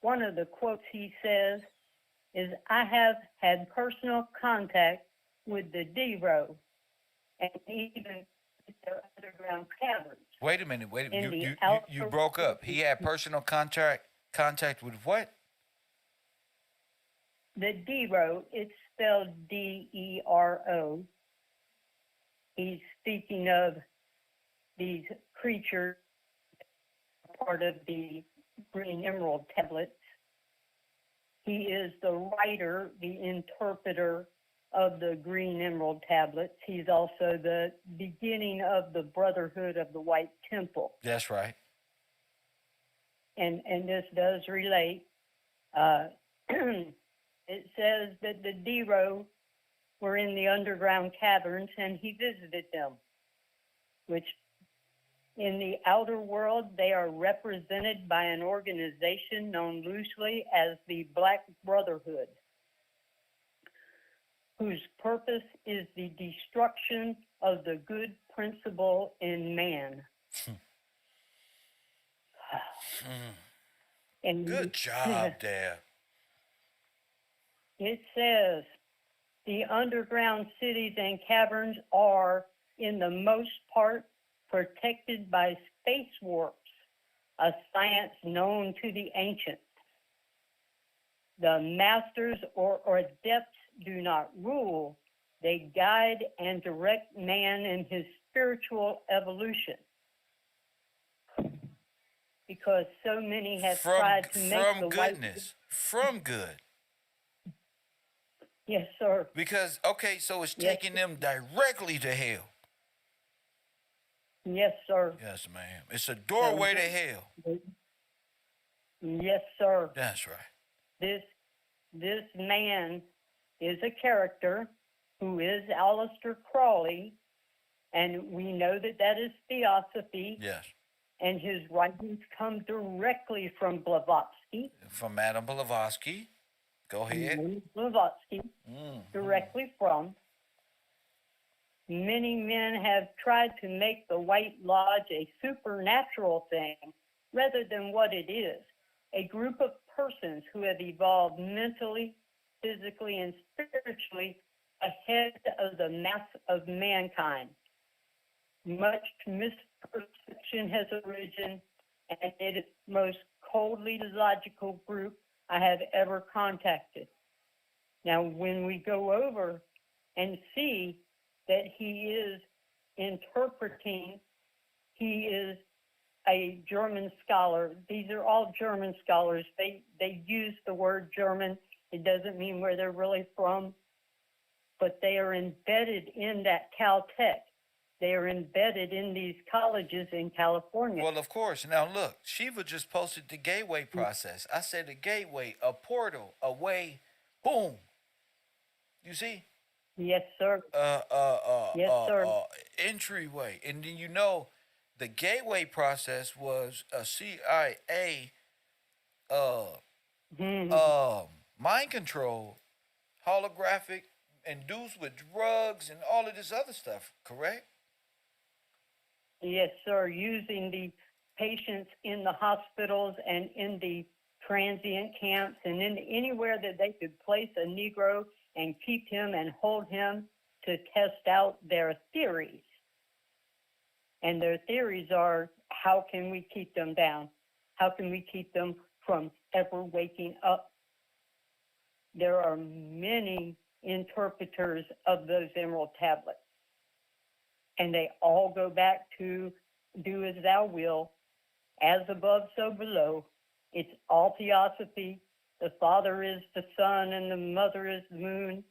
One of the quotes he says is, I have had personal contact with the D-Row and even their underground caverns. Wait a minute. Wait a In minute. the You broke up. He had personal contact with what? The D-Row, it's spelled D-E-R-O. He's speaking of these creatures, part of the Green Emerald tablets. He is the writer, the interpreter of the Green Emerald tablets. He's also the beginning of the Brotherhood of the White Temple. That's right. And this does relate. It says that the D-Row were in the underground caverns and he visited them, which in the outer world, they are represented by an organization known loosely as the Black Brotherhood, whose purpose is the destruction of the good principle in man. And good job, Dad. It says the underground cities and caverns are, in the most part, protected by space warps, a science known to the ancients. The masters or adepts do not rule, they guide and direct man in his spiritual evolution. Because so many have tried to make from the goodness, from good. Yes, sir. Because, okay, so it's taking them directly to hell. Yes, sir. Yes, ma'am. It's a doorway to hell. Yes, sir. That's right. This man is a character who is Aleister Crowley, and we know that that is theosophy. Yes. And his writings come directly from Blavatsky. From Madame Blavatsky. Go ahead. Blavatsky, directly from. Many men have tried to make the White Lodge a supernatural thing rather than what it is, a group of persons who have evolved mentally, physically, and spiritually ahead of the mass of mankind. Much misperception has arisen, and it is the most coldly logical group I have ever contacted. Now, when we go over and see that he is interpreting, he is a German scholar. These are all German scholars. They use the word German. It doesn't mean where they're really from, but they are embedded in that Caltech. They are embedded in these colleges in California. Well, of course. Now, look, Shiva just posted the gateway process. I said a gateway, a portal, a way, boom. You see? Yes, sir. Yes, sir. Entryway. And then you know, the gateway process was a CIA mind control, holographic, induced with drugs and all of this other stuff, correct? Yes, sir. Using the patients in the hospitals and in the transient camps and in anywhere that they could place a Negro and keep him and hold him to test out their theories. And their theories are, how can we keep them down? How can we keep them from ever waking up? There are many interpreters of those emerald tablets. And they all go back to do as thou will, as above, so below. It's all theosophy. The Father is the sun and the Mother is the moon.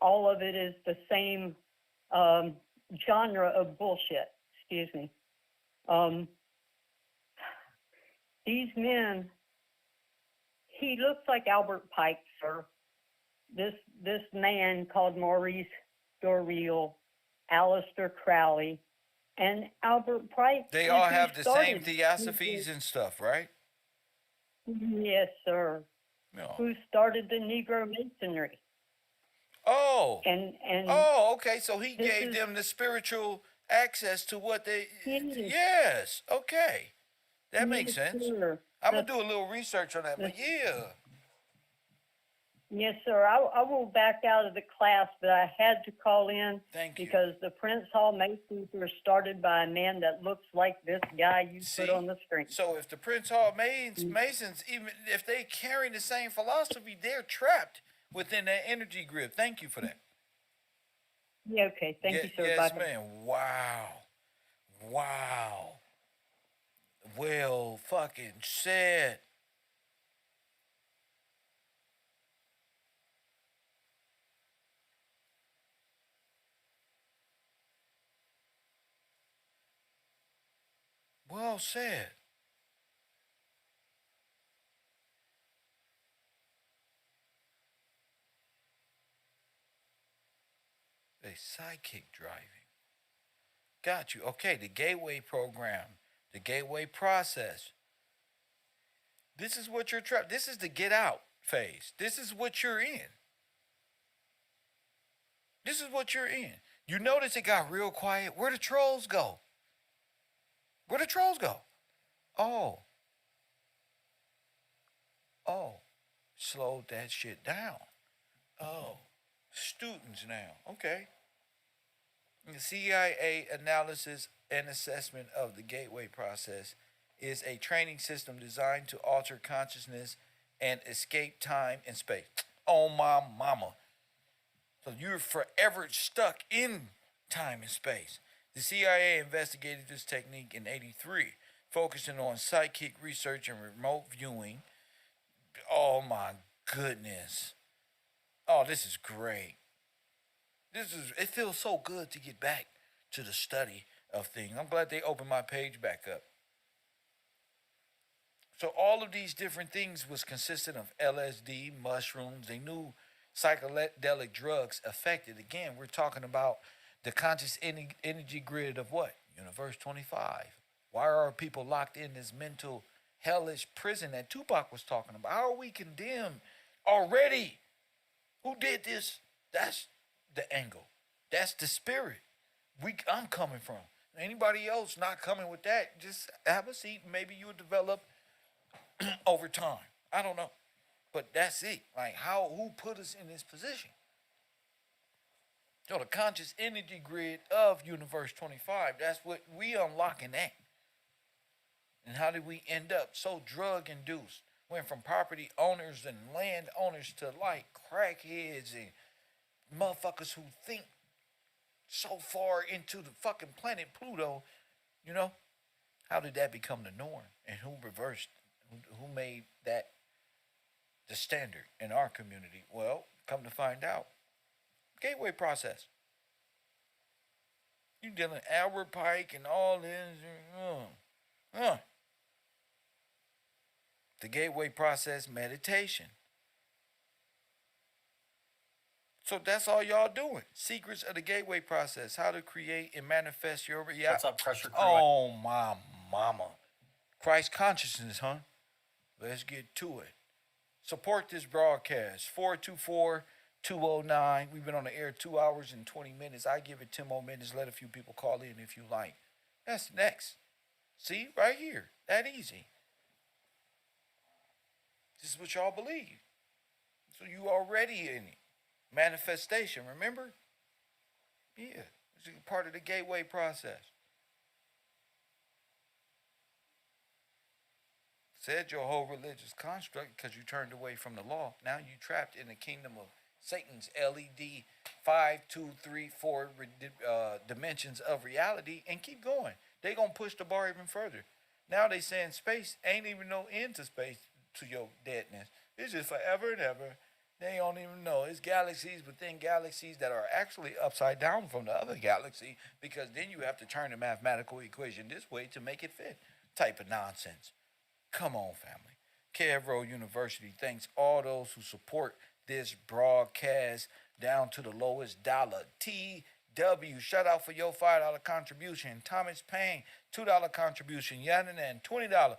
All of it is the same genre of bullshit. Excuse me. These men, he looks like Albert Pike, sir. This man called Maurice Doreal, Aleister Crowley, and Albert Pike. They all have the same theosophies and stuff, right? Yes, sir. No. Who started the Negro Masonry? Oh. And okay. So he gave them the spiritual access to what they. Yes. Yes. Okay. That makes sense. Sir. I'm gonna do a little research on that, but yeah. Yes, sir. I will back out of the class, but I had to call in because the Prince Hall Masons were started by a man that looks like this guy you put on the screen. So if the Prince Hall Masons, even if they carry the same philosophy, they're trapped within that energy grid. Thank you for that. Yeah, okay. Thank you, sir. Yes, Bye. ma'am. Wow. Well, fucking said. Well said. A psychic driving. Got you. Okay, the gateway program, the gateway process. This is what you're trapped. This is the get out phase. This is what you're in. This is what you're in. You notice it got real quiet. Where the trolls go? Where the trolls go? Oh. Slowed that shit down. Oh. Students now. Okay. The CIA analysis and assessment of the gateway process is a training system designed to alter consciousness and escape time and space. Oh, my mama. So you're forever stuck in time and space. The CIA investigated this technique in '83, focusing on psychic research and remote viewing. Oh, my goodness. Oh, this is great. It feels so good to get back to the study of things. I'm glad they opened my page back up. So all of these different things was consistent of LSD, mushrooms. They knew psychedelic drugs affected. Again, we're talking about the conscious energy grid of what? Universe 25. Why are people locked in this mental hellish prison that Tupac was talking about? How are we condemned already? Who did this? That's the angle. That's the spirit I'm coming from. Anybody else not coming with that, just have a seat. Maybe you'll develop over time. I don't know. But that's it. Like who put us in this position? So the conscious energy grid of Universe 25, that's what we unlocking that. And how did we end up so drug induced? Went from property owners and land owners to like crackheads and motherfuckers who think so far into the fucking planet Pluto, you know? How did that become the norm? And who reversed, who made that the standard in our community? Well, come to find out, gateway process. You dealing Albert Pike and all this. The gateway process meditation. So that's all y'all doing. Secrets of the gateway process. How to create and manifest your reality. What's up, pressure crew? Oh, my mama. Christ consciousness, huh? Let's get to it. Support this broadcast. 424-209. We've been on the air 2 hours and 20 minutes. I give it 10 more minutes. Let a few people call in if you like. That's next. See? Right here. That easy. This is what y'all believe. So you already in it. Manifestation, remember? Yeah, it's a part of the gateway process. Said your whole religious construct because you turned away from the law. Now you trapped in the kingdom of Satan's LED 5, 2, 3, 4 dimensions of reality and keep going. They gonna push the bar even further. Now they saying space ain't even no end to space to your deadness. It's just forever and ever. They don't even know. It's galaxies within galaxies that are actually upside down from the other galaxy because then you have to turn the mathematical equation this way to make it fit. Type of nonsense. Come on, family. KevRow University thanks all those who support this broadcast down to the lowest dollar. TW, shout out for your $5 contribution. Thomas Payne, $2 contribution. Yanan, $20.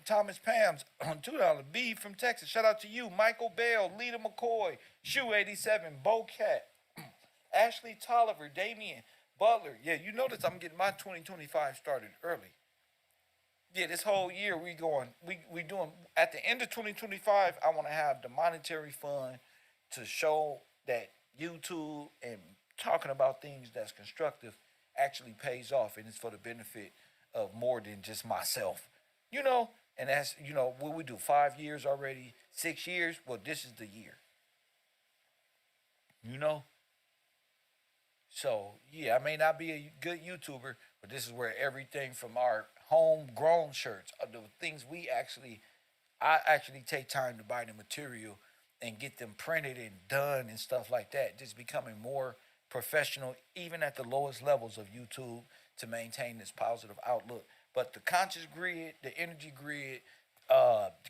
Thomas Pam's on $2. B from Texas, shout out to you. Michael Bell, Lita McCoy, Shoe 87, Bocat, Ashley Tolliver, Damian Butler. Yeah, you notice I'm getting my 2025 started early. Yeah, this whole year we doing at the end of 2025. I want to have the monetary fund to show that YouTube and talking about things that's constructive actually pays off, and it's for the benefit of more than just myself. And that's what we do. 5 years already, 6 years. Well, this is the year. So yeah, I may not be a good YouTuber, but this is where everything from our homegrown shirts, the things I actually take time to buy the material and get them printed and done and stuff like that. Just becoming more professional, even at the lowest levels of YouTube, to maintain this positive outlook. But the conscious grid, the energy grid,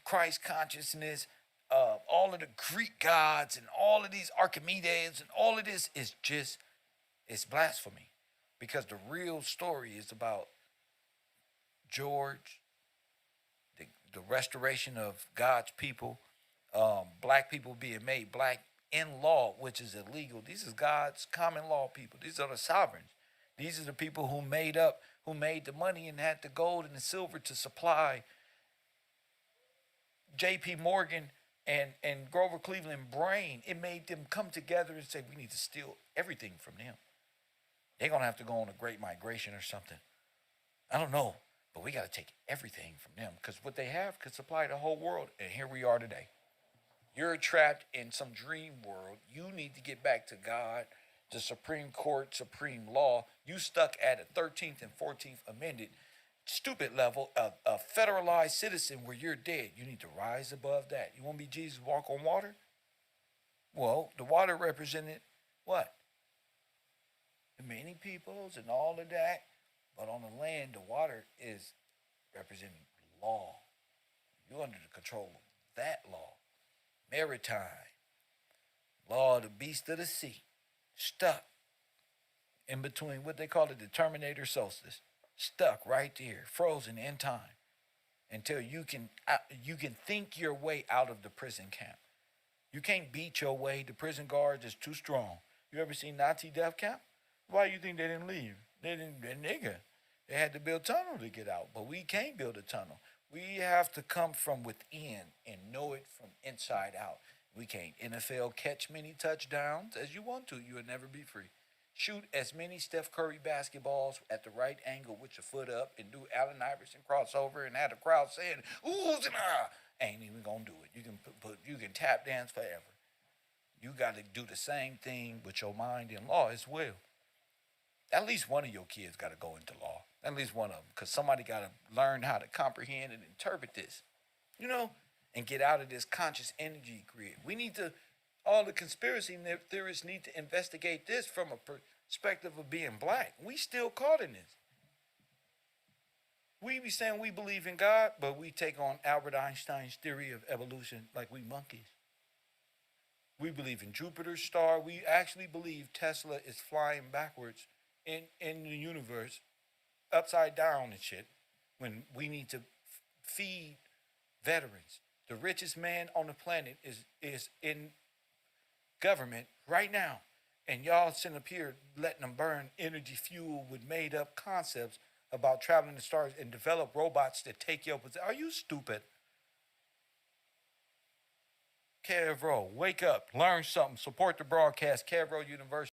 Christ consciousness, all of the Greek gods and all of these Archimedes and all of this is just, it's blasphemy. Because the real story is about George, the restoration of God's people, black people being made black in law, which is illegal. These is God's common law people. These are the sovereigns. These are the people who made the money and had the gold and the silver to supply J.P. Morgan and Grover Cleveland brain. It made them come together and say, we need to steal everything from them. They're going to have to go on a great migration or something. I don't know, but we got to take everything from them because what they have could supply the whole world. And here we are today. You're trapped in some dream world. You need to get back to God, the Supreme Court, supreme law. You stuck at a 13th and 14th amended stupid level of a federalized citizen where you're dead. You need to rise above that. You want to be Jesus, walk on water? Well, the water represented what? The many peoples and all of that. But on the land, the water is representing law. You're under the control of that law. Maritime. Law of the beast of the sea. Stuck in between what they call the Terminator solstice. Stuck right there, frozen in time, until you can think your way out of the prison camp. You can't beat your way. The prison guards is too strong. You ever seen Nazi death camp? Why you think they didn't leave? They're nigger. They had to build tunnel to get out, but we can't build a tunnel. We have to come from within and know it from inside out. We can't NFL catch many touchdowns as you want to. You will never be free. Shoot as many Steph Curry basketballs at the right angle with your foot up and do Allen Iverson crossover and have the crowd saying, ooh, ain't even gonna do it. You can tap dance forever. You got to do the same thing with your mind and law as well. At least one of your kids got to go into law. At least one of them, because somebody got to learn how to comprehend and interpret this, and get out of this conscious energy grid. We need to. All the conspiracy theorists need to investigate this from a perspective of being black. We still caught in this. We be saying we believe in God, but we take on Albert Einstein's theory of evolution like we monkeys. We believe in Jupiter's star. We actually believe Tesla is flying backwards in the universe, upside down and shit, when we need to feed veterans. The richest man on the planet is in government right now, and y'all sitting up here letting them burn energy fuel with made up concepts about traveling the stars and develop robots that take your position. Are you stupid? KevRow, wake up, learn something, support the broadcast. KevRow University.